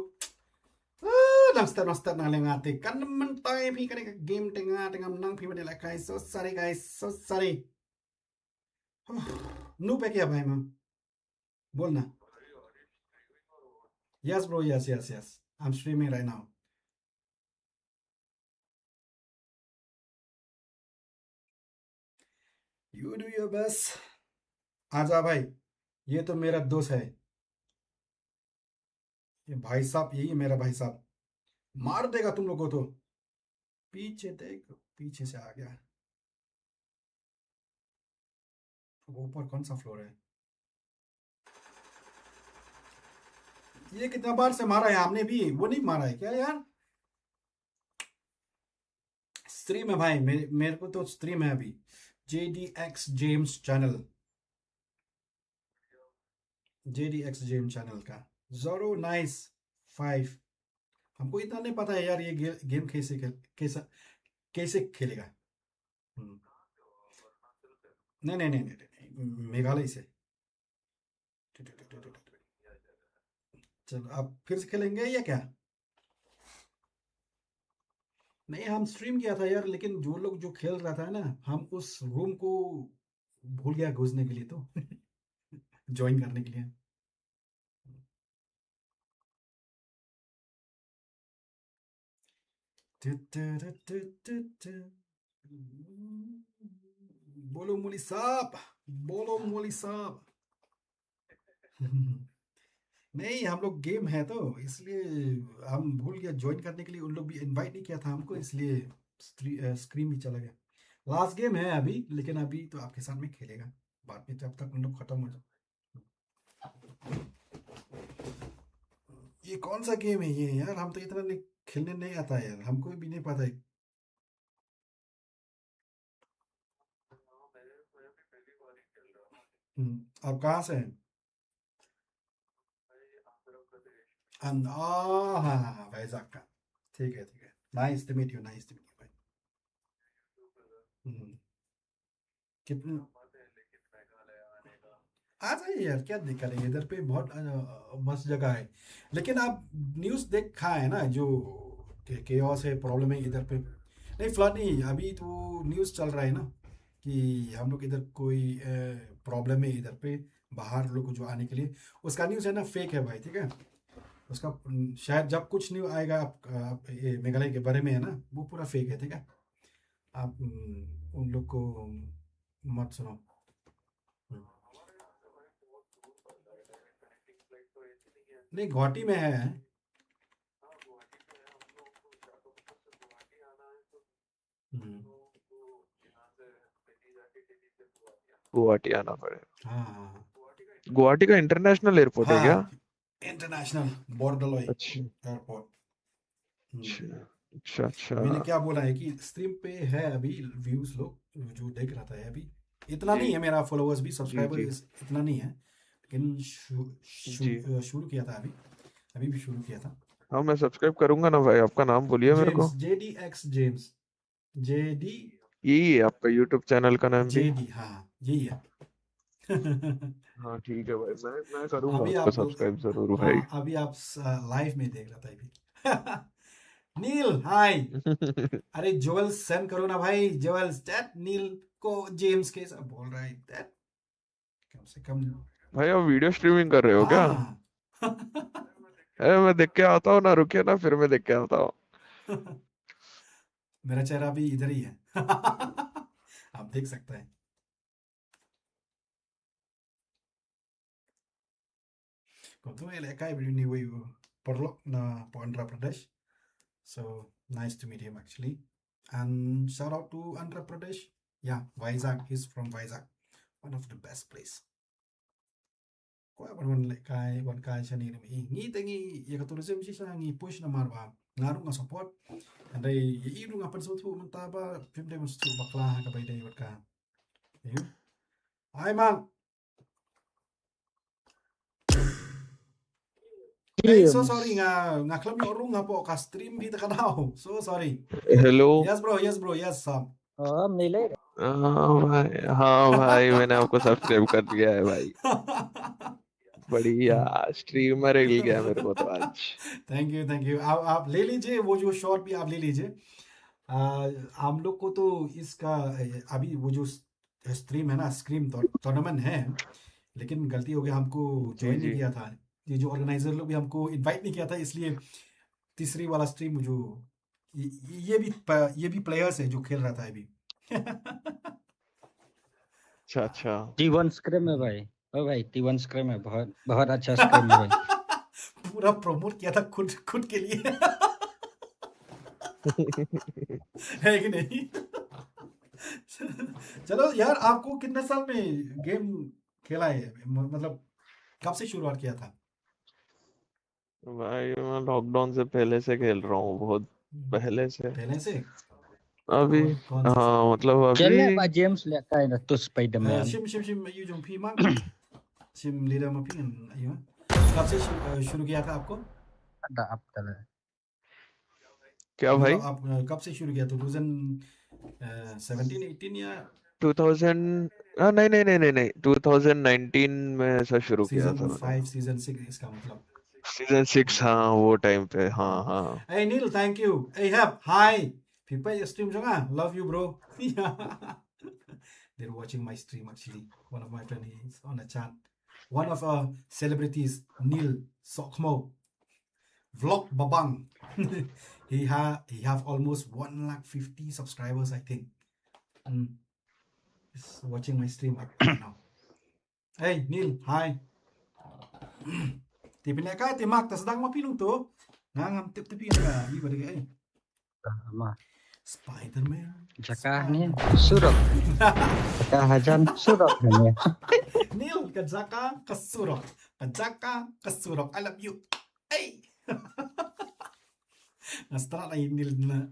lang step na lang ate. Kan naman tayo pi ka game tengah menang pi pada guys. So sorry guys. So sorry. Nu पे क्या भाई मां बोलना. Yes bro, yes. I'm streaming right now. You do your best. आजा भाई. ये तो मेरा दोस्त है. ये भाई साहब यही है मेरा भाई साहब. मार देगा तुम लोगों को तो. पीछे देख. पीछे से आ गया. वो ऊपर कौन सा फ्लोर है? ये कितना बार से मारा है आपने भी? वो नहीं मारा है क्या यार? स्ट्रीम है भाई. मेरे को तो स्ट्रीम है अभी. JDX James channel. JDX James channel का. Zoro nice 5. हमको इतना नहीं पता है यार ये गेम कैसे खेलेगा. नहीं, मेघालय से. चलो अब फिर से खेलेंगे या क्या? नहीं, हम स्ट्रीम किया था यार, लेकिन जो लोग जो खेल रहा था ना, हम उस रूम को भूल गया घुसने के लिए तो ज्वाइन करने के लिए. बोलो मोली साहब. बोलो मोली साहब. नहीं, हम लोग गेम है तो इसलिए हम भूल गया ज्वाइन करने के लिए. उन लोग भी इनवाइट नहीं किया था हमको, इसलिए स्क्रीन भी चला गया. लास्ट गेम है अभी, लेकिन अभी तो आपके साथ में खेलेगा बाद में जब तक उन लोग खत्म हो जाए. ये कौन सा गेम है ये यार? हम तो इतना नहीं खेलने नहीं आता है यार, हमको भी नहीं पता है. आप कहाँ से हैं? हाँ, वैजाग का. ठीक है. नाइस टू मीट यू भाई. हम्म, कितने आ जाइए यार, क्या दिक्कत है? इधर पे बहुत मस्त जगह है. लेकिन आप न्यूज़ देखा है ना, जो केओस है, प्रॉब्लम है इधर पे. नहीं, फ्लड नहीं, अभी तो न्यूज़ चल रहा है ना कि हम लोग इधर कोई प्रॉब्लम है इधर पे. बाहर लोग को जो आने के लिए, उसका न्यूज़ है ना, फेक है भाई. ठीक है. उसका शायद जब कुछ न्यूज़ आएगा आप ये मेघालय के बारे में है ना, वो पूरा फेक है. ठीक है. आप उन लोग को मत सुनो. हम्म, नहीं, गुवाहाटी में है. हम्म, गुवाहाटी आना पड़ेगा. हाँ. गुवाहाटी का इंटरनेशनल एयरपोर्ट है क्या? हाँ, इंटरनेशनल बोर्डलोई अच्छा एयरपोर्ट. अच्छा. मैंने क्या बोला है कि स्ट्रीम पे है अभी व्यूज, लोग जो देख रहा था अभी. इतना नहीं है, मेरा फॉलोअर्स भी, सब्सक्राइबर्स इतना नहीं है, लेकिन शुरू किया था अभी भी शुरू किया था. हाँ, मैं सब्सक्राइब करूंगा ना भाई. आपका नाम बोलिए मेरे को. JDX James. JD. यही है आपका यूट्यूब चैनल का नाम भी? JD, हाँ यही है. हाँ ठीक है भाई, मैं करूंगा अभी आपको आप लोग, सब्सक्राइब जरूर भाई. हाँ अभी आप लाइव में देख रहा था अभी. नील हाय. अरे जोएल सेंड करो ना भाई. जोएल चैट नील को जेम्स के सब बोल रहा है दैट. कम से कम. भाई आप वीडियो स्ट्रीमिंग कर रहे हो क्या? हाँ. अरे मैं देख के आता हूँ ना, रुकिए ना, फिर मैं देख के आता हूँ. मेरा चेहरा भी इधर ही है. आप देख सकते हैं. Kung tu lekay ni way Porlock na po Andhra Pradesh. So nice to meet him actually. And shout out to Andhra Pradesh. Yeah, Vizag. He's from Vizag. One of the best place. Ko one lekay one kay siya ni ngi tengi ya tourism siya ngi push na marba. Ngaru nga support. And they iru nga pan tu mantaba pimde mo stu bakla ka bay day ka. Ayun. Ay man. Hey, so sorry nga club yung orong nga po ka stream dito ka daw. So sorry. Hello. Yes bro. Yes Sam. मिलेगा. हाँ भाई मैंने आपको सब्सक्राइब कर दिया है भाई. बढ़िया स्ट्रीमर मिल गया मेरे को तो आज। थैंक यू आप ले लीजिए वो जो शॉट भी आप ले लीजिए। हम लोग को तो इसका अभी वो जो स्ट्रीम है ना, स्क्रीम टूर्नामेंट है, लेकिन गलती हो गया, हमको जी ज्वाइन नहीं जी। किया था। ये जो ऑर्गेनाइजर लोग भी हमको इनवाइट नहीं किया था, इसलिए तीसरी वाला स्ट्रीम जो ये ये भी प्लेयर्स है जो खेल रहा था अभी। अच्छा अच्छा। T1 स्क्रैम है भाई। ओ भाई T1 स्क्रैम है, बहुत बहुत अच्छा स्क्रैम है भाई। पूरा प्रमोट किया था खुद खुद के लिए। है कि नहीं? चलो यार, आपको कितने साल में गेम खेला है, मतलब कब से शुरुआत किया था? भाई मैं लॉकडाउन से पहले से खेल रहा हूँ, बहुत पहले से। पहले से? अभी कौन सा? हाँ मतलब चलने अभी बा जेम्स लेता है ना तो स्पाइडरमैन। शिम यू जो भी मांग शिम लीडर में भी यू कब से शुरू किया था आपको? ada apa lah? क्या भाई? मतलब आप कब से शुरू किया? 2017 18 या 2000 नहीं नहीं नहीं नहीं नहीं 2019 में ऐसा शुरू किया सीजन था मैंने। 5 सीजन 6 इसका मतलब? सीजन 6 हाँ वो टाइम पे हाँ हाँ। Hey Neil, thank you. Hey Hep, hi. People stream juga. Love you, bro. They're watching my stream actually. One of my friend is on the chat. One of celebrities, Neil Sokmo, Vlog Babang. he have almost 150 subscribers, I think. He's watching my stream right now. Hey Neil, hi. Tipineka timak tas sedang mapilong to. Ngangam tip-tipi ka. Iba dagi ay. Sama Spider-Man. Jakah ni surok. Jakah hajan surok ni. Neil, kadzaka kasurok. Kadzaka kasurok. I love you. Hey. Nastara na yung Neil na.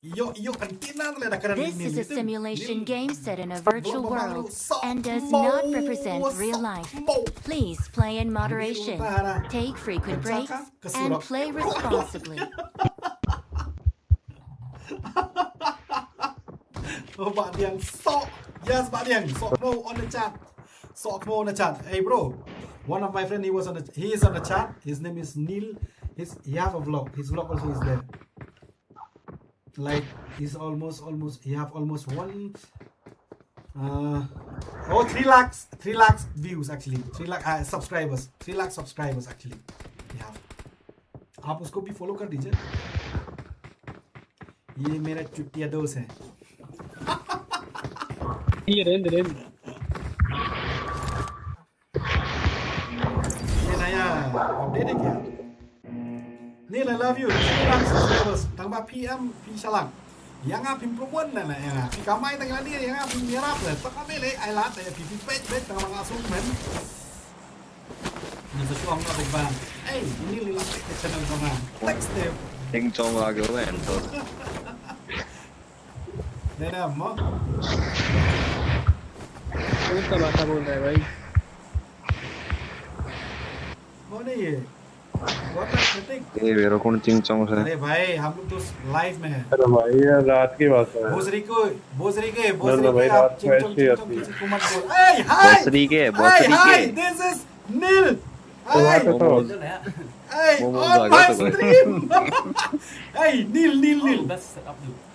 Iyo, kantina na lang nakaran This Neil. is a Ito, simulation Neil. game set in a virtual Vlog Babang, world Sok and does Mo, not represent real Sok life. Mo. Please play in moderation, take frequent breaks, and play responsibly. Oh, Pak Diang, Sok. Yes, Pak Diang. Sok Mo on the chat. Sok Mo on the chat. Hey, bro. One of my friend, he is on the chat. His name is Neil. He have a vlog. His vlog also is there. Like, he's almost, he have almost 3 lakhs views actually. 3 lakh subscribers. 3 lakh subscribers actually. He have. आप उसको भी फॉलो कर दीजिए। ये मेरा चुटिया दोस्त है। Ini rend. ये नया अपडेट है क्या? Neil, I love you. 3 lakh subscribers. Tambah PM Shalang. Yang ngapin perempuan na yang ngapin kamay tanggal dia yang ngapin mirap lah. Tak kami le I lat ya pipi page bet tanggal ngasuk men. Ni sesuang na bang. Hey, ini lila ke channel sama. Text them. Anh cho vào cái bản thôi. Đây nè mo. Kau tak baca pun dah भाई। Mo नहीं है. What are you think? ये मेरा कौन चिंग चोंग से अरे भाई हम लोग तो लाइव में हैं। अरे भाई यार रात की बात है भोसरी के ना भाई, आप रात को ऐसे ही आती है। किसी को मत बोल। Hey, hi. बसरी के Hi, this is Neil. तो वहाँ पे Hi. तो Hey, Momo on जागा my तो कोई। stream. Hey, Neil.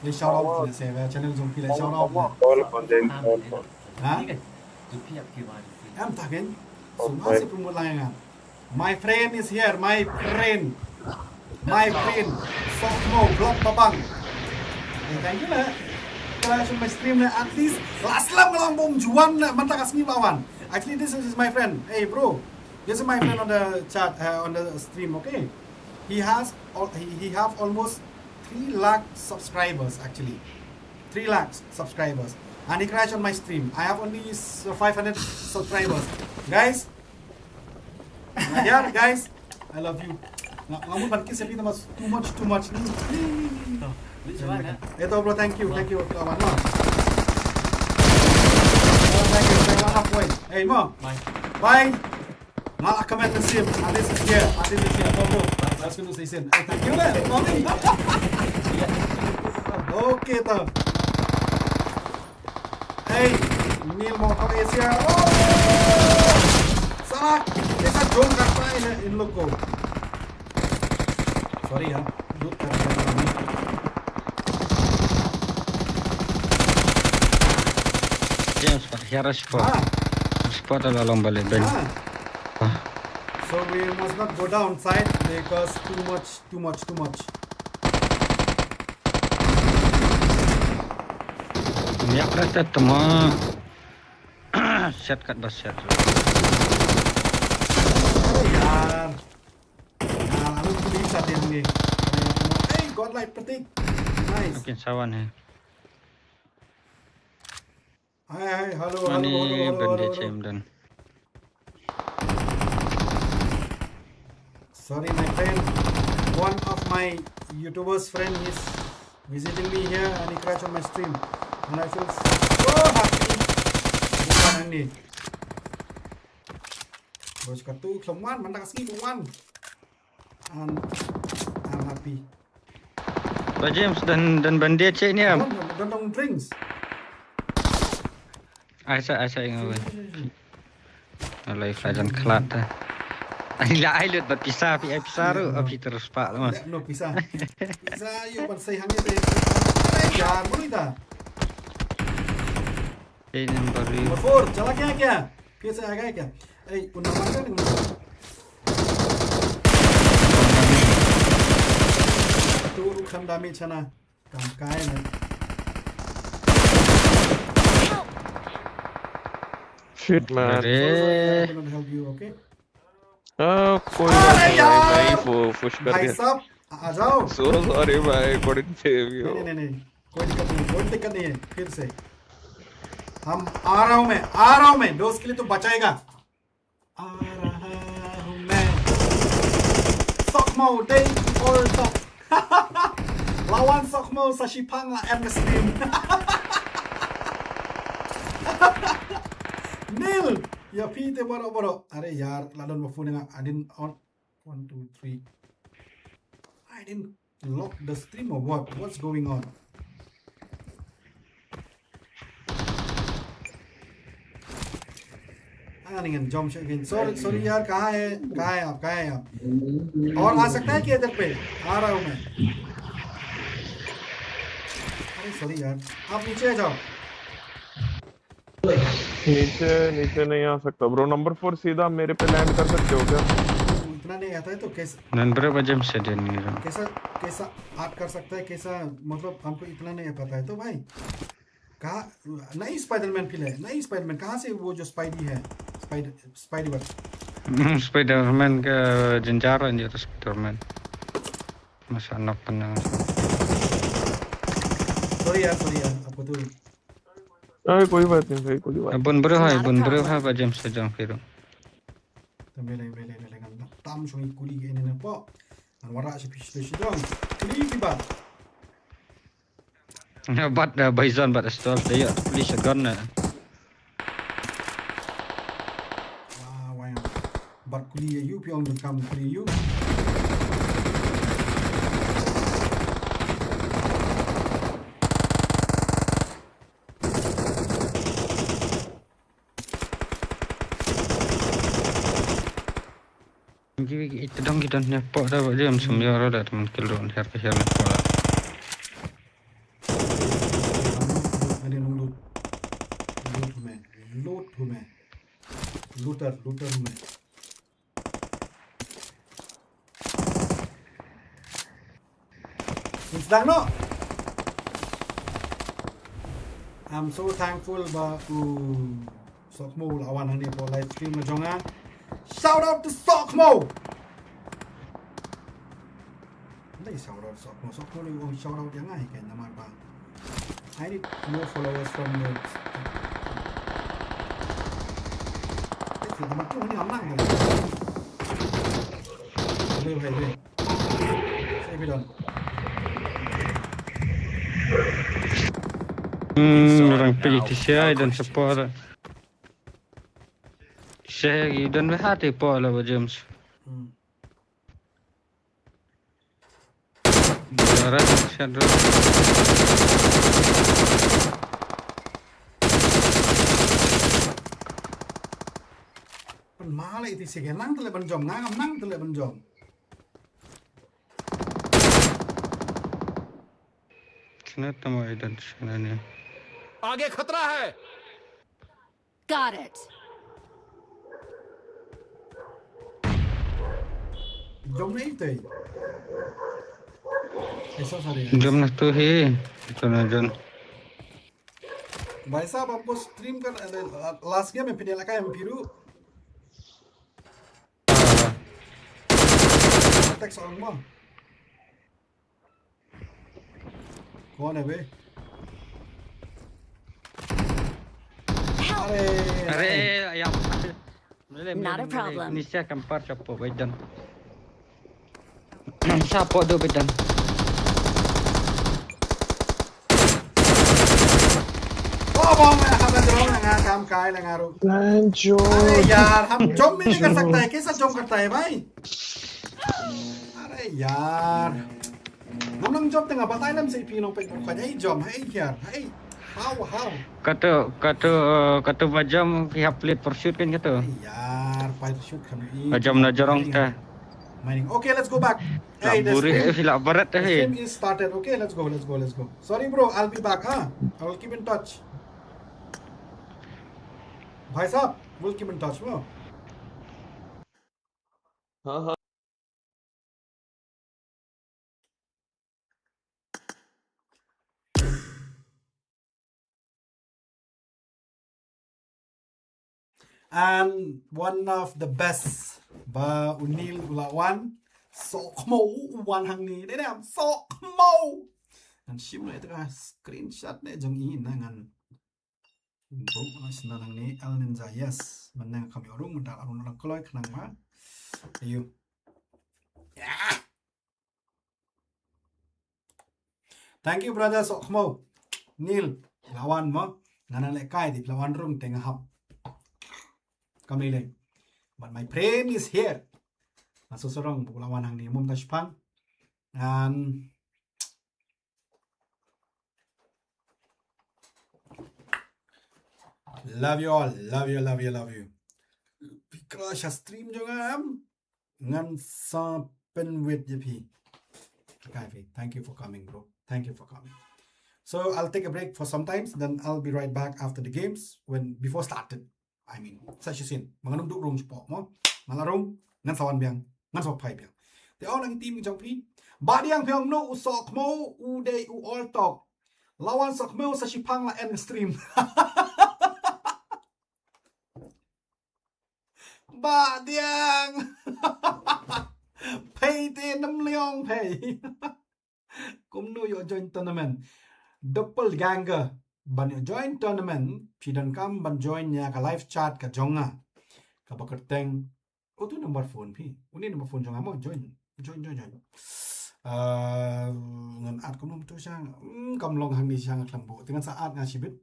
Ni shout out ke saya channel Zoom ke shout out. Call बंद है कॉल पर Ha? Em takin. Semua si promote layangan. My friend is here, my friend. Sokmo Vlog Babang. Thank you lah. Kalau cuma stream lah, at least last lam lang bom juan lah mantap kasih lawan. Actually this is my friend. Hey bro, this is my friend on the chat on the stream. Okay, he have almost 3 lakh subscribers actually. 3 lakhs subscribers. And he crashed on my stream. I have only 500 subscribers. Guys, yeah, guys, I love you. Kamu parkir sepi mas too much. Itu bro, thank you kawan. No. Thank you. Point. Hey mo. Bye. Malah comment the same. This is here. Oh, bro. Let's go to station. Hey, thank you man. Okay to. Hey, Neil mau pakai Asia. Oh! Salah. Kita इन लोग को सॉरी यार लूट कर दिया मैंने। James Pak Hiara spot. हाँ Spot ala lomba le ben. हाँ so we must not go downside because too much Ya kata temo. Set kat bas set. अरे यार lalu पुलिस आते होंगे hey godlike Prateek nice Mungkin sawan hai. Hi hello Mani hello bende cem dan. sorry my friend one of my YouTuber's friend is visiting me here and he crashed on my stream and I feel so happy bukan ini bos kartu keluman mandak sini keluman and I'm happy Pak James dan bende cek ni am. don't drinks Asa ingat weh. Alai fajan kelat dah. Ila ailut bat pisah pi pisaru api terus pak mas. no pisah yuk bansai hangi deh यार बोलो इधर Ini number number 4 चला क्या फिर से आ गया क्या ए उन नंबर का नहीं तो कम डैमेज है ना कम का है ना Shit man. so I cannot help you okay कोई बात नहीं यार! भाई मैं ही पुश कर भाई दिया साहब आ जाओ so sorry भाई couldn't save you नहीं कोई दिक्कत नहीं है फिर से हम आ रहा हूं मैं दोस्त के लिए तो बचाएगा आ रहा हूं मैं Sokmo day or top lawan Sokmo Sashipang lah Ernestine Nil ya pite boro अरे यार लाडन वो phone I didn't on 1 2 3 I didn't lock the stream or what's going on नहीं जॉम शेकिन सॉरी यार कहाँ है आप और आ सकता है कि इधर पे आ रहा हूँ मैं अरे सॉरी यार आप नीचे आ जाओ नीचे नहीं आ सकता ब्रो नंबर 4 सीधा मेरे पे लैंड कर सकते हो क्या इतना नहीं आता है तो कैसे Dan berapa jam saja ni? कैसा आप कर सकता है कैसा मतलब हमको इतना नहीं पता है तो भाई कहाँ नई स्पाइडरमैन फिल है नई स्पाइडरमैन कहाँ से वो जो स्पाइडी है spider Spiderman ke jenjaran je Spiderman. Masa anak pernah. Sorry यार आपको तो अरे कोई बात नहीं भाई कोई बात Bun berapa jam saja firu. Mele ganda tam shoni kuli ge ne po an wara shi pish dong kuli ki ba Bat Baizon bat stop dia beli shotgun na. wah bar kuli you piong de kam kuli you Itu dong kita nyepok dah buat jam 9 dah teman kilo her ke her nyepok lah. मैंने लूट में लूटर में sedang no I'm so thankful ba Sokmo lawan hani po live stream na jonga shout out to Sokmo Hindi shout out Sokmo ni yung shout out yang ay kaya naman ba I need more followers from the naman to ni amang mo Hey Save it on Orang pergi di sini dan support. Saya dan hati po lah buat James. Berat shadow. Pan mala iti sige nang tele ban jom ngam nang tele ban jom. Sini temu Aidan sini ni. आगे खतरा है Got it. Jom na ito eh. Ay so sorry. Jom na tu hi. Ito na John. भाई साहब हमको स्ट्रीम कर last game में फिर लगा है फिरू अटैक सॉन्ग में कौन है बे अरे Are ayam. Not a problem. Ni saya kampar capo Aidan. Siapa tu Aidan? ओ बॉम में हम ड्रोन लगा काम काय लगा रो अरे यार हम जंप भी नहीं कर सकता है कैसा जंप करता है भाई अरे यार हम लोग जंप तंगा बताए ना से पी नो पे को जाई जंप है यार है how Kata bajam pihak pelit pursuit kan kata. यार पाइप शूट करना Bajam na jorong ta. mining okay let's go back hey the Laburi stream, filak barat the ta stream he. is started okay let's go sorry bro I'll be back huh I will keep in touch भाई साहब we'll keep in touch bro and one of the best ba unil ulawan sok mo wan hang ni đấy nè sok mo and shim lại cái screenshot này giống ý na ngan bụng nó xin nang ni al ninja yes mình đang cầm ở rung mình đặt ở rung nó coi khả năng mà yêu thank you brother sok mo nil lawan mo ngana lại kai di lawan rung teng hap kami lagi but my brain is here nasusurong bulawan hang ni mum tashpang and love you all love you because stream juga am ngan sa pen with jp okay thank you for coming bro thank you for coming so I'll take a break for some times then I'll be right back after the games when before started I mean such a sin manganum duk rung sport mo malarum ngan sawan biang ngan sok phai biang te all ang team jong pi ba diang pyong no usok mo u day u all talk lawan sok mo sa shipang la end stream ba diang pay te nam leong pay kum no yo join tournament doppelganger ban yo join tournament pidan kam ban join ya ka live chat ka jonga ka bakerteng oh tu nomor phone pi uni nomor phone jonga mo join ngan at kum tu sang kam long hang ni sang klambo dengan saat nga sibit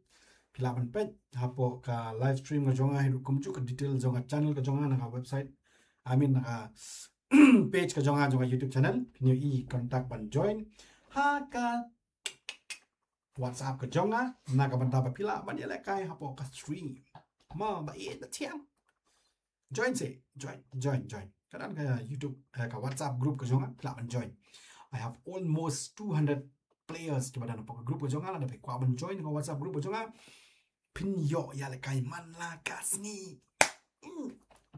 pila ban pet hapo ka live stream ka jonga hidu kum chu ka detail jonga channel ka jonga na ka website I mean na ka page ka jonga YouTube channel pinyo i contact ban join ha ka WhatsApp ka jonga na ka banta pa pila ban yala kai hapo ka stream ma ba i da tiang join se join kadan ka YouTube ka WhatsApp group ka jonga pila ban join I have almost 200 players ki badan pa group ka jonga na pa kwa ban join ka WhatsApp group ka jonga pinyo yala kai man la kasni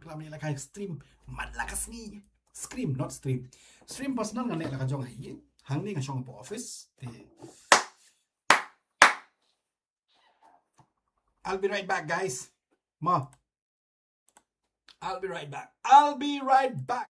pila ban yala kai stream man la kasni scream not stream personal nga la ka jonga hi hang ni nga shong po office te I'll be right back, guys. Ma. I'll be right back.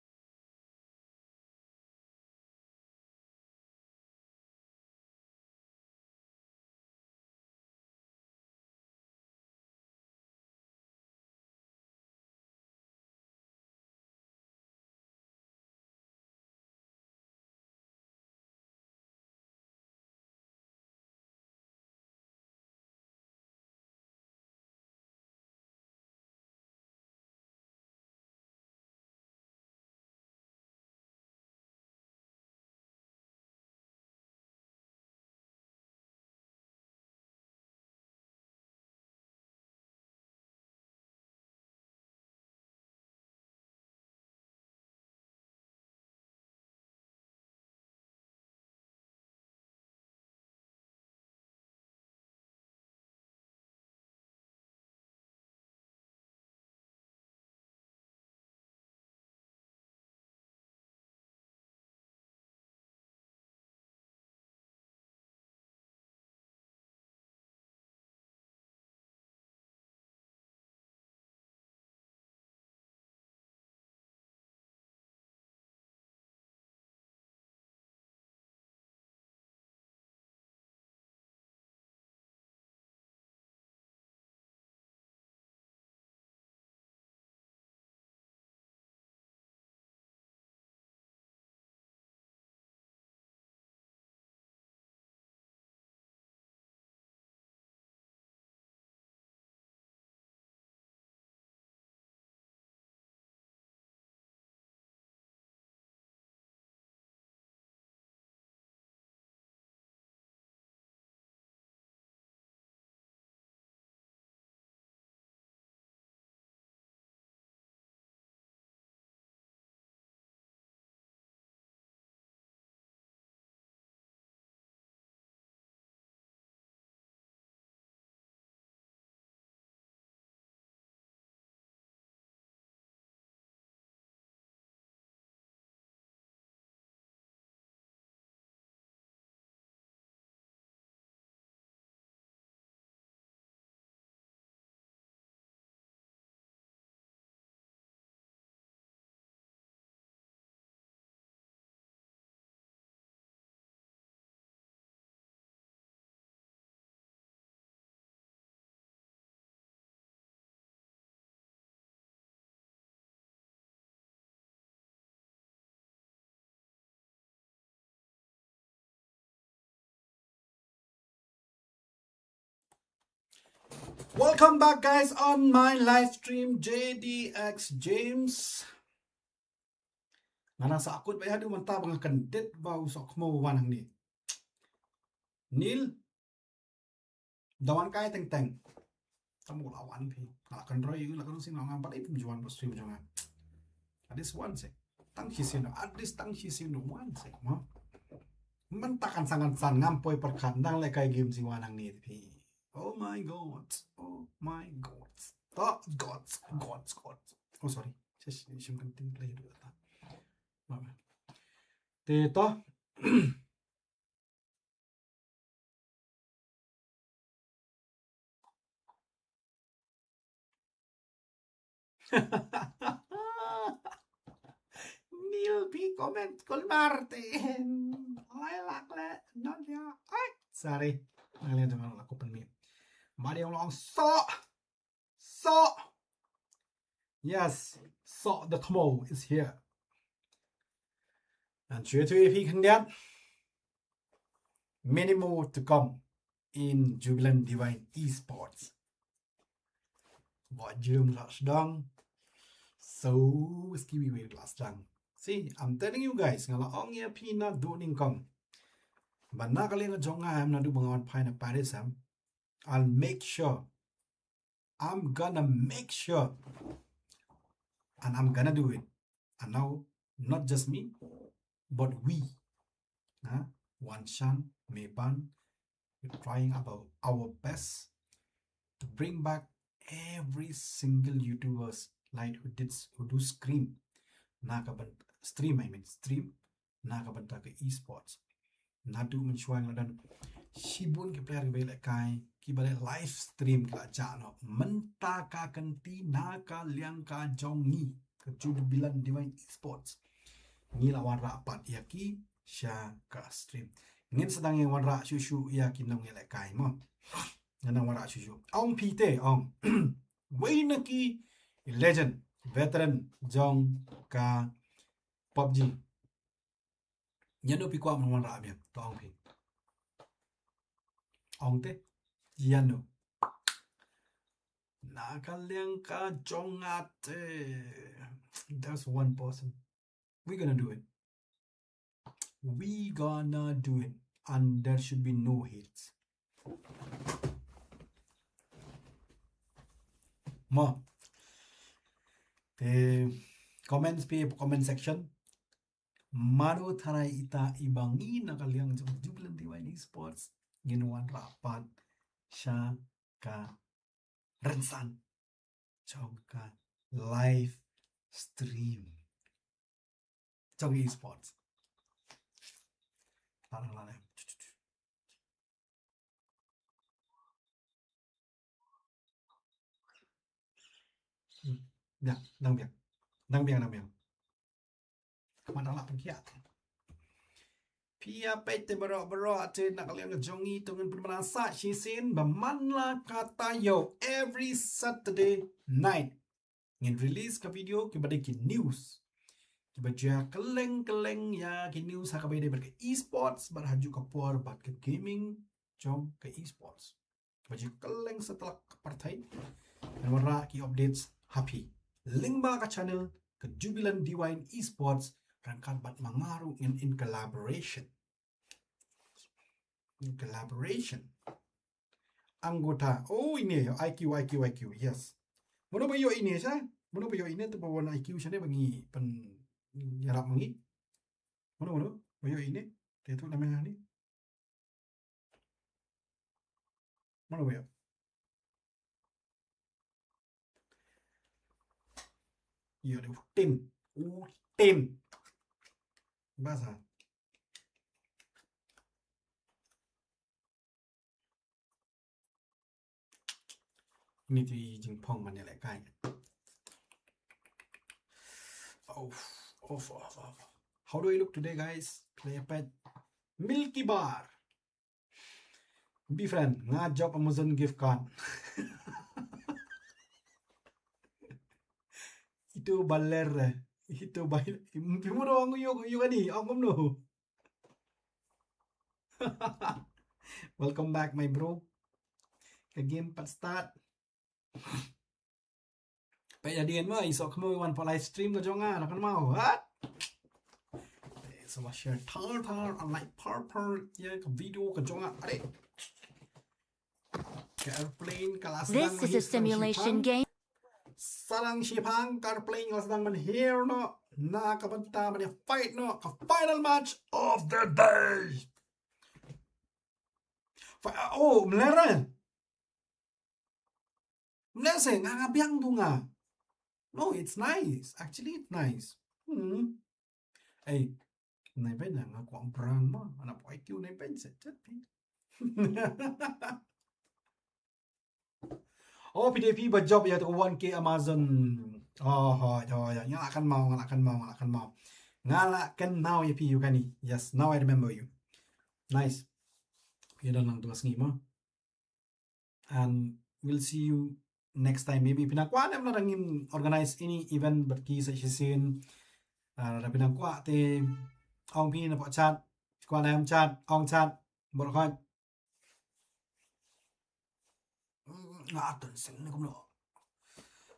Welcome back guys on my live stream JDX James. Mana sa akut ba hadu manta bang kandet bau sok mo wanang ni. Nil dawan kai teng teng. Tamu lawan pi. Nak kan roy la kan sing ngam pat ipum juan pas stream jangan. Adis one sek. Tang hisin adis tang hisin one sek mo. Mentakan sangat san ngampoi perkandang le kai game sing wanang ni pi. Oh my god. Oh my god. Oh gods. Oh sorry. Sim kan tim play dulu ta. Maaf. Te to. Neil P comment col Martin. Lailak le non ya. Ay, sorry. Kalian jangan aku penmi. Mari ulang so. Yes, so the Kmo is here. And 绝对 EP 肯定 many more to come in Jubilant Divine Esports. What Jum last dong. So skiwi way last dong. See, I'm telling you guys, ngala ong EP na do ning kong. But na kalian na jong am na do bangawan pai na Paris am. I'm gonna make sure. And I'm gonna do it. And now, not just me, but we, Wanshan, Meban, we're trying about our best to bring back every single YouTubers like who do stream, stream, nakabanta ke esports. Nadu mencuang dan Shibun ke player ke kai ki bale live stream ka jano menta ka kanti naka liang ka jongi ke Jubilant Divine Esports ni lawan rapat yaki sya ka stream ngin sedang yang wan ra shushu ya kinong ele kai mo nanang wan ra shushu ong pite ong wainaki legend veteran jong ka PUBG nyano pi kwa wan ra biam to ong pi ong te yano nakaliang ka jongate. That's one person. We're gonna do it. And there should be no hits. Ma the comments pe comment section maro tharai ita ibangi nakaliang Jubilant Divine Esports ginawan rapat siya ka rensan trong ka live stream trong esports parang lalim ya nang biang kemana lah pengkiat Pia pete bero ate nakaliang jongi tungan permanasa shisin bamanla kata yo every Saturday night ngin release ka video kibade ki news kibaja keleng ya ki news hakabede ber ke esports berhaju ka por bat ke gaming jom ke esports kibaja keleng setelah partai dan warna ki updates happy link ba ka channel ke Jubilant Divine Esports rangkat bat mangaru in collaboration anggota ini IQ yes mono ba yo ini sa mono ba yo ini tu bawon IQ sa ne bangi pen yarap mangi mono ba yo ini tetu namanya ni mono ba yo yo de tin bahasa ini tu jing pong man lại kai how do I look today guys play a pet Milky Bar be friend nga job Amazon gift card itu baler itu bail pimuro ang yo ani ang no welcome back my bro ke game pat start Bây giờ điền mới sợ không muốn vào livestream của chúng là con mau hết. So mà share thar like purple ya cái video của chúng đấy. Cái airplane kalau sedang This is a simulation game. Sarang Shipang car plane kalau sedang menhir no na kabanta man fight no a final match of the day. Oh, melarang. Melarang ngabiang tu nga. No, it's nice. Actually, it's nice. Hey, này bên là ngà quảng brand mà, anh bảo IQ này bên sẽ chết đi. Oh, PDP berjob ya tu 1K Amazon. Oh, thôi, ngalakan mau. Ngalakan mau ya PU kan ni. Yes, now I remember you. Nice. You dah lang tugas ngima. And we'll see you next time. Maybe pinakwa na narangin organize ini event berki sa sisin. Ada pinakwa te ông pi na po chat. Kwa na chat, ông chat. Bor khat.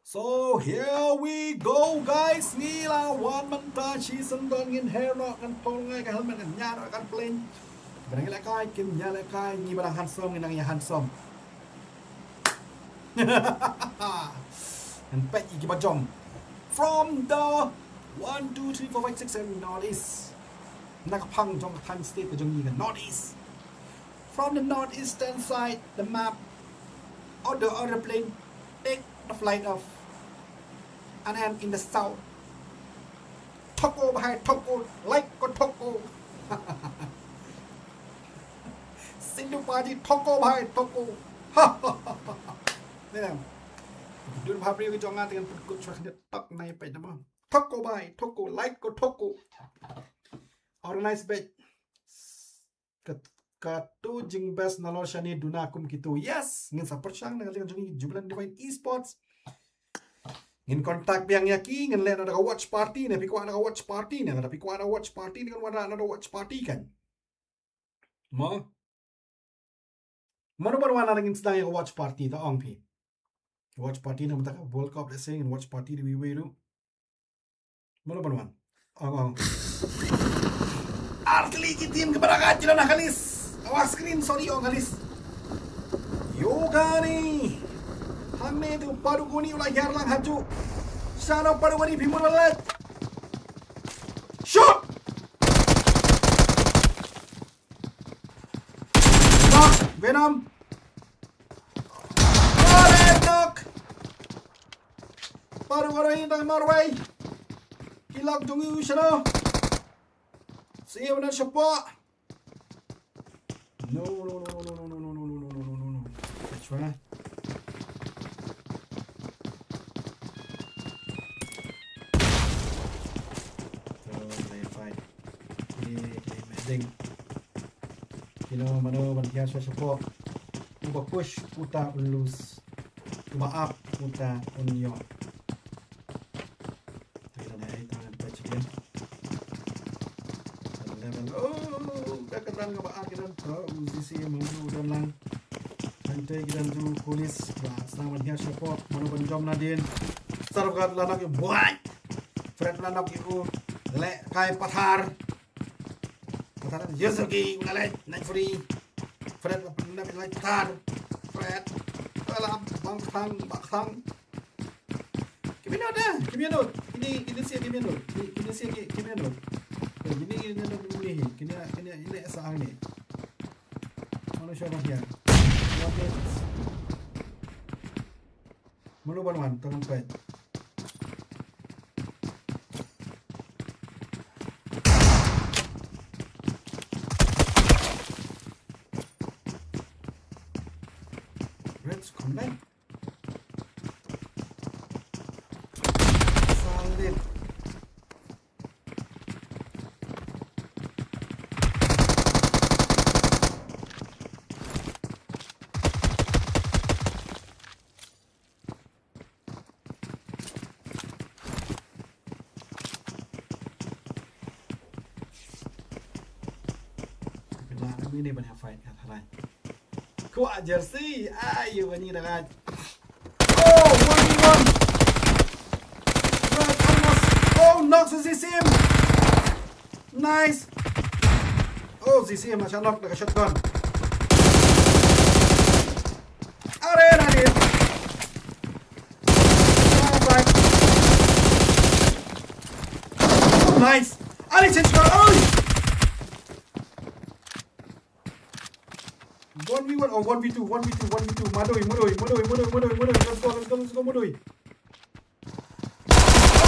So here we go guys. Ni là one man ta chi sân đơn ngin hair no kan pol ngay ka helmet kan nya no kan plane. Barang lại kai kim nya lại kai ni barang handsome nang ya handsome. And pet iki bajom from the 1 2 3 4 5 6 7 northeast. Nakapang jong Thang state ka jong ni ka northeast. From the northeastern side the map of the airplane take the flight off, and then in the south Toko by Toko like go Toko. Sindu party Toko by Toko. Đây nào, đưaภาพเรียกจองงานกันกดช่วยกันตักในไปนะมั้ง Toko by Toko like go Toko. Organize bet. Katu jing best nalor shani duna kum kitu. Yes, ngin support syang dengan dengan jungi jubilan divine esports. Ngin kontak biang yaki ngin le ada watch party ne pikwa ada watch party ne ada pikwa ada watch party dengan wada ada watch party kan. Mo. Mana berwana ngin sedang yang watch party ta ong pi. Watch party na mata World Cup let's say ngin watch party di wiwi ru. Mana berwan. Ong. Arkli ki tim keberakat jalan nakalis. Awas screen sorry oh galis. Yoga ni. Hamne tu paru guni ulah yar lang haju. Sana paru guni bimur balat. Shoot. Knock Venom. Knock. Paru guni tang marway. Kilak dungu sana. Siapa nak sepak? No. That's right. So, they fight. Amazing. Mana bantian sepak. Uba push, uta lose. Uba up, uta unyo. Kita dah tangan patch dia. Keterangan apa kita ke musisi mengulu dan lang nanti kita tu polis sama dia support mana penjom nadin sarkat lanak yang buat Fred lanak itu le kai pathar Yesuki ngale naik free Fred pernah bilang pathar Fred dalam bangkang Kiminot ini sih Kiminot ini asal ni. Mana siapa dia? Mana bantuan tangan pet. Reds combine. Solid. Ini banyak fight kan harai. Kuat jersey, ayo ini dengan. knock ZCM. Nice. Oh, ZCM nak knock dekat shotgun. Arena dia. Right. Nice. Ali change car. Oh. 1v1 or 1v2. Madoi. Let's go Madoi.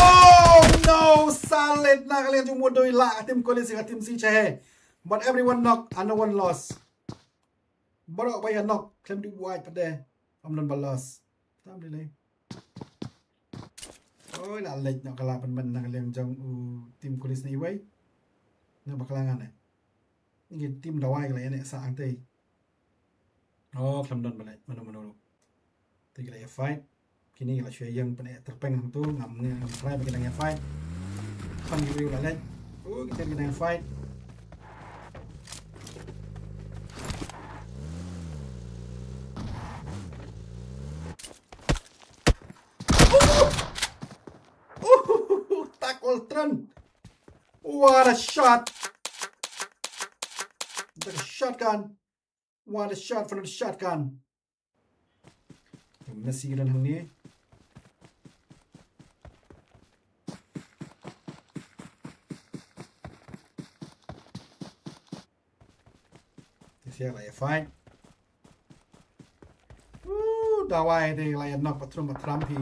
Oh no, solid na kalian cuma Madoi lah tim Collins dengan tim si Cehe. But everyone knock and no one lost. Baru bayar knock, claim di white pada. Amnon balas. Tam delay. Oh, lah late nak kalah pen nak kalian jang tim Collins ni iwai. Nak bakalangan eh. Ini tim dawai kalian ni saang teh. Oh, claim don balai. Mana. Tiga lagi fight. Kini kalau saya yang pernah terpeng tu ngam try bagi dengan fight. Pan review lah. Kita dengan fight. Tackle trend. What a shot. The shotgun. What a shot from the shotgun. Messi dan hang ni. Siap lah ya fight. Dawai dia layan nak patrum patrampi.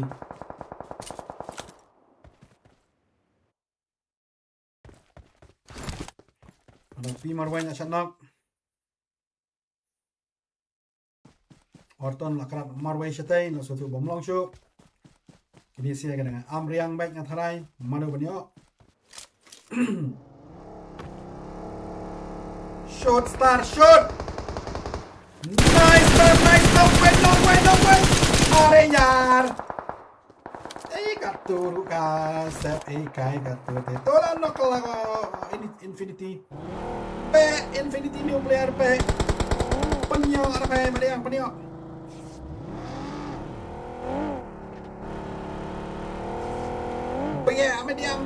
Ada pi marwai nak nak. Orton lakrab marwai syatai nak suatu bom long show. Kini saya dengan amriang baik yang tharai manu banyo. Shot star shot. Nice no way. Are yaar. Katuru ka step kai katuru te. Tola no kala Infinity. Infinity nuclear pe. Penyo arpe madiang penyo. Bia mediang.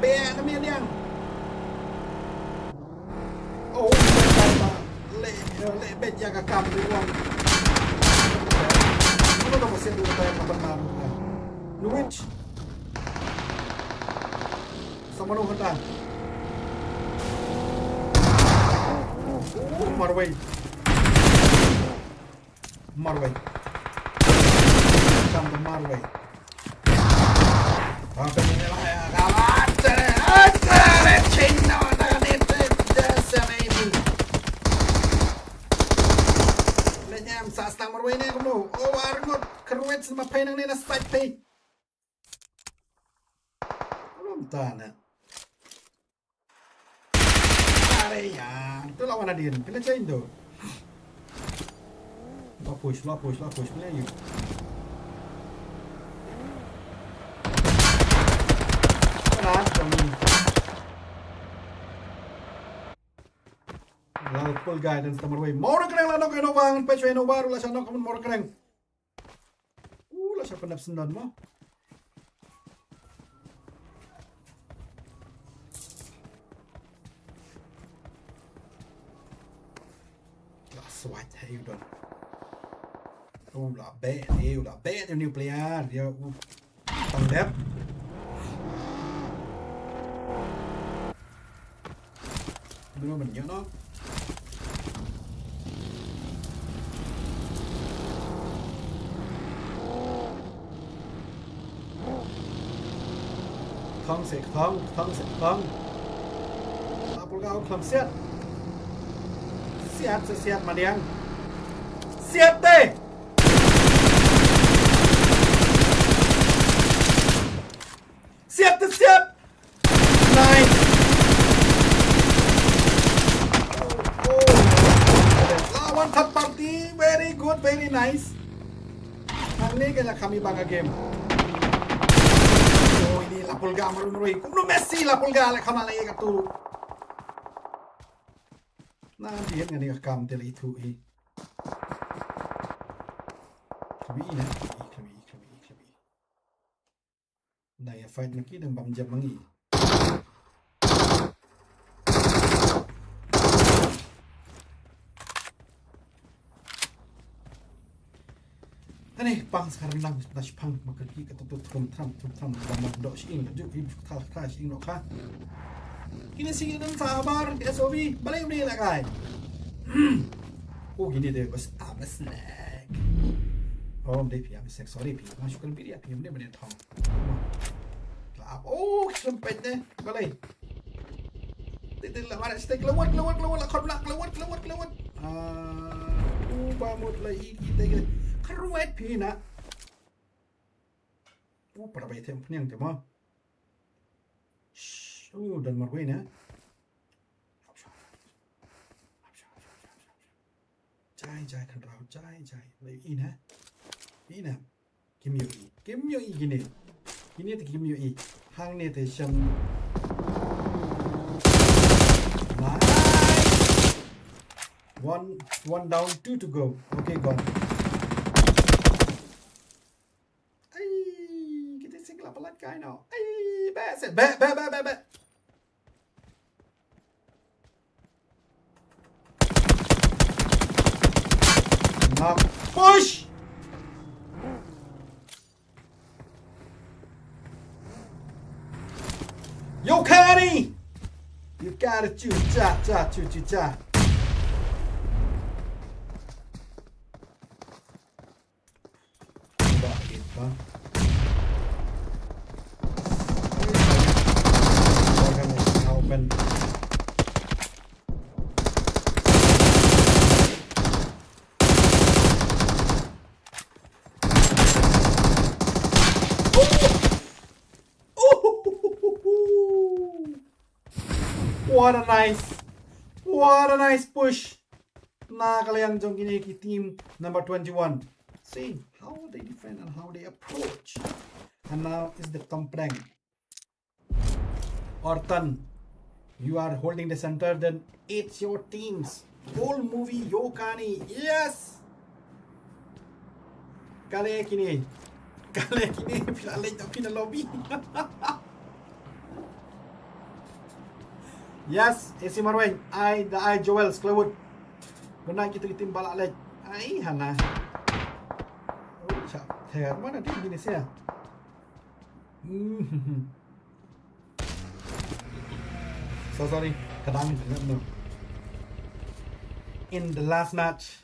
Bia kami mediang. Oh, le bet jaga kam di ruang. Ano na masih dulu tayo kapan na. Nuwich. Sama nung handa. Marway. Come Marway. Apa ni lah ya? Kawan, China na nito desamating. Lenyam sa stang Marway ni kuno. Oh, arngot kerwet sa mapay nang nina spike pay. Belum tana. Are yan. Ito lawan na din. Pinatsayin do. Lo push na yun. Lalu full guidance tamar way. Moro kering lah nok inovang pecho inovaru lah siya nok kamun moro kering. Lah siya panapsundan mo. Swat hay don. Ulah bet yung new player dia tang lep. Dulu mình nhớ nó. Không sẽ không. Apolga không xét. Siap mà điang. Siap teh. Siap. Nice. Lawan third party, very good, very nice. Ang ini kaya kami bangga game. Oh ini Lapolga marunroy. Kuno Messi Lapolga lek kama lagi katu. Nah dia ngani kam tel itu i. Klabi. Nah ya fight lagi dan bam jam mangi. Tani pang sekarang lang dash pang makaki ketutut trum bam dok sing juk ibu thal sing dok kah. Kini sing dan sabar di SOV balik ni lah kai. Oh gini deh bos snack. Oh dia pihak snack sorry pihak masuk ke lebih dia pihak dia tahu. Oh sempit deh balik. Tidak lah mana snack keluar lah keluar. Bamut lagi kita. Keruat pina. Pada bayi tem penyang tem ah. Dan marway na. Jai kan rau jai. Lagi ina. Kim yo i gini. Gini tu kim yo i. Hang ni tu siam. Nice. One down, 2 to go. Okay, gone. Pelat guy now. Ay, back. Now push. Yo, Connie, you gotta choose. Cha. Open. What a nice push. Nah, kalau yang jong gini ki team number 21. See how they defend and how they approach. And now is the Tompreng. Orton, you are holding the center, then it's your team's whole movie. Yokani, yes. Kali kini final lobby. Yes, AC Marwen, the Joel Sklewood. Benar kita tim balak lagi. Ai hana. Oh, cak. Her mana tim gini saya? So sorry, kadang no. In the last match,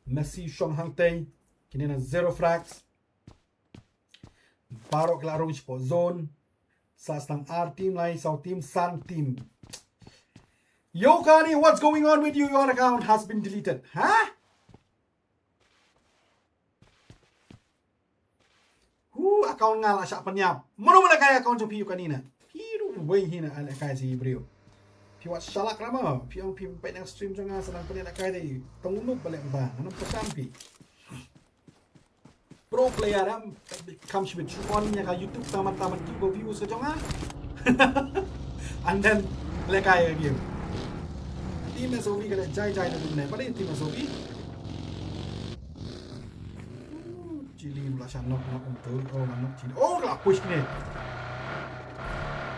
Messi Shong Hang Tay, kini na 0 frags. Baru kelaro po zone. Sa ng R team lai, South team, Sun team. Yo Kani, what's going on with you? Your account has been deleted. Huh? Account nga la siya penyap. Mana kaya account sa piyo kanina? Piru way hina ala kaya si bro. Piwat salak rama. Piyo pay ng stream sa nga sa nang panila kaya day tungulog balik ba? Anong pasampi? Pro player comes with on niya ka YouTube tamat-tamat gibo views sa jonga. And then kaya game. Team SOV kada jai na dun na. Pada yung team SOV. Chili mula siya knock untul. Oh, knock chili. Oh, kelak push ni.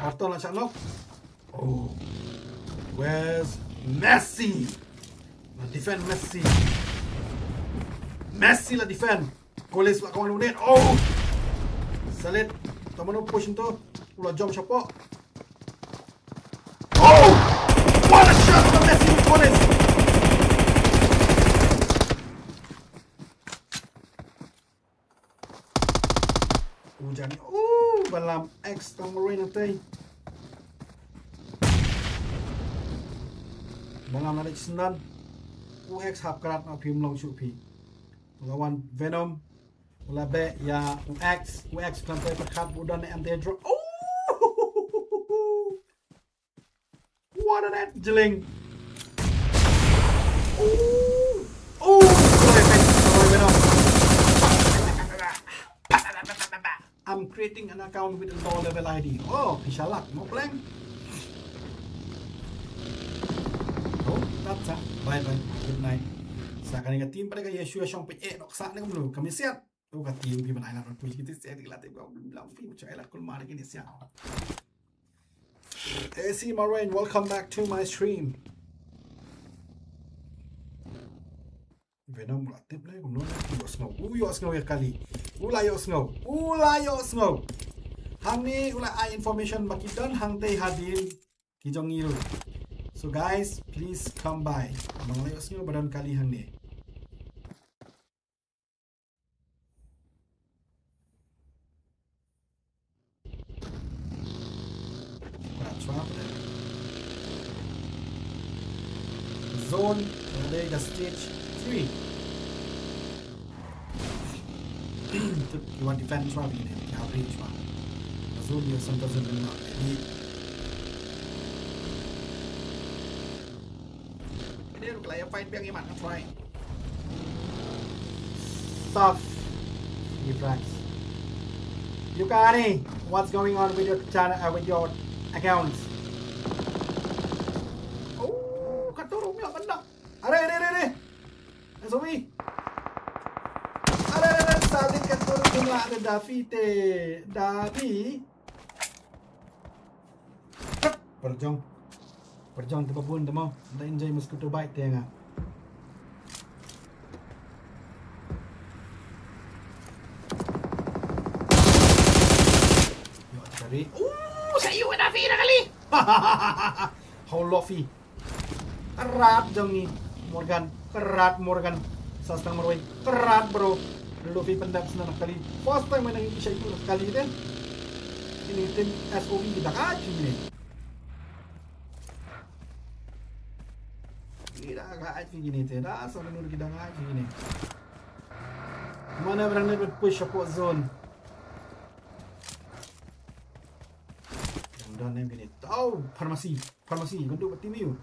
Orton lah siya knock. Oh. Where's Messi? Lah defend Messi. Messi lah defend. Koles lah kawan unit. Oh. Salit. Taman push itu. Ulah jump siya po. Oh! What a shot from Messi with Koles. Hujan. Balam X Tamarin nanti. Balam narik sendan. UX hap kerat na film long shoot pi. Lawan Venom. Wala be ya UX klampai perkat budan na MT draw. Oh! What a net jeling. Oh! Venom. I'm creating an account with a low level ID. Oh, pishalak, no blank. Oh, that's it. Bye. Good night. Sa kanina team pada kaya Yeshua siyang pit nok sa na kami siat. kati pi man ailat pui kita saya dilat bilang pi macam ailat kul mar gini sia. AC Marine, welcome back to my stream. Venom aktif lah aku nona yo snow ya kali. Ula yo snow. Hang ni ula I information baki dan hang teh hadir ki jong iru. So guys, please come by. Mang layo snow badan kali hang ni. Zone ada stage 3. You want defense right in it. You have reach one. Zone you sometimes don't know. Ini look like a fight biang iman try. Soft. Reflex. Yukari, what's going on with your channel with your accounts? Are. Zombie. Are. Saling katur jumlah ada Davi. Perjong tu pun tu mau. Dah enjoy mosquito bite tengah. Yo cari. Saya Davi dah kali. How lofi. Kerat jong ni. Morgan sastang marway kerat bro Luffy pendap senang kali first time main Indonesia itu sekali kan ini tim SOV kita kaji ni dah kaji gini teh dah sampai nur kita kaji gini mana berani buat push support zone dan name gini tahu farmasi untuk tim you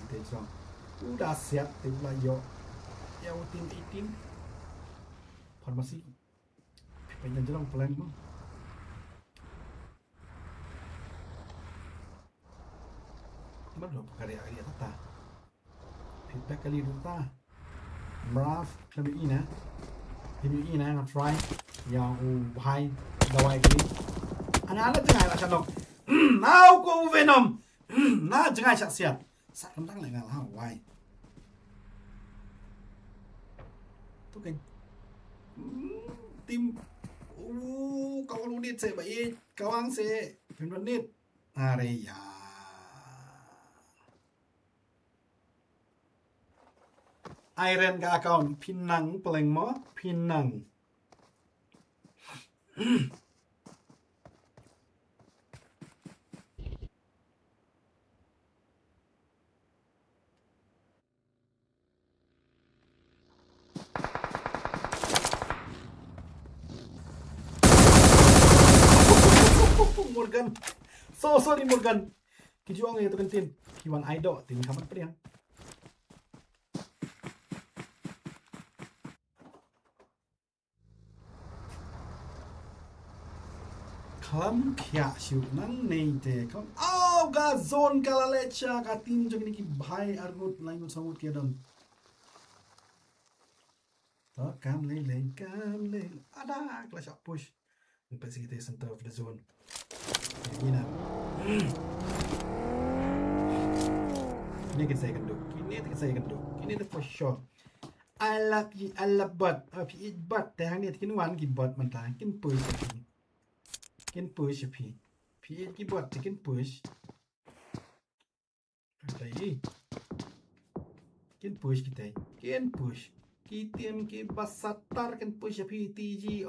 Tengok udah siap tim layo yang tim 18 farmasi pengen jalan plan mo mana karya tata feedback kali tata Mrav kami ina try yang hai dawai kali anak tengah nak cakap now ko Venom nah jangan siap sát lắm đắng lại ngà lao hoài tôi cảnh tim cậu luôn đi xe bảy cậu ăn xe phim vẫn đi đây ya Iron ka account pinang peleng mo pinang Morgan. So sorry Morgan. Kijuang itu kan tim. Kiwan Aido tim kamat priang. Kalam kya siu nang nei te kam. Oh ga zone kala lecha ka tim jog ni ki bhai argut lain samut ke don. To kam le ada clash up push. Lepas kita center of the zone. Ini nak. Ini kita saya kenduk. Ini tu for sure. I love but. Api but. Tapi ni kita nuan kita but mentah. Kita push api. Kita but kita push. Lagi. Kita push. Kita basatar kita push api TG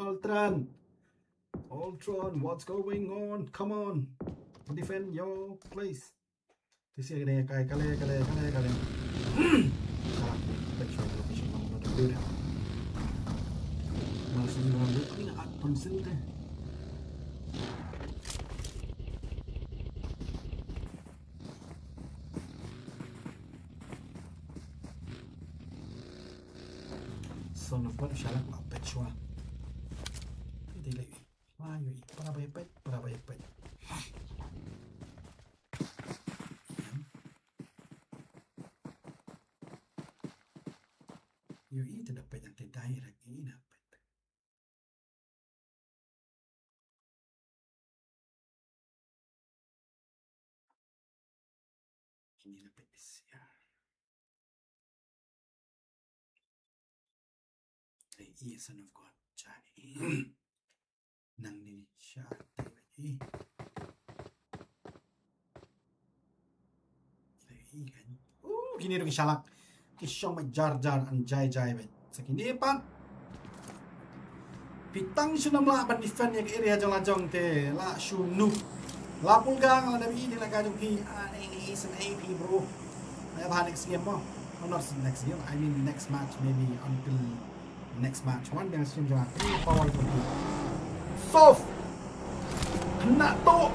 Ultron, what's going on? Come on, defend your place. This is gonna kale. Masih orang tu ni at pensil deh. Son of what shall I pechua? Ini lagi. Ayo, para baik. Yo, itu dapat yang direct ini dapat. Kini dapat siya. Ay, son of God. Johnny. Nang ni siya. Ay, kan. Kini rin siya lang. Kisyong may jar-jar ang jay-jay. Sa kini pa. Pitang siya na mlaban ni fan yung area jong-lajong te. La siya noob. La pulgang la nabi nila kajong pi. Ini is an AP bro. Ay ba next game mo? Oh, not next game. I mean next match maybe until next match. One yang sim jang. Power to be. Soft. Kena to.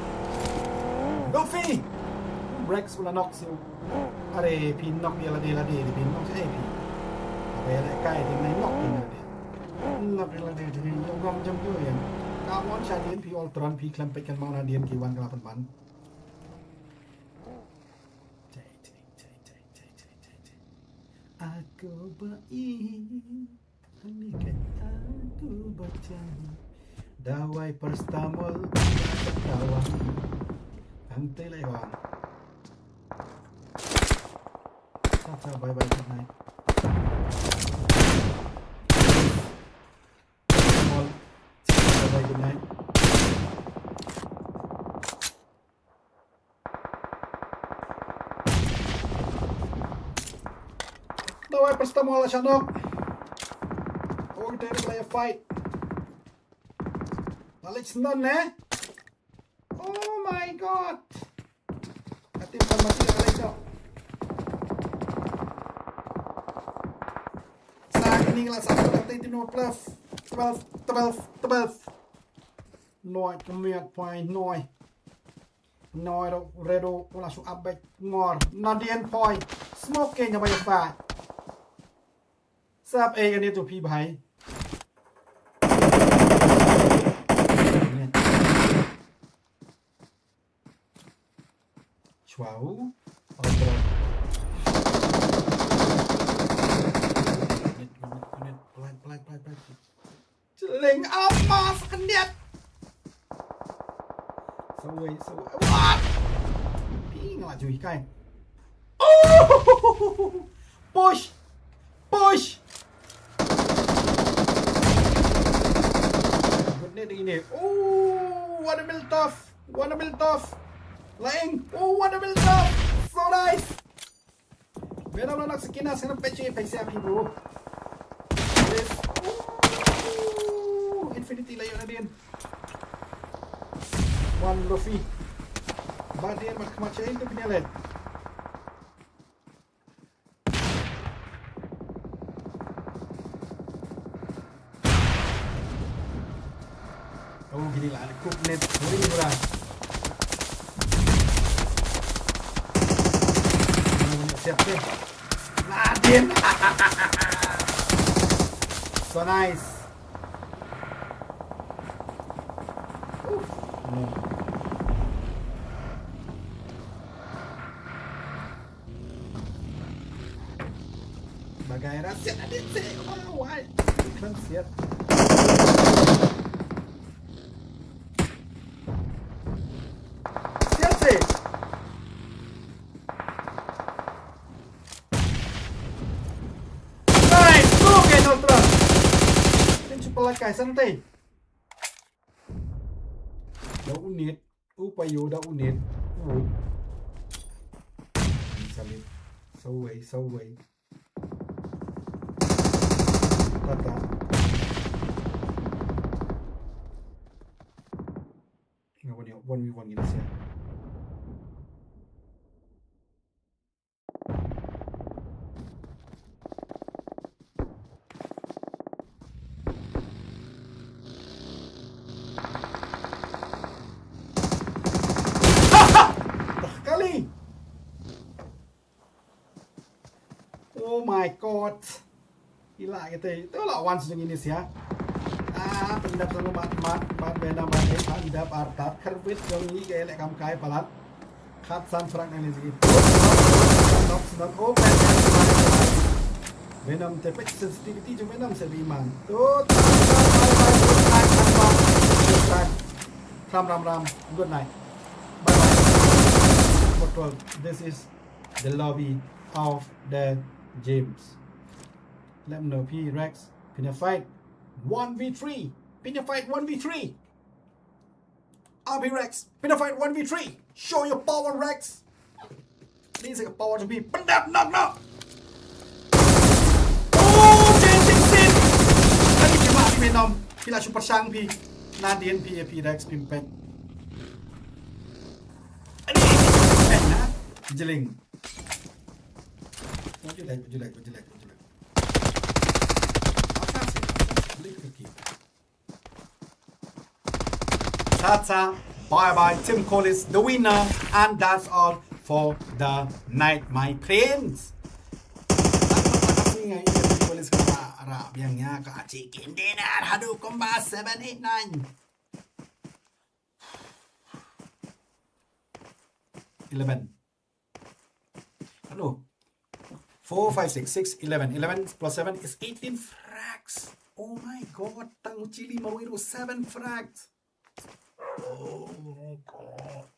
Gofi. Breaks wala knock siya. Are pin knock dia la dia pin knock si AP. Apa ya kai ting nai knock pin dia. Knock dia la dia yang rom jam tu ya. Kawan saya dia pi Ultron pi klam pe kan mau na dia ki wan kala pan. Aku baik, andaikan aku baca dawai paracetamol kawan. Hantai lah kawan. Ciao, bye bye, good night. Paracetamol, bye bye, good night. Dawai paracetamol siya no. Huwag tayo play a fight. Knowledge none eh. Oh my god. Ating pamati ang alay daw. Sa akin nga sa akin natin tino 12. Noi kumiat point noi. Noi redo wala su abek ngor. Nadian point. Smoke nya ba yung pa. Sab A กันนี่ตัวพี่ไผ่ชัวร์เอาไปจะเล็งเอามาสักนิดสวยวัดพี่งละจุยใกล้โอ้ push ini. Oh, what a build off. Laing. Oh, what a build off. So nice. Venom na nagsikinas ka ng peche. Paisa api bro. This. Oh, infinity layo na din. One Luffy. Ba din magkamatchain ito pinalit. Oh, gini lah, ada cook net, boleh murah. Siap deh. Nadine. So nice. Bagai rahasia Nadine sih. Oh, why? Iklan siap. Pelakay santai. Dah unit, upayo dah unit. Salit. Saway. Tata. Ngawan ni 1v1 gini siya. Oh my god. Gila gitu. Itu lawan sejeng ini sih ya. Pendap sama mat beda mat pendap artat kerbit dong ini kayak lekam kai palat. Kat san perang ini segitu. Stop. Oh Venom tepek sensitivity cuma Venom sebiman. Tuh. Ram. Good night. Bye. Betul. This is the lobby of the James. Let me know P Rex. Pin a fight 1v3. Pin a fight 1v3. RP Rex. Pin a fight 1v3. Show your power Rex. This is a power to be. Pendat knock. Oh, James Sin. Tadi cuma P Venom. Pila super sang P. Nadien P Rex Pimpek. Jeling. What you like? Tata, bye, Tim Collis, the winner, and that's all for the night, my friends. Tim Collis harap yang ka chicken dinner, hadu komba 789. 11. Hello. 4, 5, 6, 6, 11. 11 plus 7 is 18 frags. Oh my god. Tang Chili Mawiru 7 frags. Oh my god.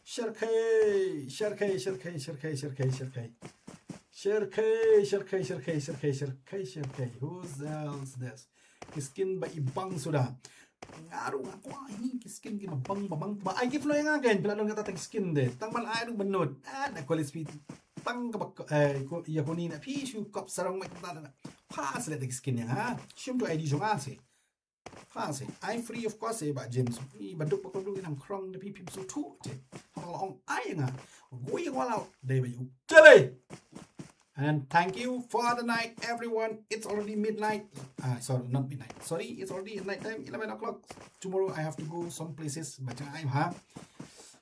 Shirkei. Who's else this? Skin ba ibang sudah. Ngaruh aku ini skin gina bang ba ay gif lo yang again pila nang kata skin de tang mal ay nung benod na quality speed tang ka ko ya ko ni na pishu kop sarong mek ta na pass le skin ya ha shim to id jong ase pass I free of course ba James ni baduk pa ko du nang krong de pipim so tu je long ay nga gui wala de ba yu tele. And thank you for the night, everyone. It's already midnight. Sorry, not midnight. Sorry, it's already night time, 11 o'clock. Tomorrow I have to go some places. But I'm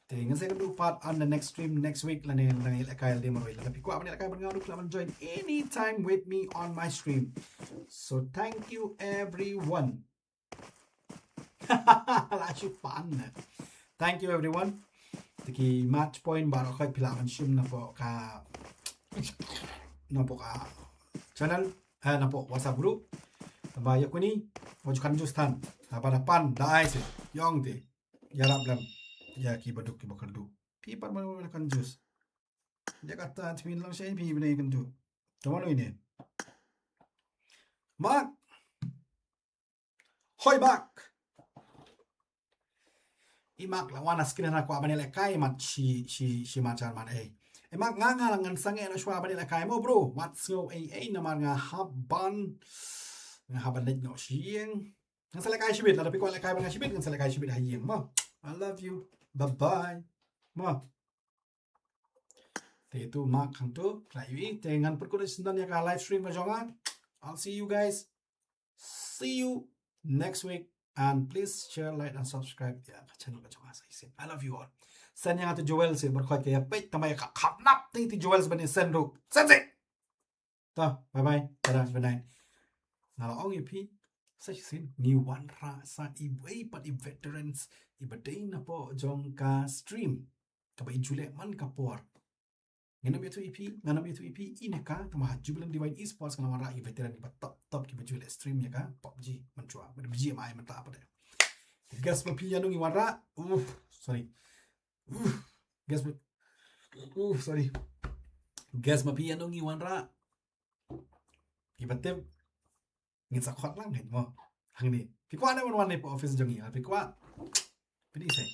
Tingnan saya do part on the next stream next week. Lani lakay di maroy. Tapi ko lakay bangaru klaman join anytime with me on my stream. So thank you, everyone. Langsung pan. Thank you, everyone. Tiki match point baru kay pilaman stream na po ka. Channel na po WhatsApp group tambaya ko ni wajukan justan pada pan daai se yong de yarap lam ya ki baduk ki bakal du pi par mo kan jus dia kata twin lang siya pi binay kan du tama no ini mak hoy bak imak lawan askin na ko abanele kai mat si macar man Emak nga langan sange na shwa bani la kai mo bro. What's go naman nga haban net no shiyeng. Nga sa lakay shibit la ko lakay nga shibit nga sa lakay shibit hayeng mo. I love you. Bye bye. Mo. Te tu mak hang tu klai tengan put ko sindan ya ka live stream jonga. I'll see you guys. See you next week and please share, like and subscribe ya channel ka jonga sa isin. I love you all. Sen yang atu Joel se berkhoi ke pet tamai ka khapnap ti Joel bani sen ru sen se ta bye bye tada good night nala ong ip sa sin ni wan ra sa I way but I veterans I badai na po jong ka stream ka ba jule man ka por ngana bi tu ip ine ka tama jubilan divine esports kana wan ra I veteran ba top ki ba jule stream ya ka PUBG man chua ba bg mai man ta apa de gas pa pi anu I wan ra sorry sorry. Gas mapi anong iwan ra. Ibatem. Ngin sa khot lang het mo. Hang ni. Pikwa na wan ni po office jong iya. Pikwa. Pili say.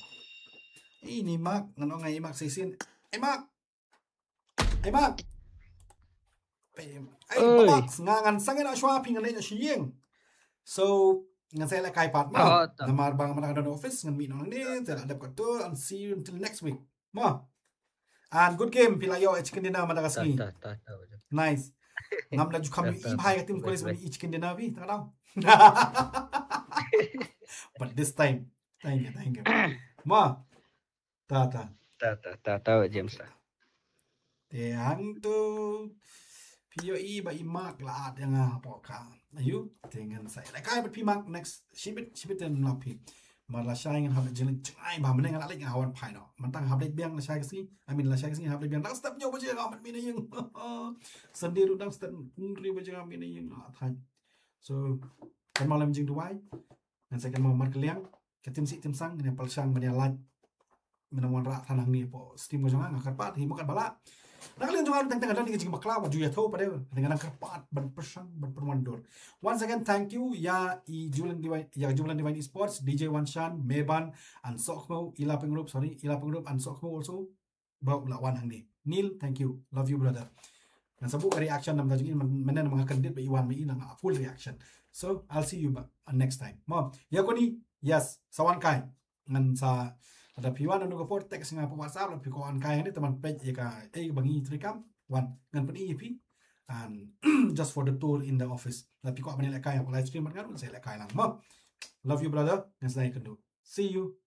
Ini mak ngano nga imak sisin. Mak. Box ngangan sangen na shopping na shiyeng. So ngan saya lakay part mo. Namar bang manang office ngan mi nang ni. Tela adap ko to and see you until next week. Mo. And good game pilayo chicken dinner Madagascar. Nice. Ngam laju kami ibhay tim kolis bani chicken dinner vi ta daw. But this time thank you. Mo. Ta James. Te hang tu POE ba imak la at yang apa ka. Ayu dengan saya. Lakay but pimak next shibit den lapi. Marla shine and have a jilling time ba meneng alek awan pai no mantang hablek biang la shai kasi I mean la shai kasi hablek biang step nyo ba je amat mina yung sendiru dang step ri ba je mina yung thai so kan malam jing duai dan saya kan mau mar kaliang ke tim sang dengan palsang bania lat menang wan ra thanang ni po steam ko janga ngakar pat hi makan bala Nakalian juga tentang ada di bakla maju ya tahu pada dengan kerpat ban persang ban permandor. Once again thank you ya Julian Divine Esports, DJ Wanshan, Meban, and Sokmo ila pengrup and Sokmo also bawa lawan hang ni. Neil, thank you. Love you brother. Dan sabuk reaction nam tajin mana mga kandid ba iwan mi nang full reaction. So I'll see you next time. Mo, ya ko ni yes, sawan kai ngan sa ada piwan anu ko text nga po WhatsApp la pikuan kai ni teman page ya ka bangi trikam wan ngan pen EP and just for the tour in the office. La pikuan manila kai live stream kan saya kai lang. Mo, love you brother. Ngan sa kendo. See you.